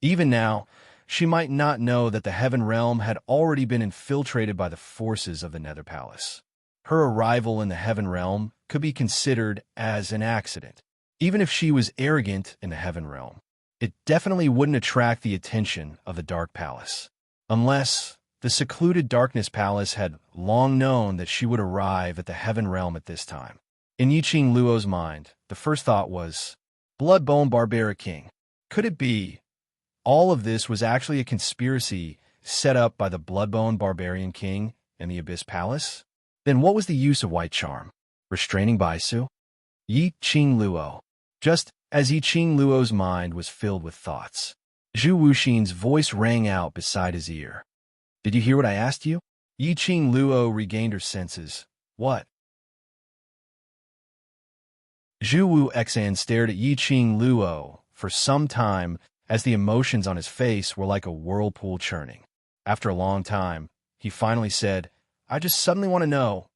Even now, she might not know that the Heaven Realm had already been infiltrated by the forces of the Nether Palace. Her arrival in the Heaven Realm could be considered as an accident. Even if she was arrogant in the Heaven Realm, it definitely wouldn't attract the attention of the Dark Palace. Unless the secluded Darkness Palace had long known that she would arrive at the Heaven Realm at this time. In Yiqing Luo's mind, the first thought was, Bloodbone Barbaric King. Could it be all of this was actually a conspiracy set up by the Bloodbone Barbarian King and the Abyss Palace? Then what was the use of White Charm? Restraining Baisu? Yiqing Luo. Just as Yiqing Luo's mind was filled with thoughts, Zhu Wuxin's voice rang out beside his ear. Did you hear what I asked you? Yiqing Luo regained her senses. What? Zhu Wuxin stared at Yiqing Luo for some time as the emotions on his face were like a whirlpool churning. After a long time, he finally said, I just suddenly want to know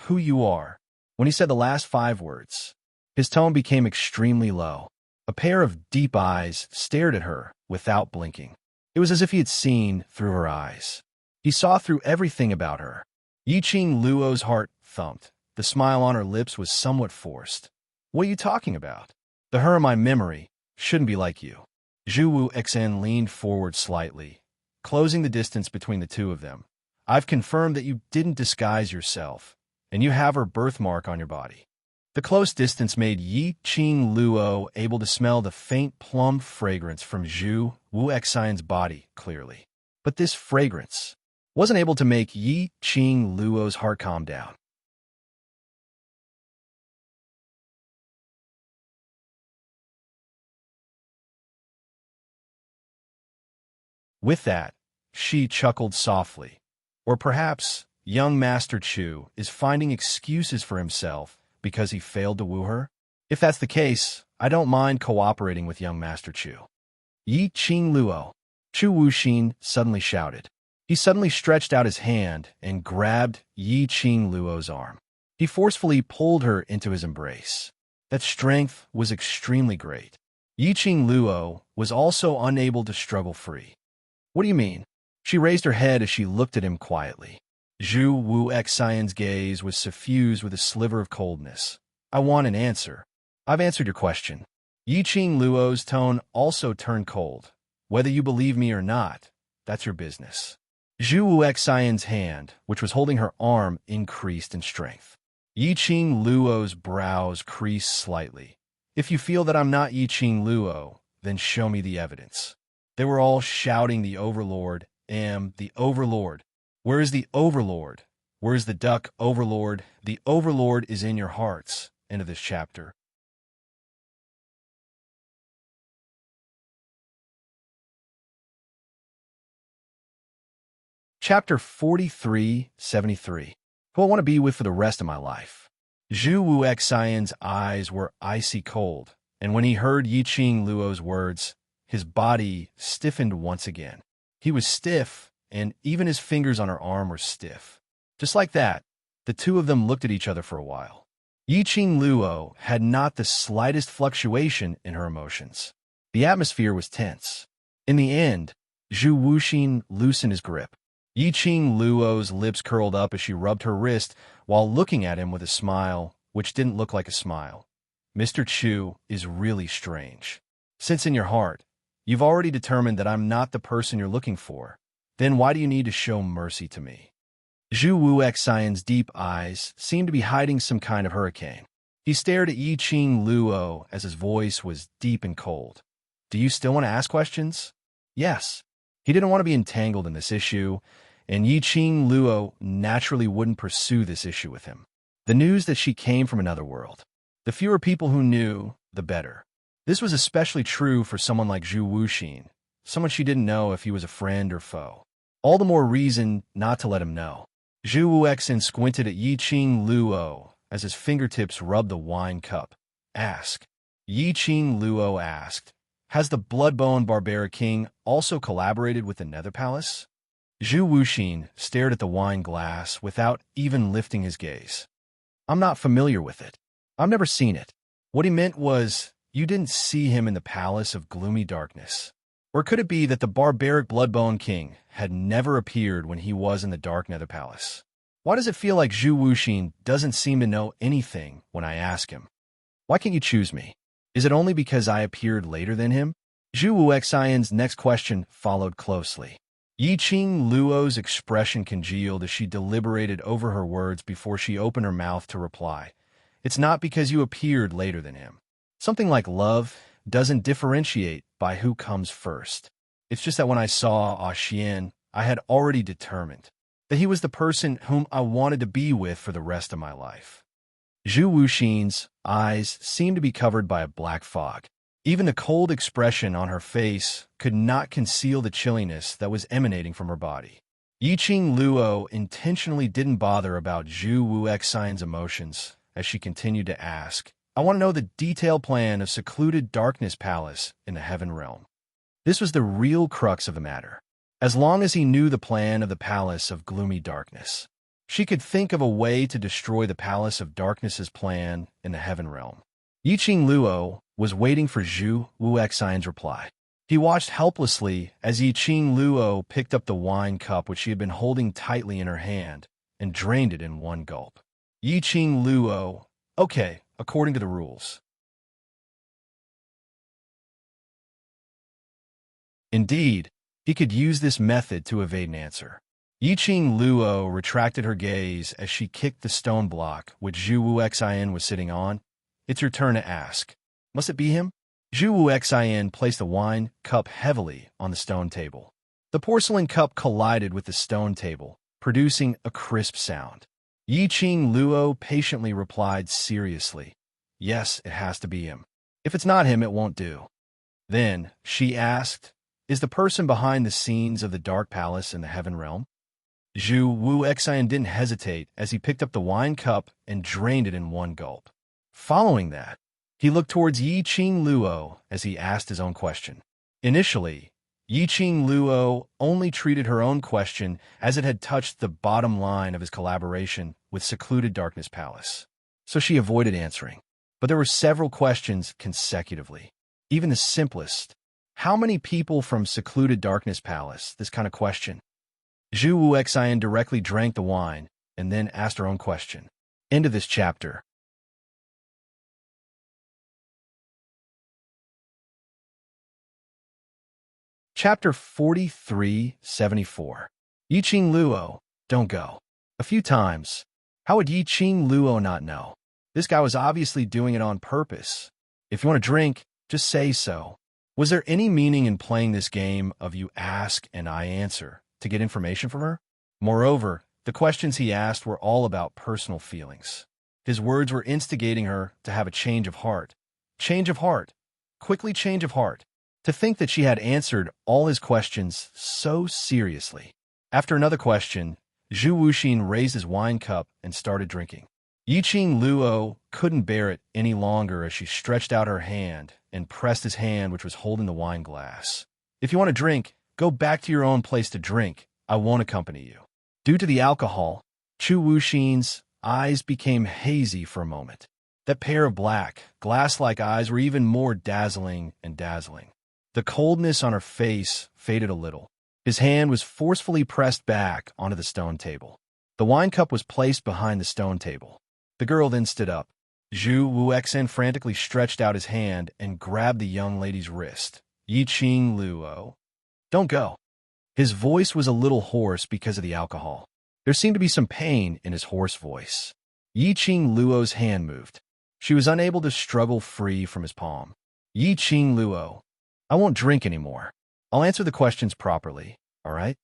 who you are. When he said the last 5 words, his tone became extremely low. A pair of deep eyes stared at her without blinking. It was as if he had seen through her eyes. He saw through everything about her. Yiqing Luo's heart thumped. The smile on her lips was somewhat forced. What are you talking about? The her in my memory shouldn't be like you. Zhu Wuxin leaned forward slightly, closing the distance between the two of them. I've confirmed that you didn't disguise yourself, and you have her birthmark on your body. The close distance made Yiqing Luo able to smell the faint plum fragrance from Zhu Wuxin's body clearly. But this fragrance wasn't able to make Yiqing Luo's heart calm down. With that, she chuckled softly. Or perhaps young Master Chu is finding excuses for himself because he failed to woo her? If that's the case, I don't mind cooperating with young Master Chu. Yiqing Luo. Zhu Wuxin suddenly shouted. He suddenly stretched out his hand and grabbed Yiqing Luo's arm. He forcefully pulled her into his embrace. That strength was extremely great. Yiqing Luo was also unable to struggle free. What do you mean? She raised her head as she looked at him quietly. Zhu Wuxin's gaze was suffused with a sliver of coldness. I want an answer. I've answered your question. Yiqing Luo's tone also turned cold. Whether you believe me or not, that's your business. Zhu Wuxin's hand, which was holding her arm, increased in strength. Yiqing Luo's brows creased slightly. If you feel that I'm not Yiqing Luo, then show me the evidence. They were all shouting the Overlord, the Overlord. Where is the Overlord? Where is the duck Overlord? The Overlord is in your hearts. End of this chapter. Chapter 4373. Who I want to be with for the rest of my life. Zhu Wuxin's eyes were icy cold, and when he heard Yiqing Luo's words, his body stiffened once again. He was stiff, and even his fingers on her arm were stiff. Just like that, the two of them looked at each other for a while. Yiqing Luo had not the slightest fluctuation in her emotions. The atmosphere was tense. In the end, Zhu Wuxin loosened his grip. Yiqing Luo's lips curled up as she rubbed her wrist while looking at him with a smile, which didn't look like a smile. Mr. Chu is really strange. Since in your heart, you've already determined that I'm not the person you're looking for, then why do you need to show mercy to me? Zhu Wuxin's deep eyes seemed to be hiding some kind of hurricane. He stared at Yiqing Luo as his voice was deep and cold. Do you still want to ask questions? Yes. He didn't want to be entangled in this issue, and Yiqing Luo naturally wouldn't pursue this issue with him. The news that she came from another world. The fewer people who knew, the better. This was especially true for someone like Zhu Wuxin, someone she didn't know if he was a friend or foe. All the more reason not to let him know. Zhu Wuxin squinted at Yiqing Luo as his fingertips rubbed the wine cup. Ask. Yiqing Luo asked, has the Bloodbone Barbaric King also collaborated with the Nether Palace? Zhu Wuxin stared at the wine glass without even lifting his gaze. I'm not familiar with it. I've never seen it. What he meant was, you didn't see him in the palace of gloomy darkness. Or could it be that the barbaric Bloodbone King had never appeared when he was in the Dark Nether Palace? Why does it feel like Zhu Wuxin doesn't seem to know anything when I ask him? Why can't you choose me? Is it only because I appeared later than him? Zhu Wuxian's next question followed closely. Yiqing Luo's expression congealed as she deliberated over her words before she opened her mouth to reply. It's not because you appeared later than him. Something like love doesn't differentiate by who comes first. It's just that when I saw Xian, I had already determined that he was the person whom I wanted to be with for the rest of my life. Zhu Wuxin's eyes seemed to be covered by a black fog. Even the cold expression on her face could not conceal the chilliness that was emanating from her body. Yiqing Luo intentionally didn't bother about Zhu Wuxian's emotions as she continued to ask, I want to know the detailed plan of secluded Darkness Palace in the Heaven Realm. This was the real crux of the matter. As long as he knew the plan of the Palace of Gloomy Darkness, she could think of a way to destroy the Palace of Darkness's plan in the Heaven Realm. Yiqing Luo was waiting for Zhu Wuxian's reply. He watched helplessly as Yiqing Luo picked up the wine cup which she had been holding tightly in her hand and drained it in one gulp. Yiqing Luo, okay, according to the rules. Indeed, he could use this method to evade an answer. Yiqing Luo retracted her gaze as she kicked the stone block which Zhu Wuxian was sitting on. It's your turn to ask. Must it be him? Zhu Wuxian placed the wine cup heavily on the stone table. The porcelain cup collided with the stone table, producing a crisp sound. Yiqing Luo patiently replied seriously, yes, it has to be him. If it's not him, it won't do. Then, she asked, is the person behind the scenes of the Dark Palace in the Heaven Realm? Zhu Wuxian didn't hesitate as he picked up the wine cup and drained it in one gulp. Following that, he looked towards Yiqing Luo as he asked his own question. Initially, Yiqing Luo only treated her own question as it had touched the bottom line of his collaboration with Secluded Darkness Palace, so she avoided answering. But there were several questions consecutively. Even the simplest, how many people from Secluded Darkness Palace, this kind of question. Zhu Wuxian directly drank the wine and then asked her own question. End of this chapter. Chapter 4374. Yiqing Luo, don't go. A few times. How would Yiqing Luo not know? This guy was obviously doing it on purpose. If you want to drink, just say so. Was there any meaning in playing this game of you ask and I answer to get information from her? Moreover, the questions he asked were all about personal feelings. His words were instigating her to have a change of heart. Change of heart. Quickly change of heart. To think that she had answered all his questions so seriously. After another question, Zhu Wuxin raised his wine cup and started drinking. Yiqing Luo couldn't bear it any longer as she stretched out her hand and pressed his hand which was holding the wine glass. If you want to drink, go back to your own place to drink. I won't accompany you. Due to the alcohol, Zhu Wuxin's eyes became hazy for a moment. That pair of black, glass-like eyes were even more dazzling and dazzling. The coldness on her face faded a little. His hand was forcefully pressed back onto the stone table. The wine cup was placed behind the stone table. The girl then stood up. Zhu Wuxian frantically stretched out his hand and grabbed the young lady's wrist. Yiqing Luo, don't go. His voice was a little hoarse because of the alcohol. There seemed to be some pain in his hoarse voice. Yiqing Luo's hand moved. She was unable to struggle free from his palm. Yiqing Luo, I won't drink anymore. I'll answer the questions properly, all right?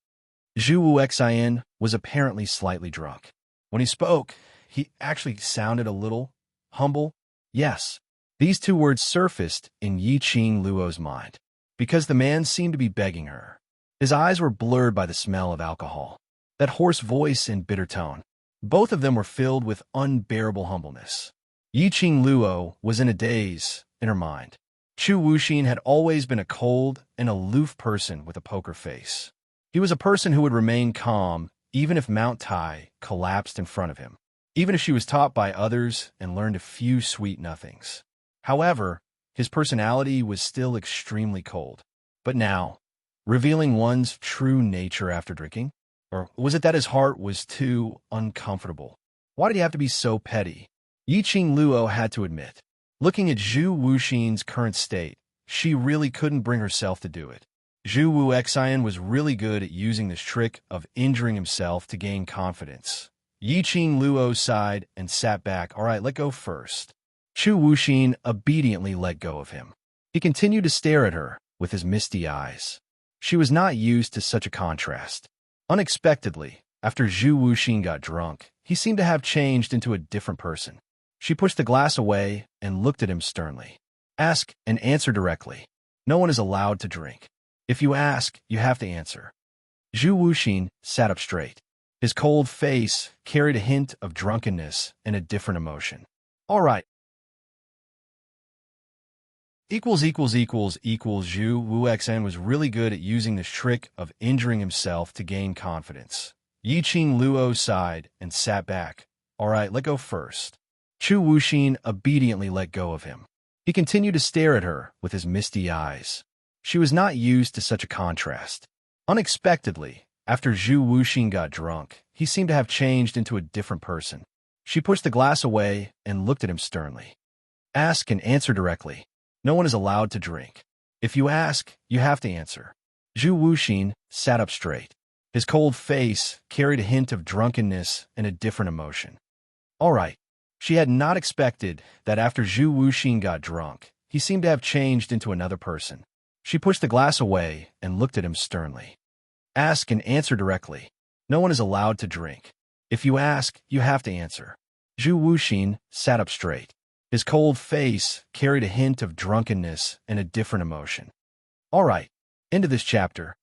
Zhu Wuxian was apparently slightly drunk. When he spoke, he actually sounded a little humble. Yes, these two words surfaced in Yiqing Luo's mind, because the man seemed to be begging her. His eyes were blurred by the smell of alcohol, that hoarse voice and bitter tone. Both of them were filled with unbearable humbleness. Yiqing Luo was in a daze in her mind. Zhu Wuxin had always been a cold and aloof person with a poker face. He was a person who would remain calm even if Mount Tai collapsed in front of him, even if she was taught by others and learned a few sweet nothings. However, his personality was still extremely cold. But now, revealing one's true nature after drinking? Or was it that his heart was too uncomfortable? Why did he have to be so petty? Yiqing Luo had to admit. Looking at Zhu Wuxin's current state, she really couldn't bring herself to do it. Zhu Wu Xian was really good at using this trick of injuring himself to gain confidence. Yiqing Luo sighed and sat back. All right, let go first. Zhu Wuxin obediently let go of him. He continued to stare at her with his misty eyes. She was not used to such a contrast. Unexpectedly, after Zhu Wuxin got drunk, he seemed to have changed into a different person. She pushed the glass away and looked at him sternly. Ask and answer directly. No one is allowed to drink. If you ask, you have to answer. Zhu Wuxin sat up straight. His cold face carried a hint of drunkenness and a different emotion. All right. Zhu Wu Xian was really good at using this trick of injuring himself to gain confidence. Yiqing Luo sighed and sat back. All right, let go first. Zhu Wuxin obediently let go of him. He continued to stare at her with his misty eyes. She was not used to such a contrast. Unexpectedly, after Zhu Wuxin got drunk, he seemed to have changed into a different person. She pushed the glass away and looked at him sternly. Ask and answer directly. No one is allowed to drink. If you ask, you have to answer. Zhu Wuxin sat up straight. His cold face carried a hint of drunkenness and a different emotion. All right. She had not expected that after Zhu Wuxin got drunk, he seemed to have changed into another person. She pushed the glass away and looked at him sternly. Ask and answer directly. No one is allowed to drink. If you ask, you have to answer. Zhu Wuxin sat up straight. His cold face carried a hint of drunkenness and a different emotion. All right, into this chapter.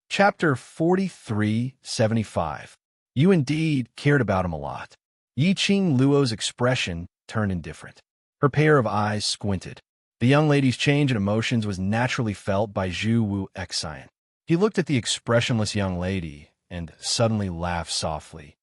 Chapter 4375. You indeed cared about him a lot. Yiqing Luo's expression turned indifferent. Her pair of eyes squinted. The young lady's change in emotions was naturally felt by Zhu Wu Xian. He looked at the expressionless young lady and suddenly laughed softly.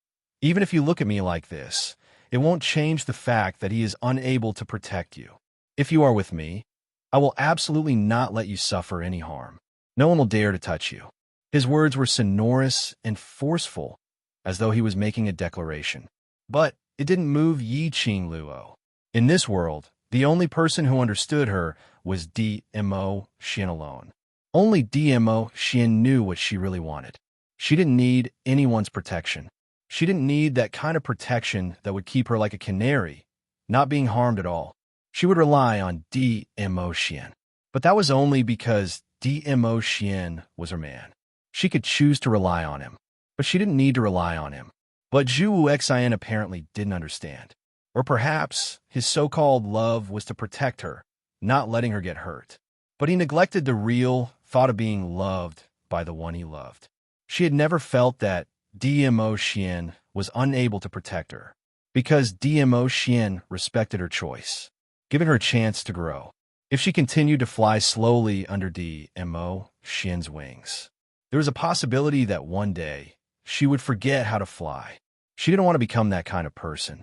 Even if you look at me like this, it won't change the fact that he is unable to protect you. If you are with me, I will absolutely not let you suffer any harm. No one will dare to touch you. His words were sonorous and forceful, as though he was making a declaration. But it didn't move Yiqing Luo. In this world, the only person who understood her was Dmo Xian alone. Only Dmo Xian knew what she really wanted. She didn't need anyone's protection. She didn't need that kind of protection that would keep her like a canary, not being harmed at all. She would rely on Dmo Xian. But that was only because Dmo Xian was her man. She could choose to rely on him, but she didn't need to rely on him. But Zhu Wu Xian apparently didn't understand. Or perhaps his so-called love was to protect her, not letting her get hurt. But he neglected the real thought of being loved by the one he loved. She had never felt that Dmo Xian was unable to protect her, because Dmo Xian respected her choice, giving her a chance to grow. If she continued to fly slowly under Dmo Xian's wings, there was a possibility that one day she would forget how to fly. She didn't want to become that kind of person.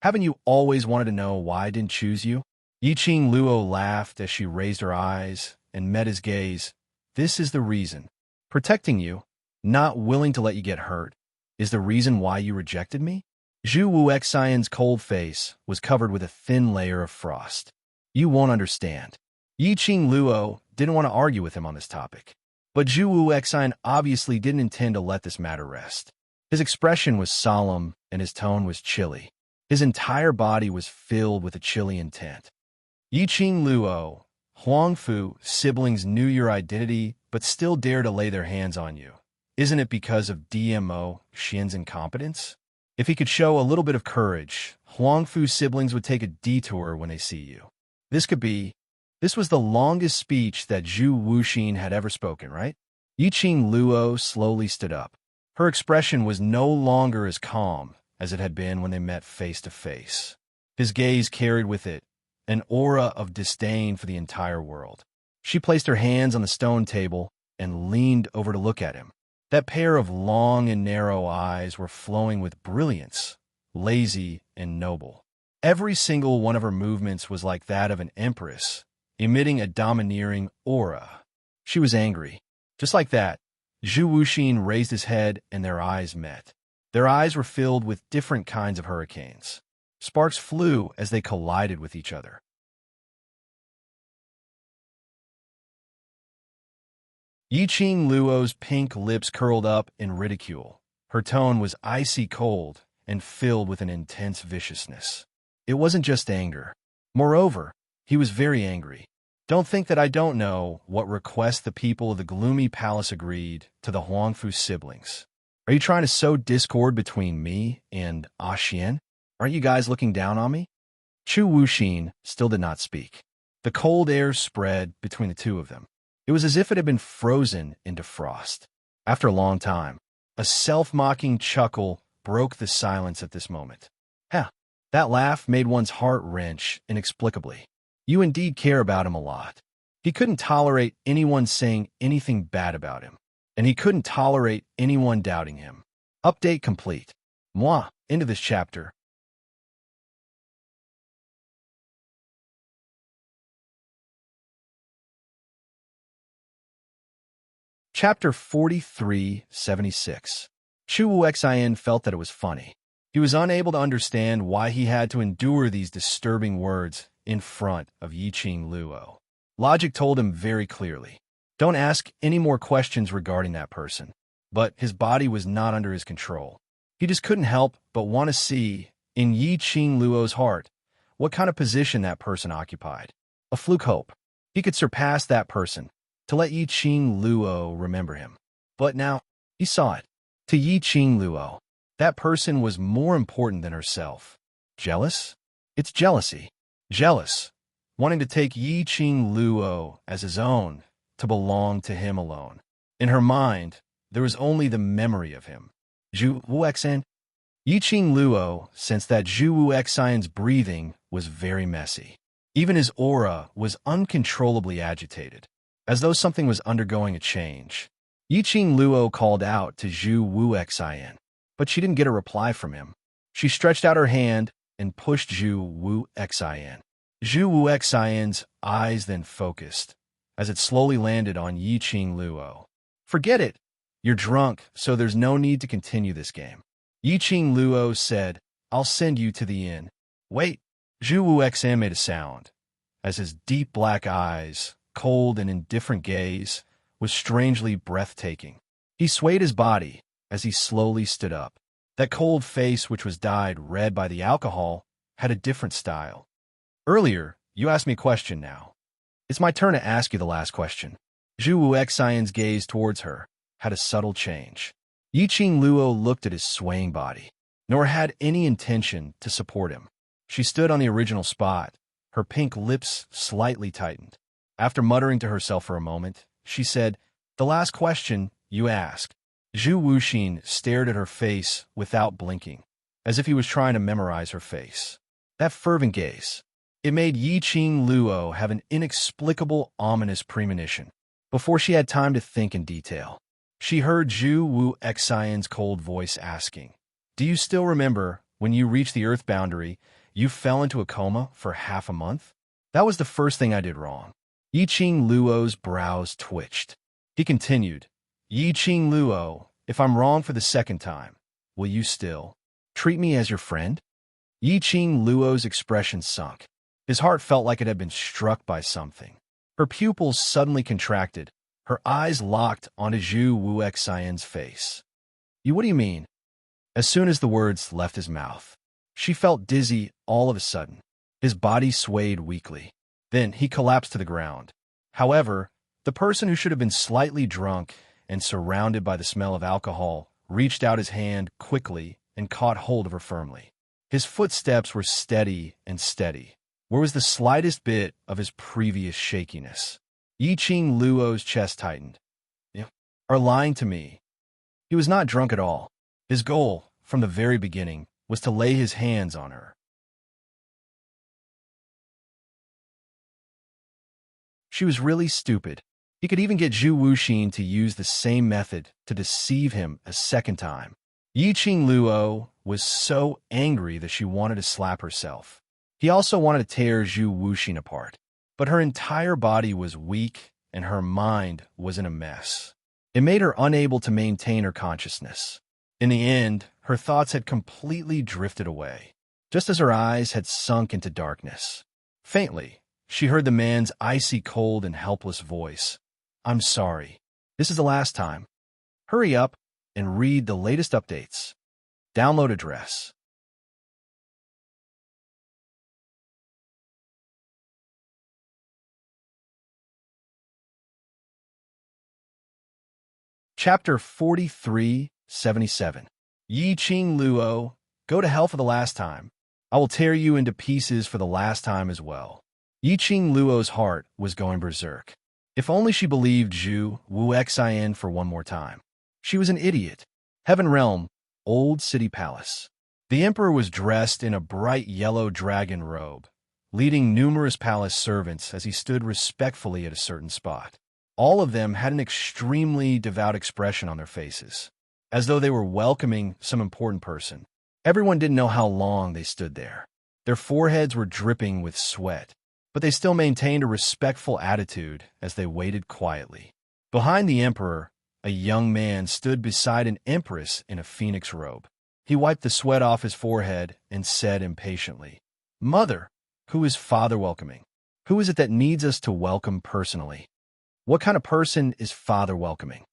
Haven't you always wanted to know why I didn't choose you? Yiqing Luo laughed as she raised her eyes and met his gaze. This is the reason. Protecting you, not willing to let you get hurt, is the reason why you rejected me? Zhu Wu Xian's cold face was covered with a thin layer of frost. You won't understand. Yiqing Luo didn't want to argue with him on this topic. But Zhu Wu Xian obviously didn't intend to let this matter rest. His expression was solemn and his tone was chilly. His entire body was filled with a chilly intent. Yiqing Luo, Huangfu siblings knew your identity but still dare to lay their hands on you. Isn't it because of Dmo Xian's incompetence? If he could show a little bit of courage, Huangfu siblings would take a detour when they see you. This was the longest speech that Zhu Wuxin had ever spoken, right? Yiqing Luo slowly stood up. Her expression was no longer as calm as it had been when they met face to face. His gaze carried with it an aura of disdain for the entire world. She placed her hands on the stone table and leaned over to look at him. That pair of long and narrow eyes were flowing with brilliance, lazy and noble. Every single one of her movements was like that of an empress, emitting a domineering aura. She was angry. Just like that, Zhu Wuxin raised his head and their eyes met. Their eyes were filled with different kinds of hurricanes. Sparks flew as they collided with each other. Yiqing Luo's pink lips curled up in ridicule. Her tone was icy cold and filled with an intense viciousness. It wasn't just anger. Moreover, he was very angry. Don't think that I don't know what request the people of the gloomy palace agreed to the Huangfu siblings. Are you trying to sow discord between me and Xian? Aren't you guys looking down on me? Chu Wuxin still did not speak. The cold air spread between the two of them. It was as if it had been frozen into frost. After a long time, a self-mocking chuckle broke the silence at this moment. That laugh made one's heart wrench inexplicably. You indeed care about him a lot. He couldn't tolerate anyone saying anything bad about him, and he couldn't tolerate anyone doubting him. Update complete. Moi, into this chapter. Chapter 4376. Chu Wuxian felt that it was funny. He was unable to understand why he had to endure these disturbing words in front of Yiqing Luo. Logic told him very clearly, don't ask any more questions regarding that person. But his body was not under his control. He just couldn't help but want to see, in Yiqing Luo's heart, what kind of position that person occupied. A fluke hope. He could surpass that person, to let Yiqing Luo remember him. But now, he saw it. To Yiqing Luo, that person was more important than herself. Jealous? It's jealousy. Jealous, wanting to take Yiqing Luo as his own, to belong to him alone. In her mind, there was only the memory of him. Zhu Wuxian? Yiqing Luo sensed that Zhu Wuxian's breathing was very messy. Even his aura was uncontrollably agitated, as though something was undergoing a change. Yiqing Luo called out to Zhu Wuxian, but she didn't get a reply from him. She stretched out her hand and pushed Zhu Wuxian. Zhu Wuxian's eyes then focused, as it slowly landed on Yiqing Luo. Forget it. You're drunk, so there's no need to continue this game. Yiqing Luo said, I'll send you to the inn. Wait. Zhu Wuxian made a sound, as his deep black eyes, cold and indifferent gaze, was strangely breathtaking. He swayed his body as he slowly stood up. That cold face, which was dyed red by the alcohol, had a different style. Earlier, you asked me a question now. It's my turn to ask you the last question. Zhu Wuxian's gaze towards her had a subtle change. Yiqing Luo looked at his swaying body, nor had any intention to support him. She stood on the original spot, her pink lips slightly tightened. After muttering to herself for a moment, she said, the last question you asked. Zhu Wuxin stared at her face without blinking, as if he was trying to memorize her face. That fervent gaze. It made Yiqing Luo have an inexplicable, ominous premonition. Before she had time to think in detail, she heard Zhu Wuxian's cold voice asking, do you still remember when you reached the Earth boundary, you fell into a coma for half a month? That was the first thing I did wrong. Yiqing Luo's brows twitched. He continued, Yiqing Luo, if I'm wrong for the second time, will you still treat me as your friend? Yiqing Luo's expression sunk. His heart felt like it had been struck by something. Her pupils suddenly contracted, her eyes locked onto Zhu Wuxian's face. What do you mean? As soon as the words left his mouth, she felt dizzy all of a sudden. His body swayed weakly. Then he collapsed to the ground. However, the person who should have been slightly drunk and surrounded by the smell of alcohol reached out his hand quickly and caught hold of her firmly. His footsteps were steady and steady. Where was the slightest bit of his previous shakiness? Yiqing Luo's chest tightened. You are lying to me. He was not drunk at all. His goal, from the very beginning, was to lay his hands on her. She was really stupid. He could even get Zhu Wuxin to use the same method to deceive him a second time. Yiqing Luo was so angry that she wanted to slap herself. He also wanted to tear Zhu Wuxin apart, but her entire body was weak and her mind was in a mess. It made her unable to maintain her consciousness. In the end, her thoughts had completely drifted away, just as her eyes had sunk into darkness. Faintly, she heard the man's icy cold and helpless voice. "I'm sorry. This is the last time. Hurry up and read the latest updates." Download address. Chapter 4377. Yiqing Luo, go to hell for the last time. I will tear you into pieces for the last time as well. Yiqing Luo's heart was going berserk. If only she believed Zhu Wuxian for one more time. She was an idiot. Heaven Realm, Old City Palace. The emperor was dressed in a bright yellow dragon robe, leading numerous palace servants as he stood respectfully at a certain spot. All of them had an extremely devout expression on their faces, as though they were welcoming some important person. Everyone didn't know how long they stood there. Their foreheads were dripping with sweat, but they still maintained a respectful attitude as they waited quietly. Behind the emperor, a young man stood beside an empress in a phoenix robe. He wiped the sweat off his forehead and said impatiently, "Mother, who is father welcoming? Who is it that needs us to welcome personally? What kind of person is father welcoming?"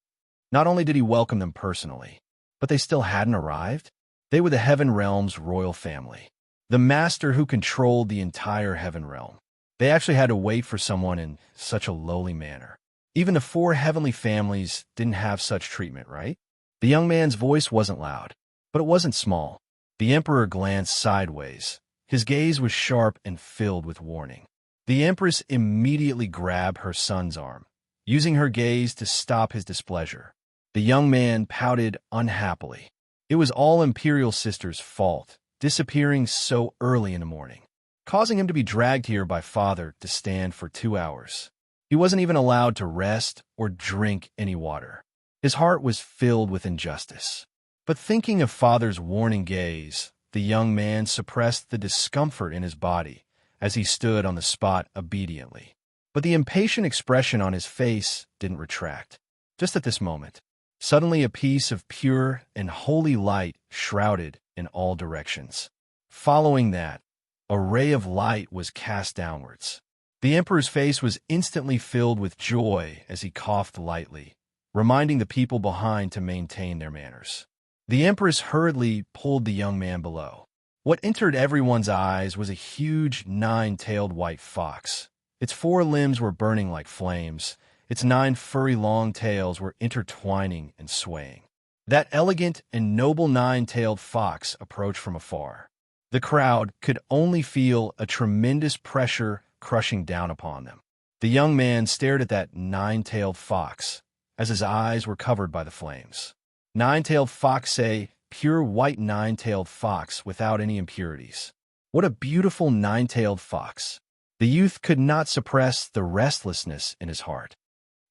Not only did he welcome them personally, but they still hadn't arrived. They were the Heaven Realm's royal family, the master who controlled the entire Heaven Realm. They actually had to wait for someone in such a lowly manner. Even the four heavenly families didn't have such treatment, right? The young man's voice wasn't loud, but it wasn't small. The emperor glanced sideways. His gaze was sharp and filled with warning. The empress immediately grabbed her son's arm, using her gaze to stop his displeasure. The young man pouted unhappily. It was all Imperial Sister's fault, disappearing so early in the morning, causing him to be dragged here by father to stand for 2 hours. He wasn't even allowed to rest or drink any water. His heart was filled with injustice. But thinking of father's warning gaze, the young man suppressed the discomfort in his body as he stood on the spot obediently. But the impatient expression on his face didn't retract. Just at this moment, suddenly a piece of pure and holy light shrouded in all directions. Following that, a ray of light was cast downwards. The emperor's face was instantly filled with joy as he coughed lightly, reminding the people behind to maintain their manners. The empress hurriedly pulled the young man below. What entered everyone's eyes was a huge 9-tailed white fox. Its 4 limbs were burning like flames. Its 9 furry long tails were intertwining and swaying. That elegant and noble 9-tailed fox approached from afar. The crowd could only feel a tremendous pressure crushing down upon them. The young man stared at that 9-tailed fox as his eyes were covered by the flames. 9-tailed fox, a pure white 9-tailed fox without any impurities. What a beautiful 9-tailed fox. The youth could not suppress the restlessness in his heart.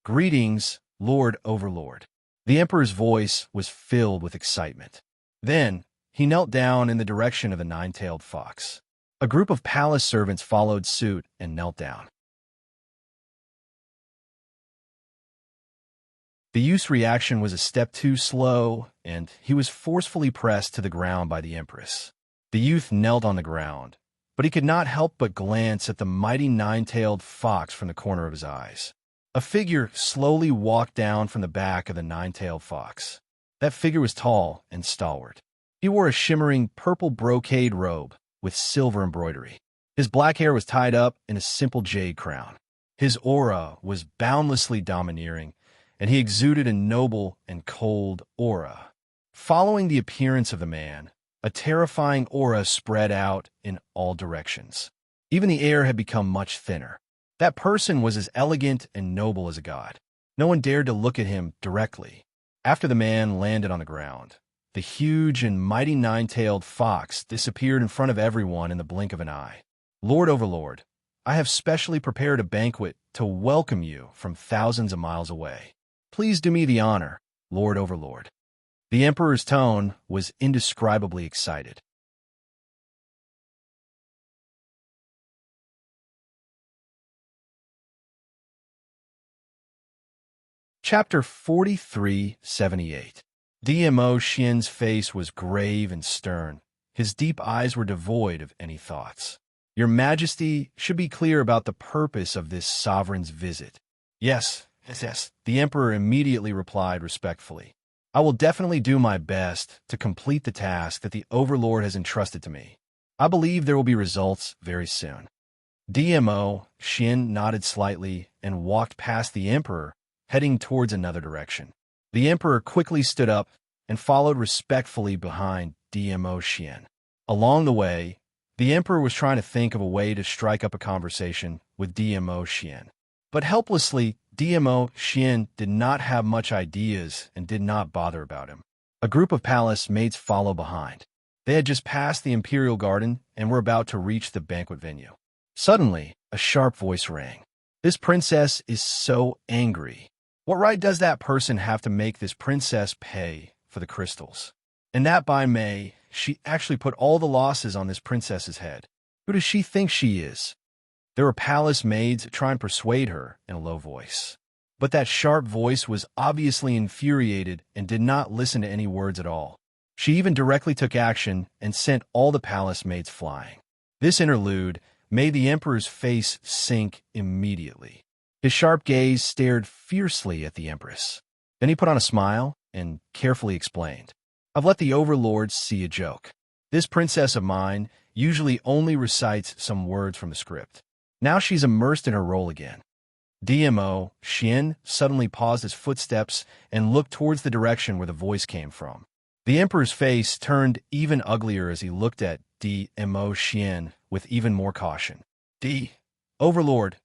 "Greetings, Lord Overlord." The emperor's voice was filled with excitement. Then, he knelt down in the direction of the 9-tailed fox. A group of palace servants followed suit and knelt down. The youth's reaction was a step too slow, and he was forcefully pressed to the ground by the empress. The youth knelt on the ground, but he could not help but glance at the mighty 9-tailed fox from the corner of his eyes. A figure slowly walked down from the back of the 9-tailed fox. That figure was tall and stalwart. He wore a shimmering purple brocade robe with silver embroidery. His black hair was tied up in a simple jade crown. His aura was boundlessly domineering, and he exuded a noble and cold aura. Following the appearance of the man, a terrifying aura spread out in all directions. Even the air had become much thinner. That person was as elegant and noble as a god. No one dared to look at him directly. After the man landed on the ground, the huge and mighty 9-tailed fox disappeared in front of everyone in the blink of an eye. "Lord Overlord, I have specially prepared a banquet to welcome you from thousands of miles away. Please do me the honor, Lord Overlord." The emperor's tone was indescribably excited. Chapter 4378. DMO Xian's face was grave and stern. His deep eyes were devoid of any thoughts. "Your Majesty should be clear about the purpose of this sovereign's visit." Yes. The emperor immediately replied respectfully. "I will definitely do my best to complete the task that the Overlord has entrusted to me. I believe there will be results very soon." DMO Xian nodded slightly and walked past the emperor, heading towards another direction. The emperor quickly stood up and followed respectfully behind DMO Xian. Along the way, the emperor was trying to think of a way to strike up a conversation with DMO Xian. But helplessly, DMO Xian did not have much ideas and did not bother about him. A group of palace maids followed behind. They had just passed the imperial garden and were about to reach the banquet venue. Suddenly, a sharp voice rang. "This princess is so angry. What right does that person have to make this princess pay for the crystals? And that by May, she actually put all the losses on this princess's head. Who does she think she is?" There were palace maids trying to persuade her in a low voice. But that sharp voice was obviously infuriated and did not listen to any words at all. She even directly took action and sent all the palace maids flying. This interlude made the emperor's face sink immediately. His sharp gaze stared fiercely at the empress. Then he put on a smile and carefully explained, "I've let the overlords see a joke. This princess of mine usually only recites some words from the script. Now she's immersed in her role again." DMO Xian suddenly paused his footsteps and looked towards the direction where the voice came from. The emperor's face turned even uglier as he looked at DMO Xian with even more caution. "Overlord,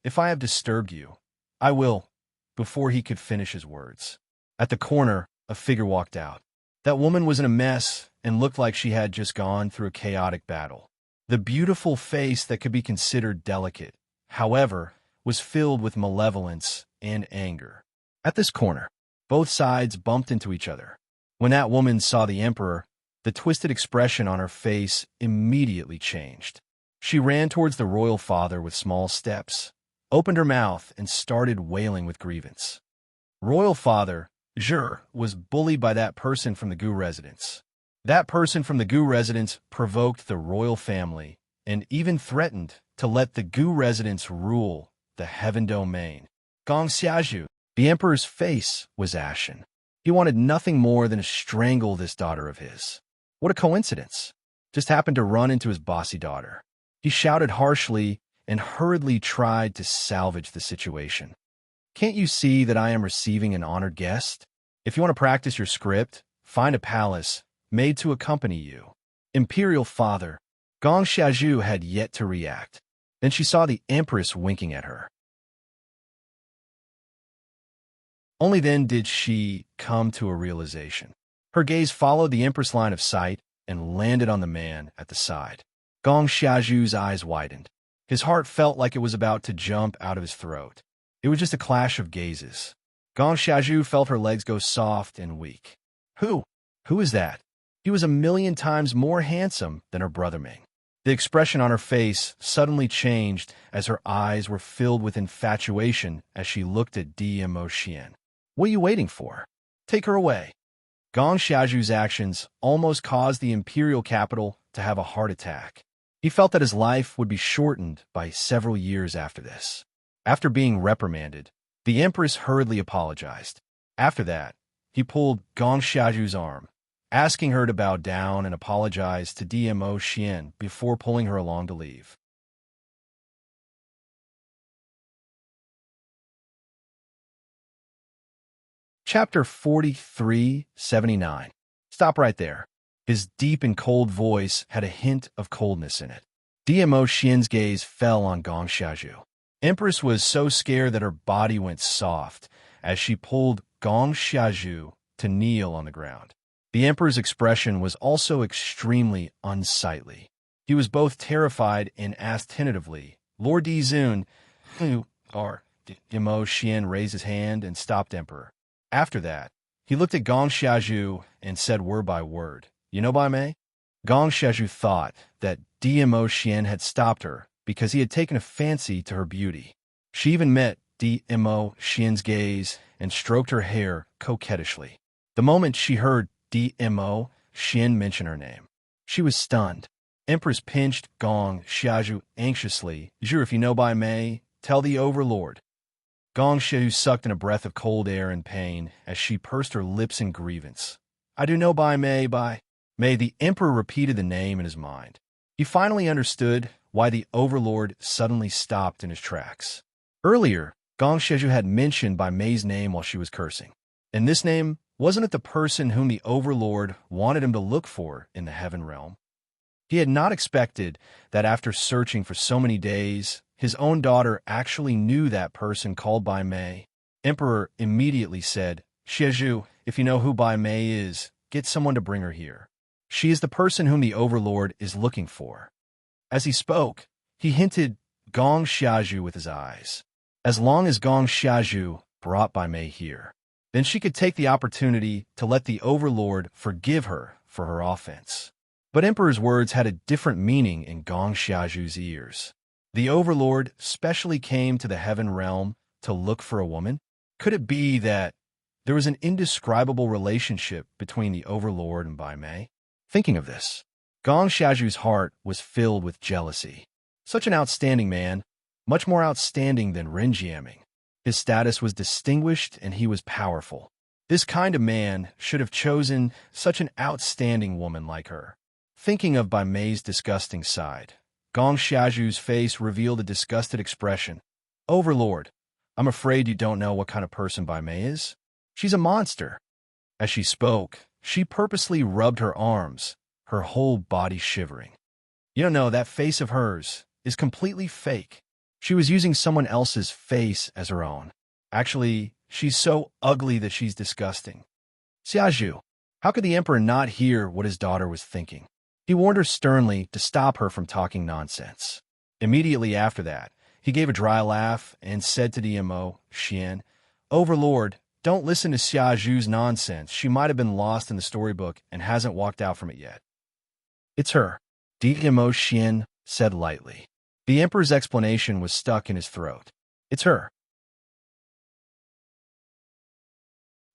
if I have disturbed you, I will," before he could finish his words. At the corner, a figure walked out. That woman was in a mess and looked like she had just gone through a chaotic battle. The beautiful face that could be considered delicate, however, was filled with malevolence and anger. At this corner, both sides bumped into each other. When that woman saw the emperor, the twisted expression on her face immediately changed. She ran towards the royal father with small steps, opened her mouth, and started wailing with grievance. Royal father, Zhe, was bullied by that person from the Gu residence. That person from the Gu residence provoked the royal family and even threatened to let the Gu residence rule the heaven domain. Gong Xiazhu, the emperor's face was ashen. He wanted nothing more than to strangle this daughter of his. What a coincidence. Just happened to run into his bossy daughter. He shouted harshly and hurriedly tried to salvage the situation. "Can't you see that I am receiving an honored guest? If you want to practice your script, find a palace made to accompany you." Imperial father, Gong Xiazhu had yet to react. Then she saw the empress winking at her. Only then did she come to a realization. Her gaze followed the empress line of sight and landed on the man at the side. Gong Xiazhu's eyes widened. His heart felt like it was about to jump out of his throat. It was just a clash of gazes. Gong Xiazhu felt her legs go soft and weak. Who is that? He was 1,000,000 times more handsome than her brother Ming. The expression on her face suddenly changed as her eyes were filled with infatuation as she looked at DMO Xian. "What are you waiting for? Take her away." Gong Xiazhu's actions almost caused the imperial capital to have a heart attack. He felt that his life would be shortened by several years after this. After being reprimanded, the empress hurriedly apologized. After that, he pulled Gong Xiazhu's arm, asking her to bow down and apologize to DMO Xian before pulling her along to leave. Chapter 4379. Stop right there. His deep and cold voice had a hint of coldness in it. DMO Xian's gaze fell on Gong Xiazhu. Empress was so scared that her body went soft as she pulled Gong Xiazhu to kneel on the ground. The emperor's expression was also extremely unsightly. He was both terrified and asked tentatively Lord Dizun, who are Imo Xian raised his hand and stopped Emperor. After that, he looked at Gong Xiazhu and said word by word, "You know Bai Mei?" Gong Xiazhu thought that Dimo Xian had stopped her because he had taken a fancy to her beauty. She even met Dimo Xian's gaze and stroked her hair coquettishly. The moment she heard Dimo Xian mention her name, she was stunned. Empress pinched Gong Xiazhu anxiously. "Zhu, if you know Bai Mei, tell the overlord." Gong Xiazhu sucked in a breath of cold air in pain as she pursed her lips in grievance. "I do know Bai Mei, Bai Mei." The emperor repeated the name in his mind. He finally understood why the overlord suddenly stopped in his tracks. Earlier, Gong Xiazhu had mentioned Bai Mei's name while she was cursing. And this name, wasn't it the person whom the overlord wanted him to look for in the heaven realm? He had not expected that after searching for so many days, his own daughter actually knew that person called Bai Mei. Emperor immediately said, "Xiazhu, if you know who Bai Mei is, get someone to bring her here. She is the person whom the overlord is looking for." As he spoke, he hinted Gong Xiazhu with his eyes. As long as Gong Xiazhu brought Bai Mei here, then she could take the opportunity to let the overlord forgive her for her offense. But Emperor's words had a different meaning in Gong Xiazhu's ears. The overlord specially came to the heaven realm to look for a woman? Could it be that there was an indescribable relationship between the overlord and Bai Mei? Thinking of this, Gong Xiazhu's heart was filled with jealousy. Such an outstanding man, much more outstanding than Renjiaming. His status was distinguished and he was powerful. This kind of man should have chosen such an outstanding woman like her. Thinking of Bai Mei's disgusting side, Gong Xiazhu's face revealed a disgusted expression. "Overlord, I'm afraid you don't know what kind of person Bai Mei is. She's a monster." As she spoke, she purposely rubbed her arms, her whole body shivering. "You don't know, that face of hers is completely fake. She was using someone else's face as her own. Actually, she's so ugly that she's disgusting." Xiazhu, how could the emperor not hear what his daughter was thinking? He warned her sternly to stop her from talking nonsense. Immediately after that, he gave a dry laugh and said to Dimo Xian, "Overlord, don't listen to Xiazhu's nonsense. She might have been lost in the storybook and hasn't walked out from it yet." "It's her," Dimo Xian said lightly. The emperor's explanation was stuck in his throat. "It's her."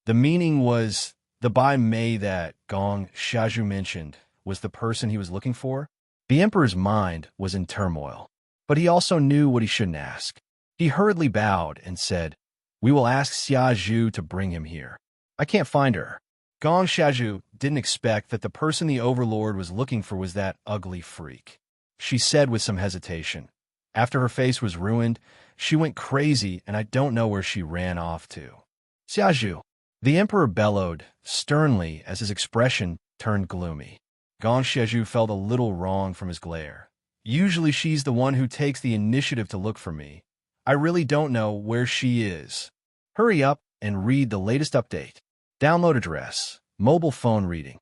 The meaning was the Bai Mei that Gong Xiazhu mentioned was the person he was looking for. The emperor's mind was in turmoil, but he also knew what he shouldn't ask. He hurriedly bowed and said, "We will ask Xiazhu to bring him here. I can't find her." Gong Xiazhu didn't expect that the person the overlord was looking for was that ugly freak. She said with some hesitation. After her face was ruined, she went crazy and I don't know where she ran off to. "Xiazhu," the emperor bellowed sternly as his expression turned gloomy. Gong Xiazhu felt a little wrong from his glare. "Usually she's the one who takes the initiative to look for me. I really don't know where she is. Hurry up and read the latest update. Download address, mobile phone reading."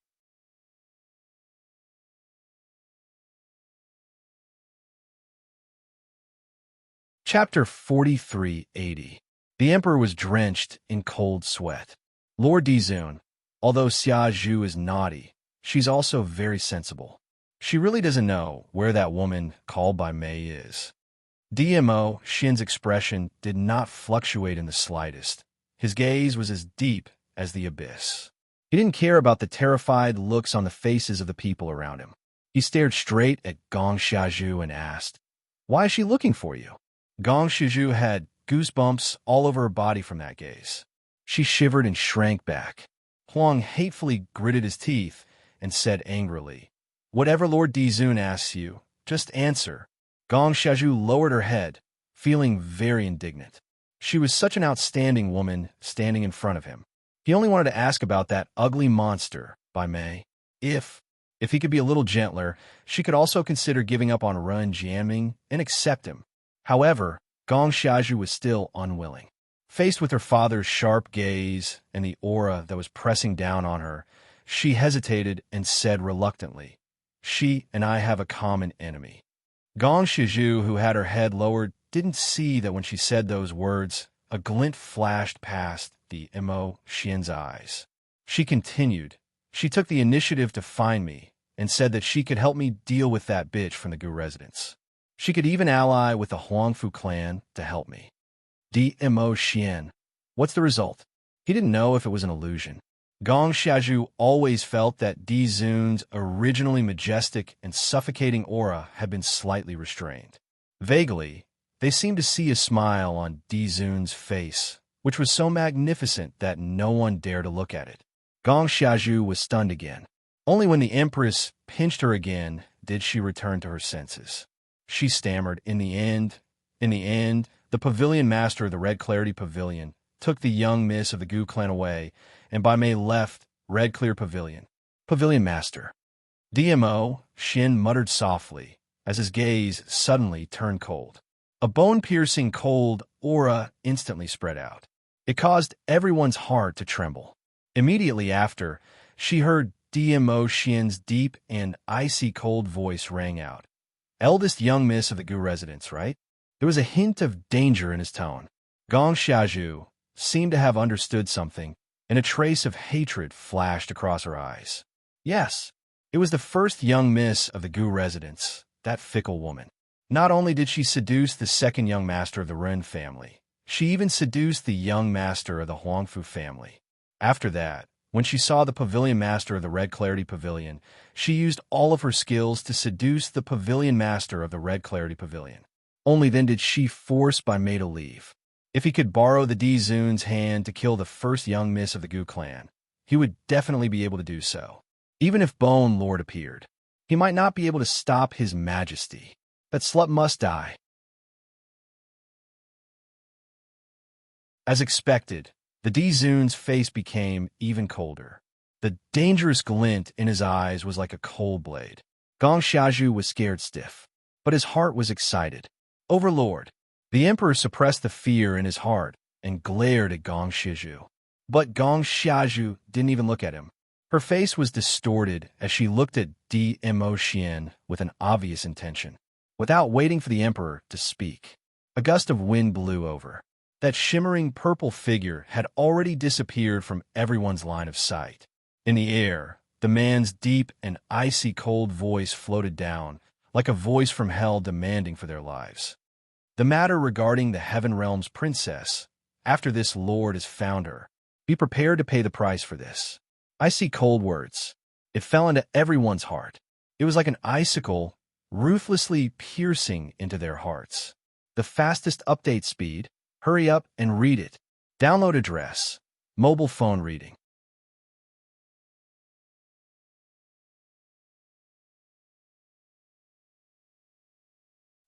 Chapter 4380. The emperor was drenched in cold sweat. Lord Dizun, although Xiazhu is naughty, she's also very sensible. She really doesn't know where that woman called Bai Mei is. Dmo Shin's expression did not fluctuate in the slightest. His gaze was as deep as the abyss. He didn't care about the terrified looks on the faces of the people around him. He stared straight at Gong Xiazhu and asked, "Why is she looking for you?" Gong Xiazhu had goosebumps all over her body from that gaze. She shivered and shrank back. Huang hatefully gritted his teeth and said angrily, "Whatever Lord Dizun asks you, just answer." Gong Xiazhu lowered her head, feeling very indignant. She was such an outstanding woman standing in front of him. He only wanted to ask about that ugly monster, Bai Mei. If he could be a little gentler, she could also consider giving up on Ren Jianming and accept him. However, Gong Xiazhu was still unwilling. Faced with her father's sharp gaze and the aura that was pressing down on her, she hesitated and said reluctantly, "She and I have a common enemy." Gong Shiju, who had her head lowered, didn't see that when she said those words, a glint flashed past the Mo Xian's eyes. She continued. She took the initiative to find me and said that she could help me deal with that bitch from the Gu residence. She could even ally with the Huangfu clan to help me. Mo Xian. What's the result? He didn't know if it was an illusion. Gong Xiaju always felt that Di Zun's originally majestic and suffocating aura had been slightly restrained. Vaguely, they seemed to see a smile on Di Zun's face, which was so magnificent that no one dared to look at it. Gong Xiaju was stunned again. Only when the Empress pinched her again did she return to her senses. She stammered, in the end, the pavilion master of the Red Clarity Pavilion took the young miss of the Gu clan away, and by May left Red Clear Pavilion. Pavilion master. Mo Xian muttered softly as his gaze suddenly turned cold. A bone-piercing cold aura instantly spread out. It caused everyone's heart to tremble. Immediately after, she heard Mo Xian's deep and icy cold voice rang out. Eldest young miss of the Gu residence, right? There was a hint of danger in his tone. Gong Xiaju seemed to have understood something, and a trace of hatred flashed across her eyes. Yes, it was the first young miss of the Gu residence, that fickle woman. Not only did she seduce the second young master of the Ren family, she even seduced the young master of the Huangfu family. After that, when she saw the pavilion master of the Red Clarity Pavilion, she used all of her skills to seduce the pavilion master of the Red Clarity Pavilion. Only then did she force Bai Mei to leave. If he could borrow the Di Zun's hand to kill the first young miss of the Gu clan, he would definitely be able to do so. Even if Bone Lord appeared, he might not be able to stop his majesty. That slut must die. As expected, the Di Zun's face became even colder. The dangerous glint in his eyes was like a cold blade. Gong Xiaju was scared stiff, but his heart was excited. Overlord. The emperor suppressed the fear in his heart and glared at Gong Xiaju. But Gong Xiaju didn't even look at him. Her face was distorted as she looked at Mo Xian with an obvious intention. Without waiting for the emperor to speak, a gust of wind blew over. That shimmering purple figure had already disappeared from everyone's line of sight. In the air, the man's deep and icy cold voice floated down, like a voice from hell demanding for their lives. The matter regarding the Heaven Realm's princess, after this lord has found her, be prepared to pay the price for this. I see cold words. It fell into everyone's heart. It was like an icicle, ruthlessly piercing into their hearts. The fastest update speed. Hurry up and read it. Download address. Mobile phone reading.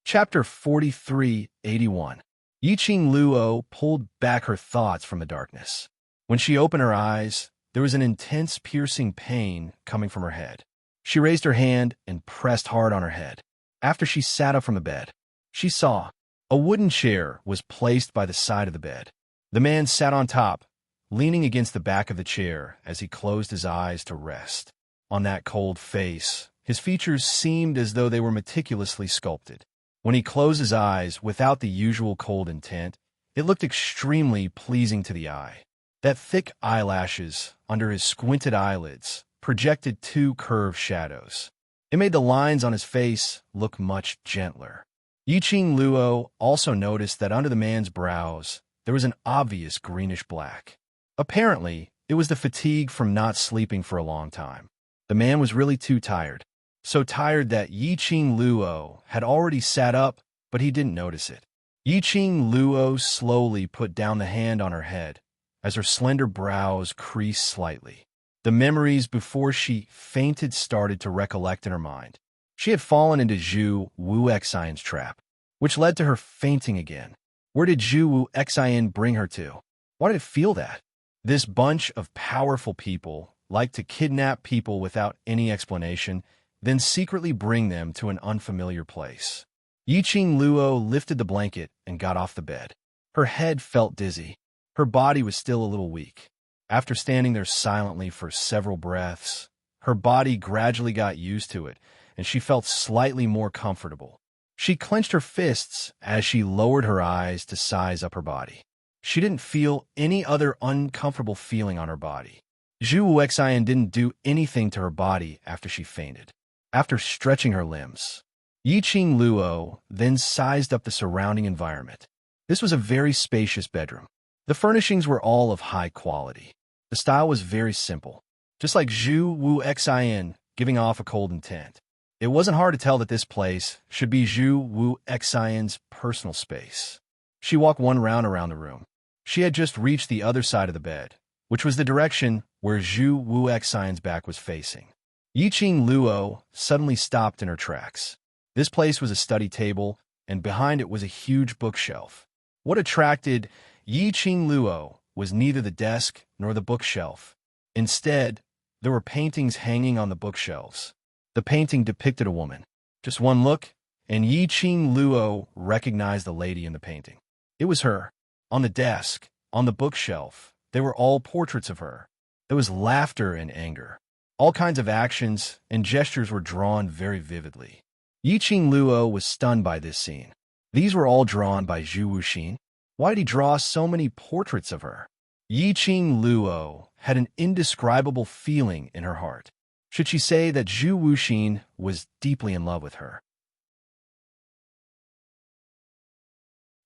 Chapter 4381. Yiqing Luo pulled back her thoughts from the darkness. When she opened her eyes, there was an intense piercing pain coming from her head. She raised her hand and pressed hard on her head. After she sat up from the bed, she saw a wooden chair was placed by the side of the bed. The man sat on top, leaning against the back of the chair as he closed his eyes to rest. On that cold face, his features seemed as though they were meticulously sculpted. When he closed his eyes without the usual cold intent, it looked extremely pleasing to the eye. That thick eyelashes under his squinted eyelids projected two curved shadows. It made the lines on his face look much gentler. Yiqing Luo also noticed that under the man's brows, there was an obvious greenish black. Apparently, it was the fatigue from not sleeping for a long time. The man was really too tired. So tired that Yiqing Luo had already sat up, but he didn't notice it. Yiqing Luo slowly put down the hand on her head as her slender brows creased slightly. The memories before she fainted started to recollect in her mind. She had fallen into Zhu Wu Xian's trap, which led to her fainting again. Where did Zhu Wu Xian bring her to? Why did it feel that? This bunch of powerful people like to kidnap people without any explanation, then secretly bring them to an unfamiliar place. Yiqing Luo lifted the blanket and got off the bed. Her head felt dizzy. Her body was still a little weak. After standing there silently for several breaths, her body gradually got used to it, and she felt slightly more comfortable. She clenched her fists as she lowered her eyes to size up her body. She didn't feel any other uncomfortable feeling on her body. Zhu Wuxian didn't do anything to her body after she fainted. After stretching her limbs, Yiqing Luo then sized up the surrounding environment. This was a very spacious bedroom. The furnishings were all of high quality. The style was very simple, just like Zhu Wuxian giving off a cold intent. It wasn't hard to tell that this place should be Zhu Wuxian's personal space. She walked one round around the room. She had just reached the other side of the bed, which was the direction where Zhu Wuxian's back was facing. Yiqing Luo suddenly stopped in her tracks. This place was a study table, and behind it was a huge bookshelf. What attracted Yiqing Luo was neither the desk nor the bookshelf. Instead, there were paintings hanging on the bookshelves. The painting depicted a woman. Just one look, and Yiqing Luo recognized the lady in the painting. It was her. On the desk, on the bookshelf, they were all portraits of her. There was laughter and anger. All kinds of actions and gestures were drawn very vividly. Yiqing Luo was stunned by this scene. These were all drawn by Zhu Wuxian. Why did he draw so many portraits of her? Yiqing Luo had an indescribable feeling in her heart. Should she say that Zhu Wuxian was deeply in love with her?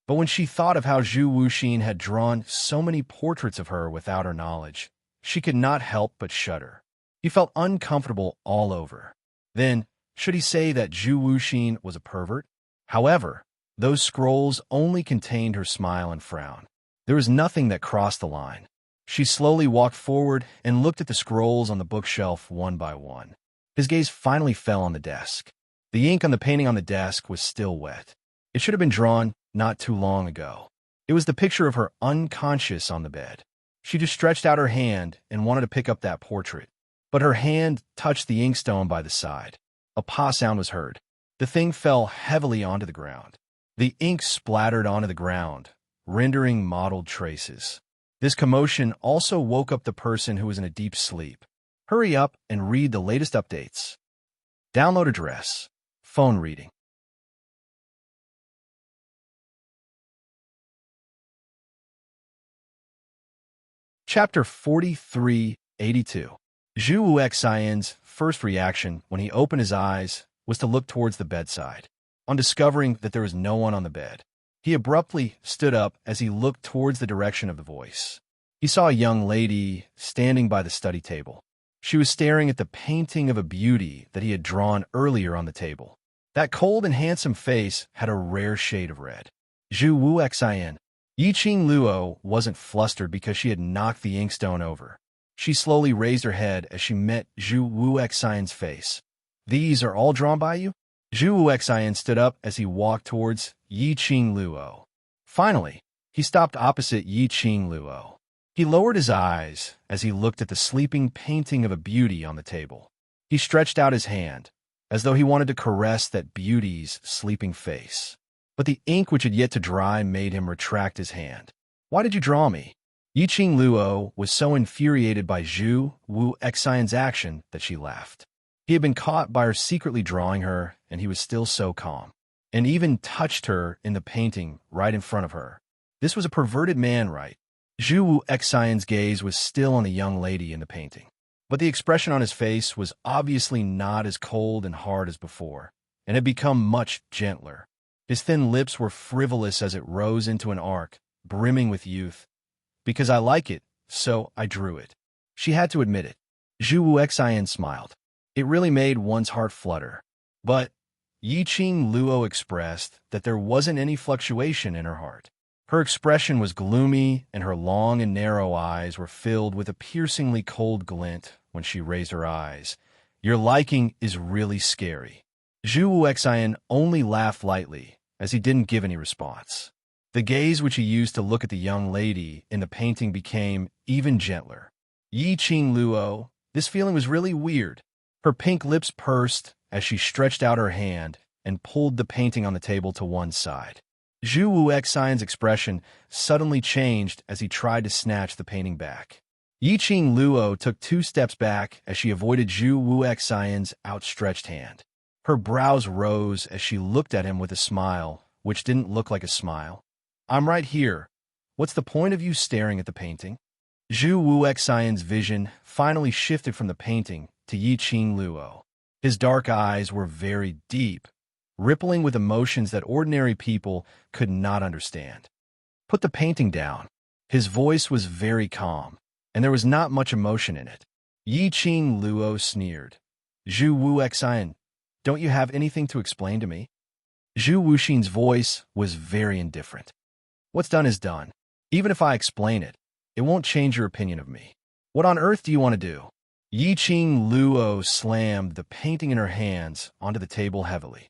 But when she thought of how Zhu Wuxian had drawn so many portraits of her without her knowledge, she could not help but shudder. He felt uncomfortable all over. Then, should he say that Zhu Wuxian was a pervert? However, those scrolls only contained her smile and frown. There was nothing that crossed the line. She slowly walked forward and looked at the scrolls on the bookshelf one by one. His gaze finally fell on the desk. The ink on the painting on the desk was still wet. It should have been drawn not too long ago. It was the picture of her unconscious on the bed. She just stretched out her hand and wanted to pick up that portrait, but her hand touched the inkstone by the side. A pah sound was heard. The thing fell heavily onto the ground. The ink splattered onto the ground, rendering mottled traces. This commotion also woke up the person who was in a deep sleep. Hurry up and read the latest updates. Download address. Phone reading. Chapter 4382. Zhu Wuxian's first reaction when he opened his eyes was to look towards the bedside. On discovering that there was no one on the bed, he abruptly stood up as he looked towards the direction of the voice. He saw a young lady standing by the study table. She was staring at the painting of a beauty that he had drawn earlier on the table. That cold and handsome face had a rare shade of red. Zhu Wuxian. Yiqing Luo wasn't flustered because she had knocked the inkstone over. She slowly raised her head as she met Zhu Wuxian's face. "These are all drawn by you?" Zhu Wuxian stood up as he walked towards Yiqing Luo. Finally, he stopped opposite Yiqing Luo. He lowered his eyes as he looked at the sleeping painting of a beauty on the table. He stretched out his hand, as though he wanted to caress that beauty's sleeping face. But the ink which had yet to dry made him retract his hand. "Why did you draw me?" Yiqing Luo was so infuriated by Zhu Wuxian's action that she laughed. He had been caught by her secretly drawing her, and he was still so calm, and even touched her in the painting right in front of her. This was a perverted man, right? Zhu Wuxian's gaze was still on the young lady in the painting, but the expression on his face was obviously not as cold and hard as before, and had become much gentler. His thin lips were frivolous as it rose into an arc, brimming with youth. "Because I like it, so I drew it." She had to admit it. Zhu Wuxian smiled. It really made one's heart flutter. But Yiqing Luo expressed that there wasn't any fluctuation in her heart. Her expression was gloomy, and her long and narrow eyes were filled with a piercingly cold glint when she raised her eyes. "Your liking is really scary." Zhu Wuxian only laughed lightly, as he didn't give any response. The gaze which he used to look at the young lady in the painting became even gentler. Yiqing Luo, this feeling was really weird. Her pink lips pursed as she stretched out her hand and pulled the painting on the table to one side. Zhu Wuxian's expression suddenly changed as he tried to snatch the painting back. Yiqing Luo took 2 steps back as she avoided Zhu Wuxian's outstretched hand. Her brows rose as she looked at him with a smile, which didn't look like a smile. I'm right here. What's the point of you staring at the painting? Zhu Wuxian's vision finally shifted from the painting to Yiqing Luo. His dark eyes were very deep, rippling with emotions that ordinary people could not understand. Put the painting down. His voice was very calm, and there was not much emotion in it. Yiqing Luo sneered. Zhu Wuxian, don't you have anything to explain to me? Zhu Wuxian's voice was very indifferent. What's done is done. Even if I explain it, it won't change your opinion of me. What on earth do you want to do? Yiqing Luo slammed the painting in her hands onto the table heavily.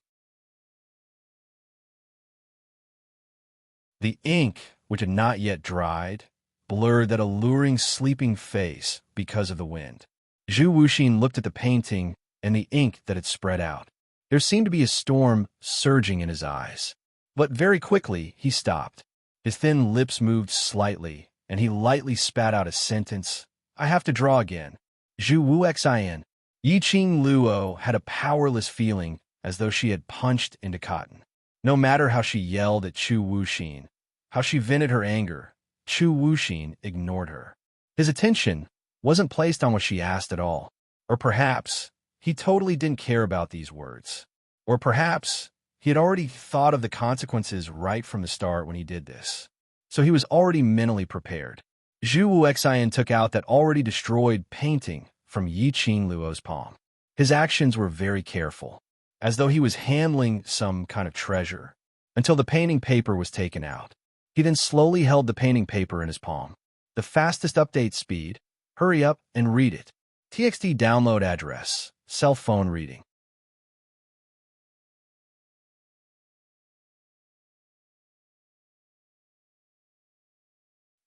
The ink, which had not yet dried, blurred that alluring sleeping face because of the wind. Zhu Wuxian looked at the painting and the ink that had spread out. There seemed to be a storm surging in his eyes. But very quickly, he stopped. His thin lips moved slightly, and he lightly spat out a sentence. I have to draw again. Zhu Wuxian. Yiqing Luo had a powerless feeling as though she had punched into cotton. No matter how she yelled at Zhu Wuxian, how she vented her anger, Zhu Wuxian ignored her. His attention wasn't placed on what she asked at all. Or perhaps he totally didn't care about these words. Or perhaps he had already thought of the consequences right from the start when he did this. So he was already mentally prepared. Zhu Wuxian took out that already destroyed painting from Yiqing Luo's palm. His actions were very careful, as though he was handling some kind of treasure, until the painting paper was taken out. He then slowly held the painting paper in his palm. The fastest update speed. Hurry up and read it. TXT download address. Cell phone reading.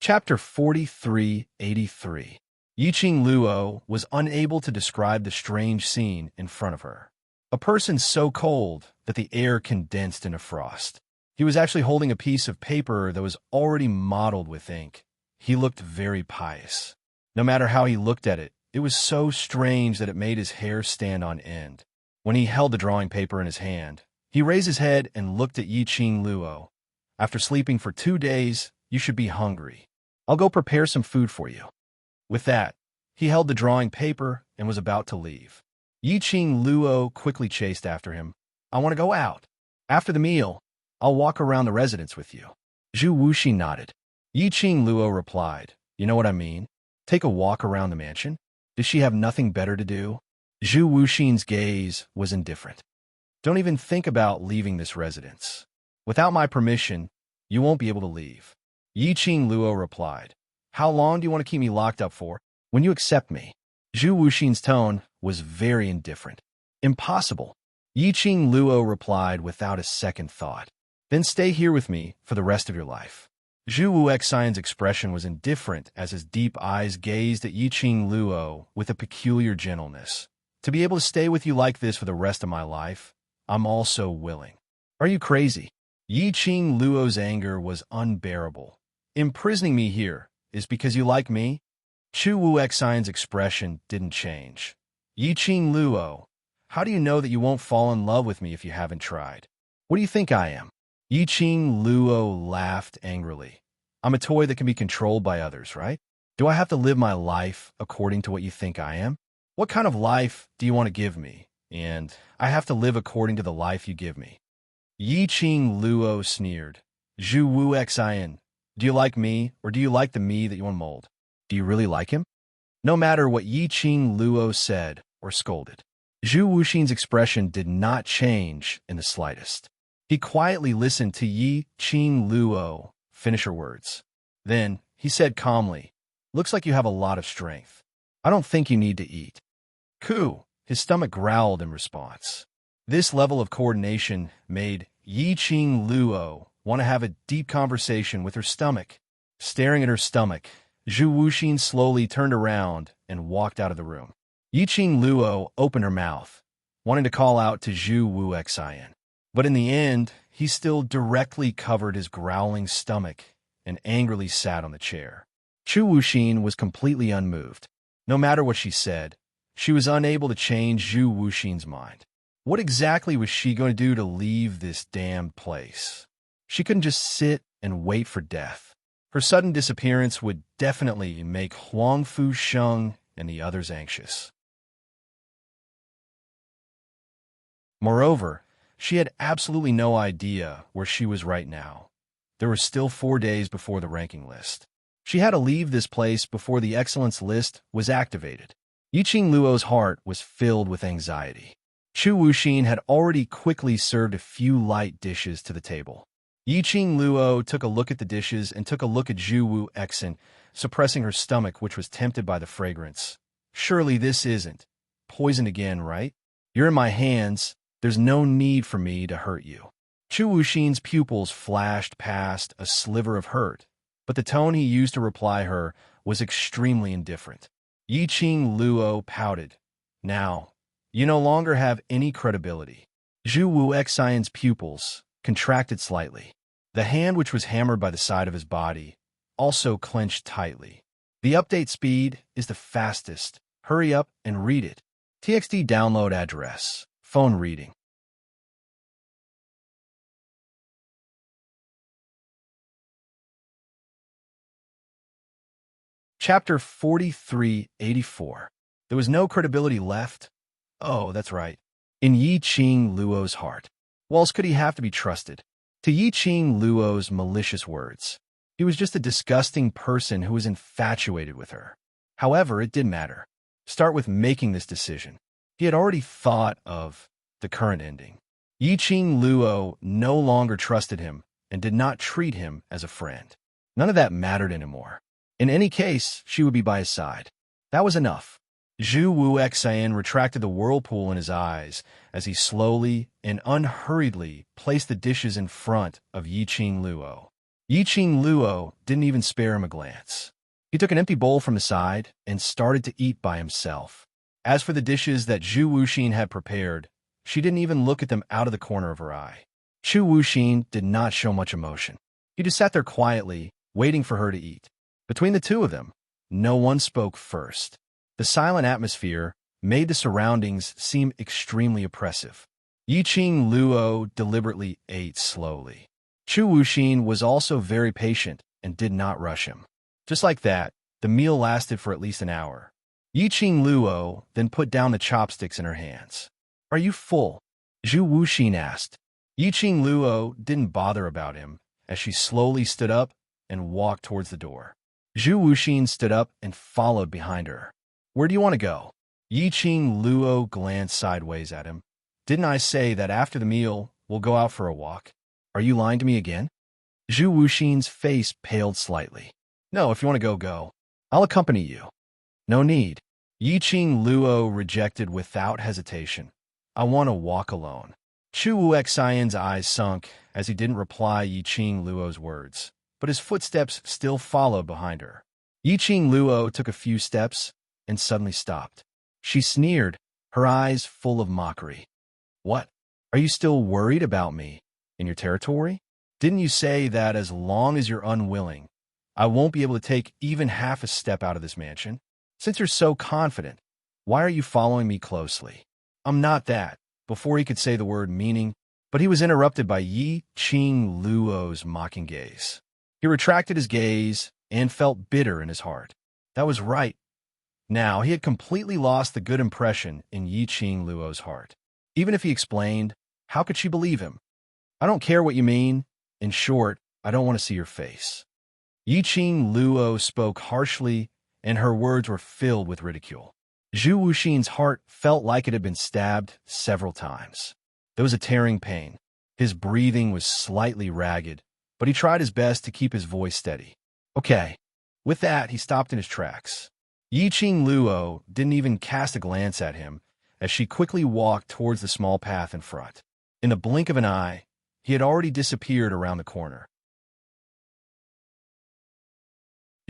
Chapter 4383. Yiqing Luo was unable to describe the strange scene in front of her. A person so cold that the air condensed into frost. He was actually holding a piece of paper that was already mottled with ink. He looked very pious. No matter how he looked at it, it was so strange that it made his hair stand on end. When he held the drawing paper in his hand, he raised his head and looked at Yiqing Luo. After sleeping for 2 days, you should be hungry. I'll go prepare some food for you. With that, he held the drawing paper and was about to leave. Yiqing Luo quickly chased after him. I want to go out. After the meal, I'll walk around the residence with you. Zhu Wuxian nodded. Yiqing Luo replied, You know what I mean? Take a walk around the mansion? Does she have nothing better to do? Zhu Wuxian's gaze was indifferent. Don't even think about leaving this residence. Without my permission, you won't be able to leave. Yiqing Luo replied, How long do you want to keep me locked up for? When you accept me. Zhu Wuxian's tone was very indifferent. Impossible. Yiqing Luo replied without a second thought. Then stay here with me for the rest of your life. Zhu Wuxian's expression was indifferent as his deep eyes gazed at Yiqing Luo with a peculiar gentleness. To be able to stay with you like this for the rest of my life, I'm also willing. Are you crazy? Yiqing Luo's anger was unbearable. Imprisoning me here is because you like me? Zhu Wuxian's expression didn't change. Yiqing Luo, how do you know that you won't fall in love with me if you haven't tried? What do you think I am? Yiqing Luo laughed angrily. I'm a toy that can be controlled by others, right? Do I have to live my life according to what you think I am? What kind of life do you want to give me? And I have to live according to the life you give me. Yiqing Luo sneered. Zhu Wuxian, do you like me, or do you like the me that you want to mold? Do you really like him? No matter what Yiqing Luo said or scolded, Zhu Wuxian's expression did not change in the slightest. He quietly listened to Yiqing Luo finish her words. Then, he said calmly, Looks like you have a lot of strength. I don't think you need to eat. Coo! His stomach growled in response. This level of coordination made Yiqing Luo want to have a deep conversation with her stomach. Staring at her stomach, Zhu Wuxian slowly turned around and walked out of the room. Yiqing Luo opened her mouth, wanting to call out to Zhu Wuxian. But in the end, he still directly covered his growling stomach and angrily sat on the chair. Zhu Wuxian was completely unmoved. No matter what she said, she was unable to change Zhu Wuxian's mind. What exactly was she going to do to leave this damned place? She couldn't just sit and wait for death. Her sudden disappearance would definitely make Huang Fu Sheng and the others anxious. Moreover, she had absolutely no idea where she was right now. There were still 4 days before the ranking list. She had to leave this place before the excellence list was activated. Yiqing Luo's heart was filled with anxiety. Chu Wuxin had already quickly served a few light dishes to the table. Yiqing Luo took a look at the dishes and took a look at Zhu Wu Exin, suppressing her stomach, which was tempted by the fragrance. Surely this isn't poison again, right? You're in my hands. There's no need for me to hurt you. Chu Wuxin's pupils flashed past a sliver of hurt, but the tone he used to reply her was extremely indifferent. Yiqing Luo pouted. Now, you no longer have any credibility. Zhu Wu Exin's pupils contracted slightly. The hand which was hammered by the side of his body also clenched tightly. The update speed is the fastest. Hurry up and read it. TXT download address. Phone reading. Chapter 4384. There was no credibility left. Oh, that's right. In Yiqing Luo's heart. Why else could he have to be trusted? To Yiqing Luo's malicious words, he was just a disgusting person who was infatuated with her. However, it didn't matter. Start with making this decision. He had already thought of the current ending. Yiqing Luo no longer trusted him and did not treat him as a friend. None of that mattered anymore. In any case, she would be by his side. That was enough. Zhu Wu Exin retracted the whirlpool in his eyes as he slowly and unhurriedly placed the dishes in front of Yiqing Luo. Yiqing Luo didn't even spare him a glance. He took an empty bowl from his side and started to eat by himself. As for the dishes that Zhu Wuxin had prepared, she didn't even look at them out of the corner of her eye. Chu Wuxin did not show much emotion. He just sat there quietly, waiting for her to eat. Between the two of them, no one spoke first. The silent atmosphere made the surroundings seem extremely oppressive. Yiqing Luo deliberately ate slowly. Chu Wuxin was also very patient and did not rush him. Just like that, the meal lasted for at least an hour. Yiqing Luo then put down the chopsticks in her hands. Are you full? Zhu Wuxin asked. Yiqing Luo didn't bother about him as she slowly stood up and walked towards the door. Zhu Wuxin stood up and followed behind her. Where do you want to go? Yiqing Luo glanced sideways at him. Didn't I say that after the meal, we'll go out for a walk? Are you lying to me again? Zhu Wuxin's face paled slightly. No, if you want to go, go. I'll accompany you. No need. Yiqing Luo rejected without hesitation. I want to walk alone. Chu Wu Exin's eyes sunk as he didn't reply Yiqing Luo's words, but his footsteps still followed behind her. Yiqing Luo took a few steps and suddenly stopped. She sneered, her eyes full of mockery. What? Are you still worried about me in your territory? Didn't you say that as long as you're unwilling, I won't be able to take even half a step out of this mansion? Since you're so confident, why are you following me closely? I'm not that. Before he could say the word meaning, but he was interrupted by Yiqing Luo's mocking gaze. He retracted his gaze and felt bitter in his heart. That was right. Now, he had completely lost the good impression in Yiqing Luo's heart. Even if he explained, how could she believe him? I don't care what you mean. In short, I don't want to see your face. Yiqing Luo spoke harshly, and her words were filled with ridicule. Zhu Wuxin's heart felt like it had been stabbed several times. There was a tearing pain. His breathing was slightly ragged, but he tried his best to keep his voice steady. Okay. With that, he stopped in his tracks. Yiqing Luo didn't even cast a glance at him as she quickly walked towards the small path in front. In the blink of an eye, he had already disappeared around the corner.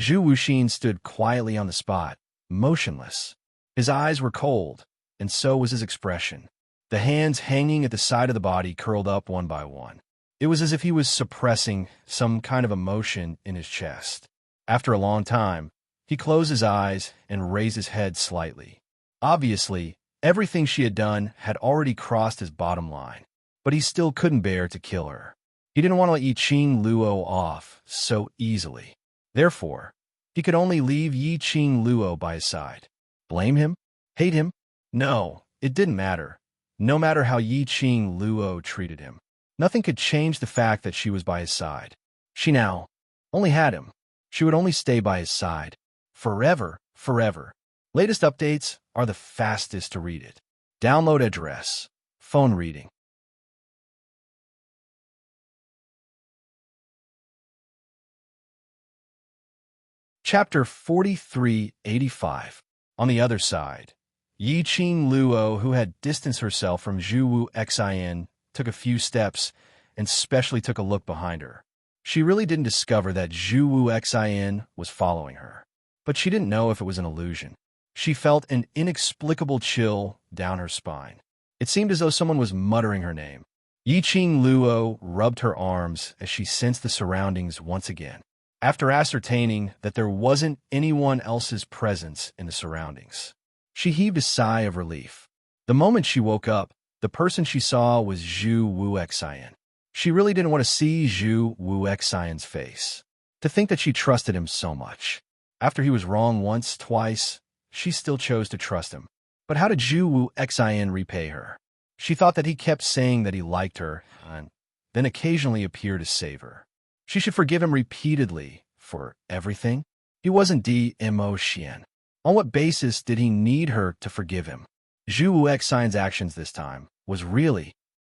Zhu Wuxin stood quietly on the spot, motionless. His eyes were cold, and so was his expression. The hands hanging at the side of the body curled up one by one. It was as if he was suppressing some kind of emotion in his chest. After a long time, he closed his eyes and raised his head slightly. Obviously, Everything she had done had already crossed his bottom line, but he still couldn't bear to kill her. He didn't want to let Yiqing Luo off so easily. Therefore, he could only leave Yiqing Luo by his side. Blame him? Hate him? No, it didn't matter. No matter how Yiqing Luo treated him, nothing could change the fact that she was by his side. She now only had him. She would only stay by his side. Forever, forever. Latest updates are the fastest to read it. Download address. Phone reading. Chapter 4385. On the other side, Yiqing Luo, who had distanced herself from Zhu Wu Xin, took a few steps and specially took a look behind her. She really didn't discover that Zhu Wu Xin was following her, but she didn't know if it was an illusion. She felt an inexplicable chill down her spine. It seemed as though someone was muttering her name. Yiqing Luo rubbed her arms as she sensed the surroundings once again. After ascertaining that there wasn't anyone else's presence in the surroundings, she heaved a sigh of relief. The moment she woke up, the person she saw was Zhu Wu Xin. She really didn't want to see Zhu Wu Xion's face. To think that she trusted him so much. After he was wrong once, twice, she still chose to trust him. But how did Zhu Wu Xin repay her? She thought that he kept saying that he liked her, and then occasionally appeared to save her. She should forgive him repeatedly for everything. He wasn't Xian. On what basis did he need her to forgive him? Zhu Wu Xion's actions this time was really,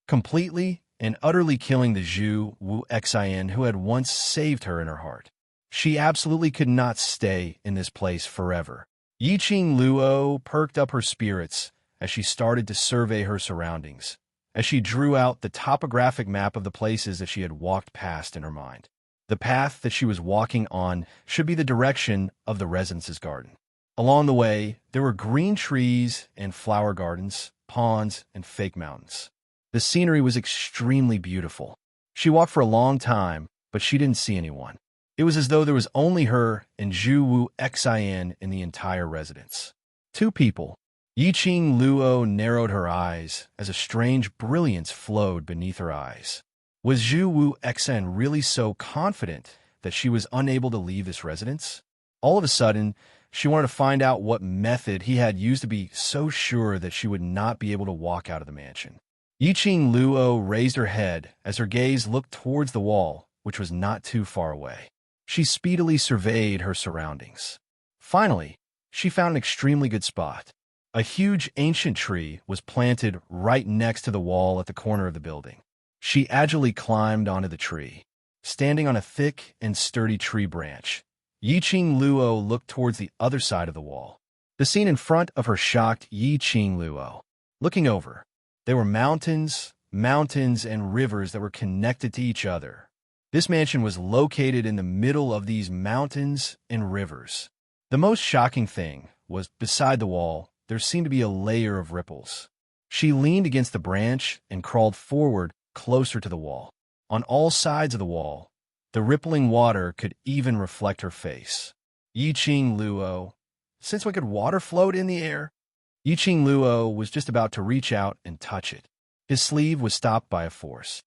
completely, and utterly killing the Zhu Wu Xian who had once saved her in her heart. She absolutely could not stay in this place forever. Yiqing Luo perked up her spirits as she started to survey her surroundings, as she drew out the topographic map of the places that she had walked past in her mind. The path that she was walking on should be the direction of the residence's garden. Along the way, there were green trees and flower gardens, ponds, and fake mountains. The scenery was extremely beautiful. She walked for a long time, but she didn't see anyone. It was as though there was only her and Zhu Wu Xin in the entire residence. Two people. Yiqing Luo narrowed her eyes as a strange brilliance flowed beneath her eyes. Was Zhu Wu Xin really so confident that she was unable to leave this residence? All of a sudden, she wanted to find out what method he had used to be so sure that she would not be able to walk out of the mansion. Yiqing Luo raised her head as her gaze looked towards the wall, which was not too far away. She speedily surveyed her surroundings. Finally, she found an extremely good spot. A huge ancient tree was planted right next to the wall at the corner of the building. She agilely climbed onto the tree. Standing on a thick and sturdy tree branch, Yiqing Luo looked towards the other side of the wall. The scene in front of her shocked Yiqing Luo. Looking over, there were mountains, and rivers that were connected to each other. This mansion was located in the middle of these mountains and rivers. The most shocking thing was, beside the wall, there seemed to be a layer of ripples. She leaned against the branch and crawled forward closer to the wall. On all sides of the wall, the rippling water could even reflect her face. Yiqing Luo, since when could water float in the air? Yiqing Luo was just about to reach out and touch it. His sleeve was stopped by a force.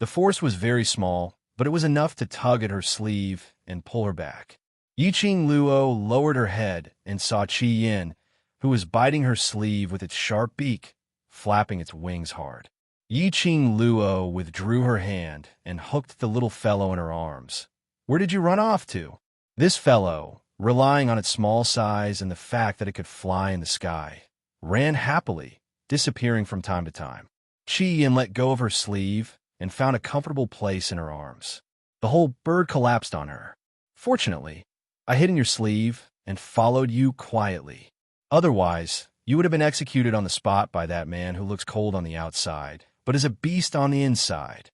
The force was very small, but it was enough to tug at her sleeve and pull her back. Yiqing Luo lowered her head and saw Qi Yin, who was biting her sleeve with its sharp beak, flapping its wings hard. Yiqing Luo withdrew her hand and hooked the little fellow in her arms. Where did you run off to? This fellow, relying on its small size and the fact that it could fly in the sky, ran happily, disappearing from time to time. Qi Yin let go of her sleeve and found a comfortable place in her arms. The whole bird collapsed on her. Fortunately, I hid in your sleeve and followed you quietly. Otherwise, you would have been executed on the spot by that man who looks cold on the outside, but is a beast on the inside.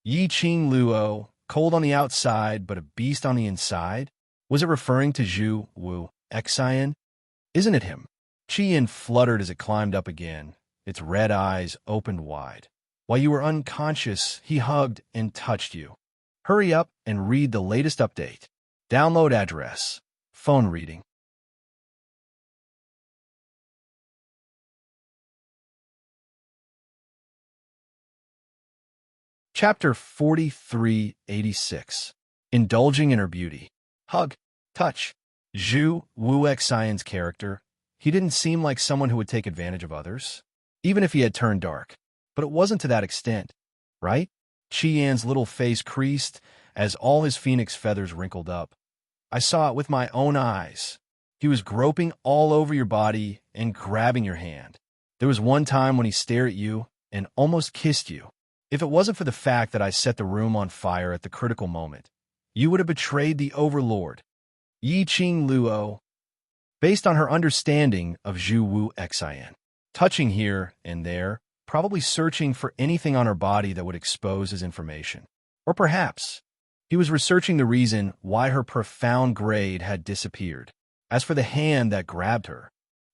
Yiqing Luo, cold on the outside, but a beast on the inside? Was it referring to Zhu Wu Xian? Isn't it him? Qi Yin fluttered as it climbed up again, its red eyes opened wide. While you were unconscious, he hugged and touched you. Hurry up and read the latest update. Download address. Phone reading. Chapter 4386. Indulging in Her Beauty. Hug. Touch. Zhu Wuxian's character. He didn't seem like someone who would take advantage of others, even if he had turned dark. But it wasn't to that extent, right? Qian's little face creased as all his phoenix feathers wrinkled up. I saw it with my own eyes. He was groping all over your body and grabbing your hand. There was one time when he stared at you and almost kissed you. If it wasn't for the fact that I set the room on fire at the critical moment, you would have betrayed the Overlord. Yiqing Luo. Based on her understanding of Zhu Wuxian, touching here and there, probably searching for anything on her body that would expose his information. Or perhaps he was researching the reason why her profound grade had disappeared. As for the hand that grabbed her,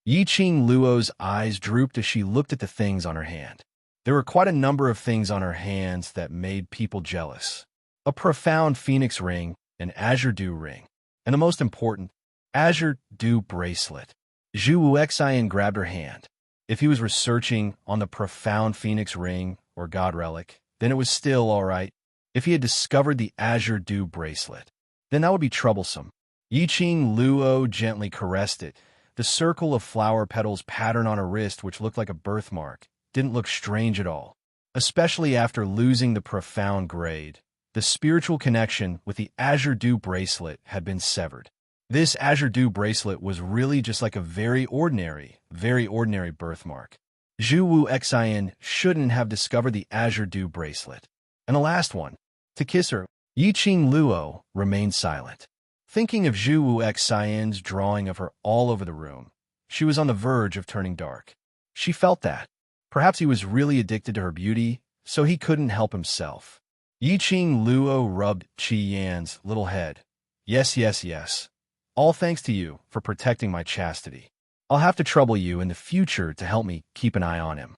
Yiqing Luo's eyes drooped as she looked at the things on her hand. There were quite a number of things on her hands that made people jealous. A profound phoenix ring, an azure dew ring, and the most important, azure dew bracelet. Zhu Wuxian grabbed her hand. If he was researching on the profound phoenix ring or god relic, then it was still all right. If he had discovered the azure dew bracelet, then that would be troublesome. Yiqing Luo gently caressed it. The circle of flower petals pattern on her wrist, which looked like a birthmark, didn't look strange at all, especially after losing the profound grade. The spiritual connection with the azure dew bracelet had been severed. This azure dew bracelet was really just like a very ordinary birthmark. Zhu Wuxian shouldn't have discovered the azure dew bracelet. And the last one, to kiss her. Yiqing Luo remained silent. Thinking of Zhu Wuxian's drawing of her all over the room, she was on the verge of turning dark. She felt that. Perhaps he was really addicted to her beauty, so he couldn't help himself. Yiqing Luo rubbed Qian's little head. Yes, yes, yes. All thanks to you for protecting my chastity. I'll have to trouble you in the future to help me keep an eye on him.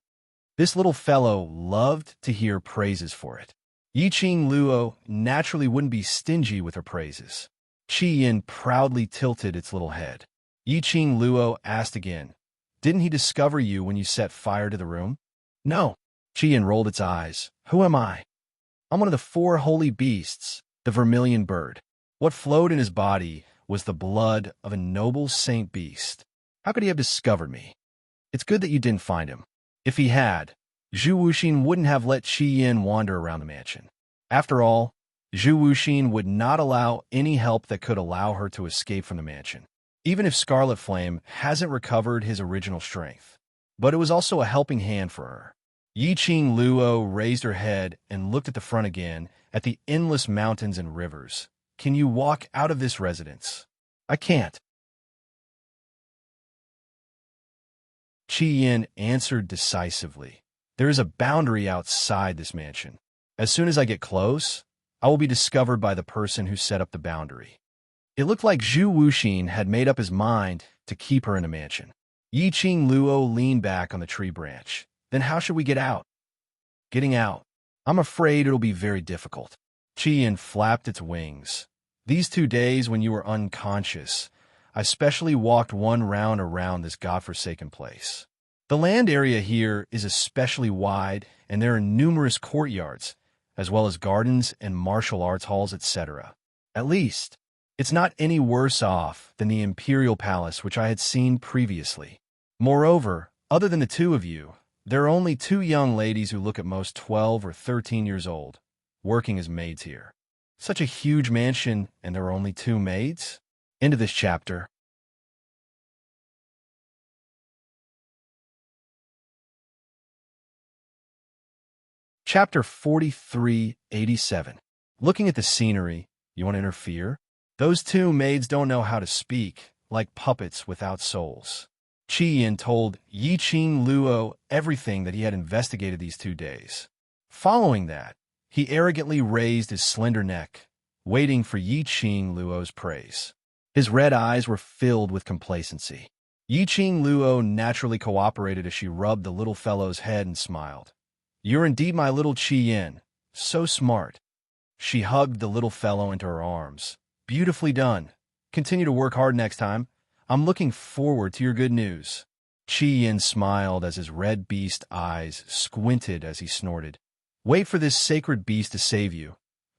This little fellow loved to hear praises for it. Yiqing Luo naturally wouldn't be stingy with her praises. Qian proudly tilted its little head. Yiqing Luo asked again, didn't he discover you when you set fire to the room? No. Qian rolled its eyes. Who am I? I'm one of the 4 holy beasts, the vermilion bird. What flowed in his body was the blood of a noble saint beast. How could he have discovered me? It's good that you didn't find him. If he had, Zhu Wuxian wouldn't have let Qian wander around the mansion. After all, Zhu Wuxian would not allow any help that could allow her to escape from the mansion, even if Scarlet Flame hasn't recovered his original strength. But it was also a helping hand for her. Yiqing Luo raised her head and looked at the front again, at the endless mountains and rivers. Can you walk out of this residence? I can't. Qian answered decisively. There is a boundary outside this mansion. As soon as I get close, I will be discovered by the person who set up the boundary. It looked like Zhu Wuxian had made up his mind to keep her in a mansion. Yiqing Luo leaned back on the tree branch. Then how should we get out? Getting out. I'm afraid it'll be very difficult. Qian flapped its wings. These 2 days when you were unconscious, I specially walked one round around this godforsaken place. The land area here is especially wide, and there are numerous courtyards, as well as gardens and martial arts halls, etc. At least, it's not any worse off than the Imperial Palace which I had seen previously. Moreover, other than the 2 of you, there are only 2 young ladies who look at most 12 or 13 years old, working as maids here. Such a huge mansion, and there are only 2 maids? End of this chapter. Chapter 4387. Looking at the scenery, you want to interfere? Those 2 maids don't know how to speak, like puppets without souls. Qian told Yiqing Luo everything that he had investigated these 2 days. Following that, he arrogantly raised his slender neck, waiting for Yiqing Luo's praise. His red eyes were filled with complacency. Yiqing Luo naturally cooperated as she rubbed the little fellow's head and smiled. You're indeed my little Qian, so smart. She hugged the little fellow into her arms. Beautifully done. Continue to work hard next time. I'm looking forward to your good news. Chi Yin smiled as his red beast eyes squinted as he snorted. Wait for this sacred beast to save you.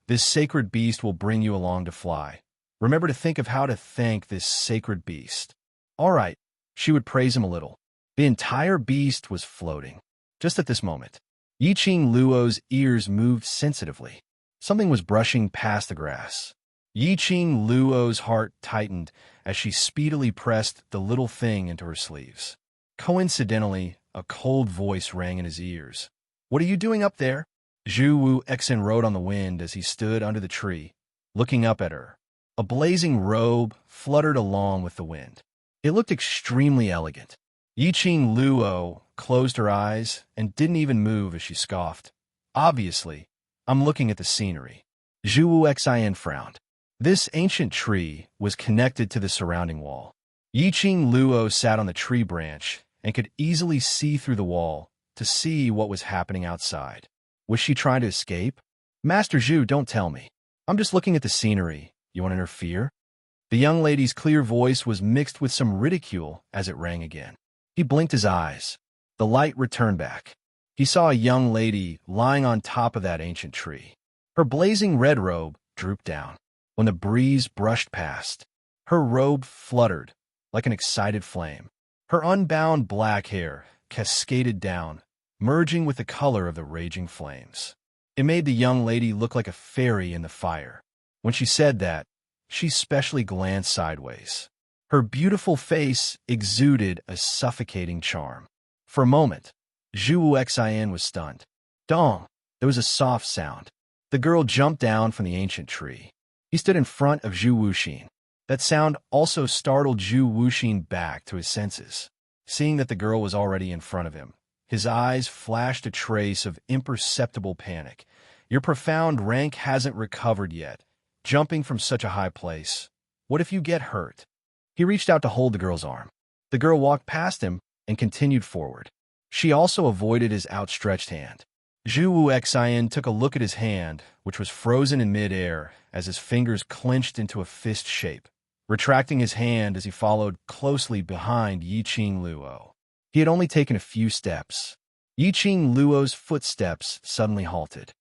This sacred beast will bring you along to fly. Remember to think of how to thank this sacred beast. All right, she would praise him a little. The entire beast was floating. Just at this moment, Yiqing Luo's ears moved sensitively. Something was brushing past the grass. Yiqing Luo's heart tightened as she speedily pressed the little thing into her sleeves. Coincidentally, a cold voice rang in his ears. What are you doing up there? Zhu Wu Exen rode on the wind as he stood under the tree, looking up at her. A blazing robe fluttered along with the wind. It looked extremely elegant. Yiqing Luo closed her eyes and didn't even move as she scoffed. Obviously, I'm looking at the scenery. Zhu Wu Exen frowned. This ancient tree was connected to the surrounding wall. Yiqing Luo sat on the tree branch and could easily see through the wall to see what was happening outside. Was she trying to escape? Master Zhu, don't tell me. I'm just looking at the scenery. You want to interfere? The young lady's clear voice was mixed with some ridicule as it rang again. He blinked his eyes. The light returned back. He saw a young lady lying on top of that ancient tree. Her blazing red robe drooped down. When the breeze brushed past, her robe fluttered like an excited flame. Her unbound black hair cascaded down, merging with the color of the raging flames. It made the young lady look like a fairy in the fire. When she said that, she specially glanced sideways. Her beautiful face exuded a suffocating charm. For a moment, Zhu Wu Exen was stunned. Dong! There was a soft sound. The girl jumped down from the ancient tree. He stood in front of Zhu Wuxin. That sound also startled Zhu Wuxin back to his senses. Seeing that the girl was already in front of him, his eyes flashed a trace of imperceptible panic. Your profound rank hasn't recovered yet. Jumping from such a high place. What if you get hurt? He reached out to hold the girl's arm. The girl walked past him and continued forward. She also avoided his outstretched hand. Zhu Wu Exen took a look at his hand, which was frozen in midair as his fingers clenched into a fist shape, retracting his hand as he followed closely behind Yiqing Luo. He had only taken a few steps. Yiqing Luo's footsteps suddenly halted.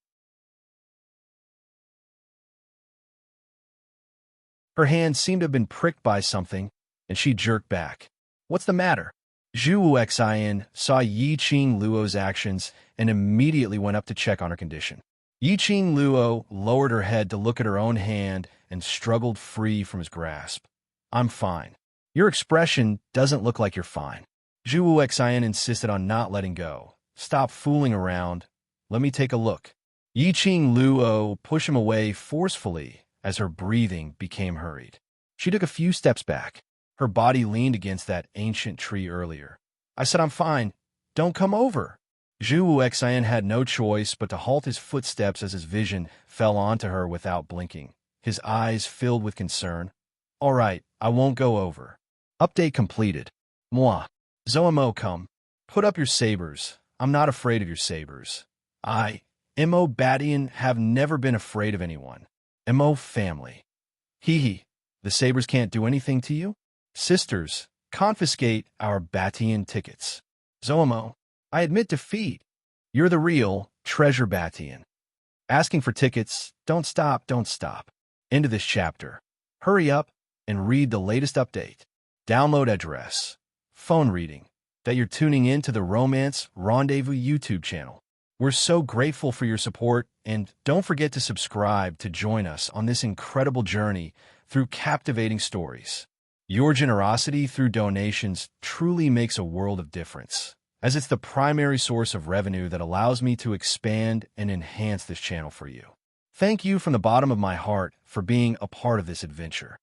Her hand seemed to have been pricked by something, and she jerked back. What's the matter? Zhu Wu Exen saw Yiqing Luo's actions and immediately went up to check on her condition. Yiqing Luo lowered her head to look at her own hand and struggled free from his grasp. I'm fine. Your expression doesn't look like you're fine. Zhu Wu Exen insisted on not letting go. Stop fooling around. Let me take a look. Yiqing Luo pushed him away forcefully as her breathing became hurried. She took a few steps back. Her body leaned against that ancient tree earlier. I said I'm fine. Don't come over. Zhu Wu Exen had no choice but to halt his footsteps as his vision fell onto her without blinking. His eyes filled with concern. All right, I won't go over. Update completed. Moi. Zoamo come. Put up your sabers. I'm not afraid of your sabers. I, Mo Batian, have never been afraid of anyone. Mo family. Hee hee. The sabers can't do anything to you? Sisters, confiscate our Batian tickets. Zoamo, I admit defeat. You're the real treasure Batian. Asking for tickets, don't stop. End of this chapter. Hurry up and read the latest update. Download address. Phone reading. That you're tuning in to the Romance Rendezvous YouTube channel. We're so grateful for your support, and don't forget to subscribe to join us on this incredible journey through captivating stories. Your generosity through donations truly makes a world of difference, as it's the primary source of revenue that allows me to expand and enhance this channel for you. Thank you from the bottom of my heart for being a part of this adventure.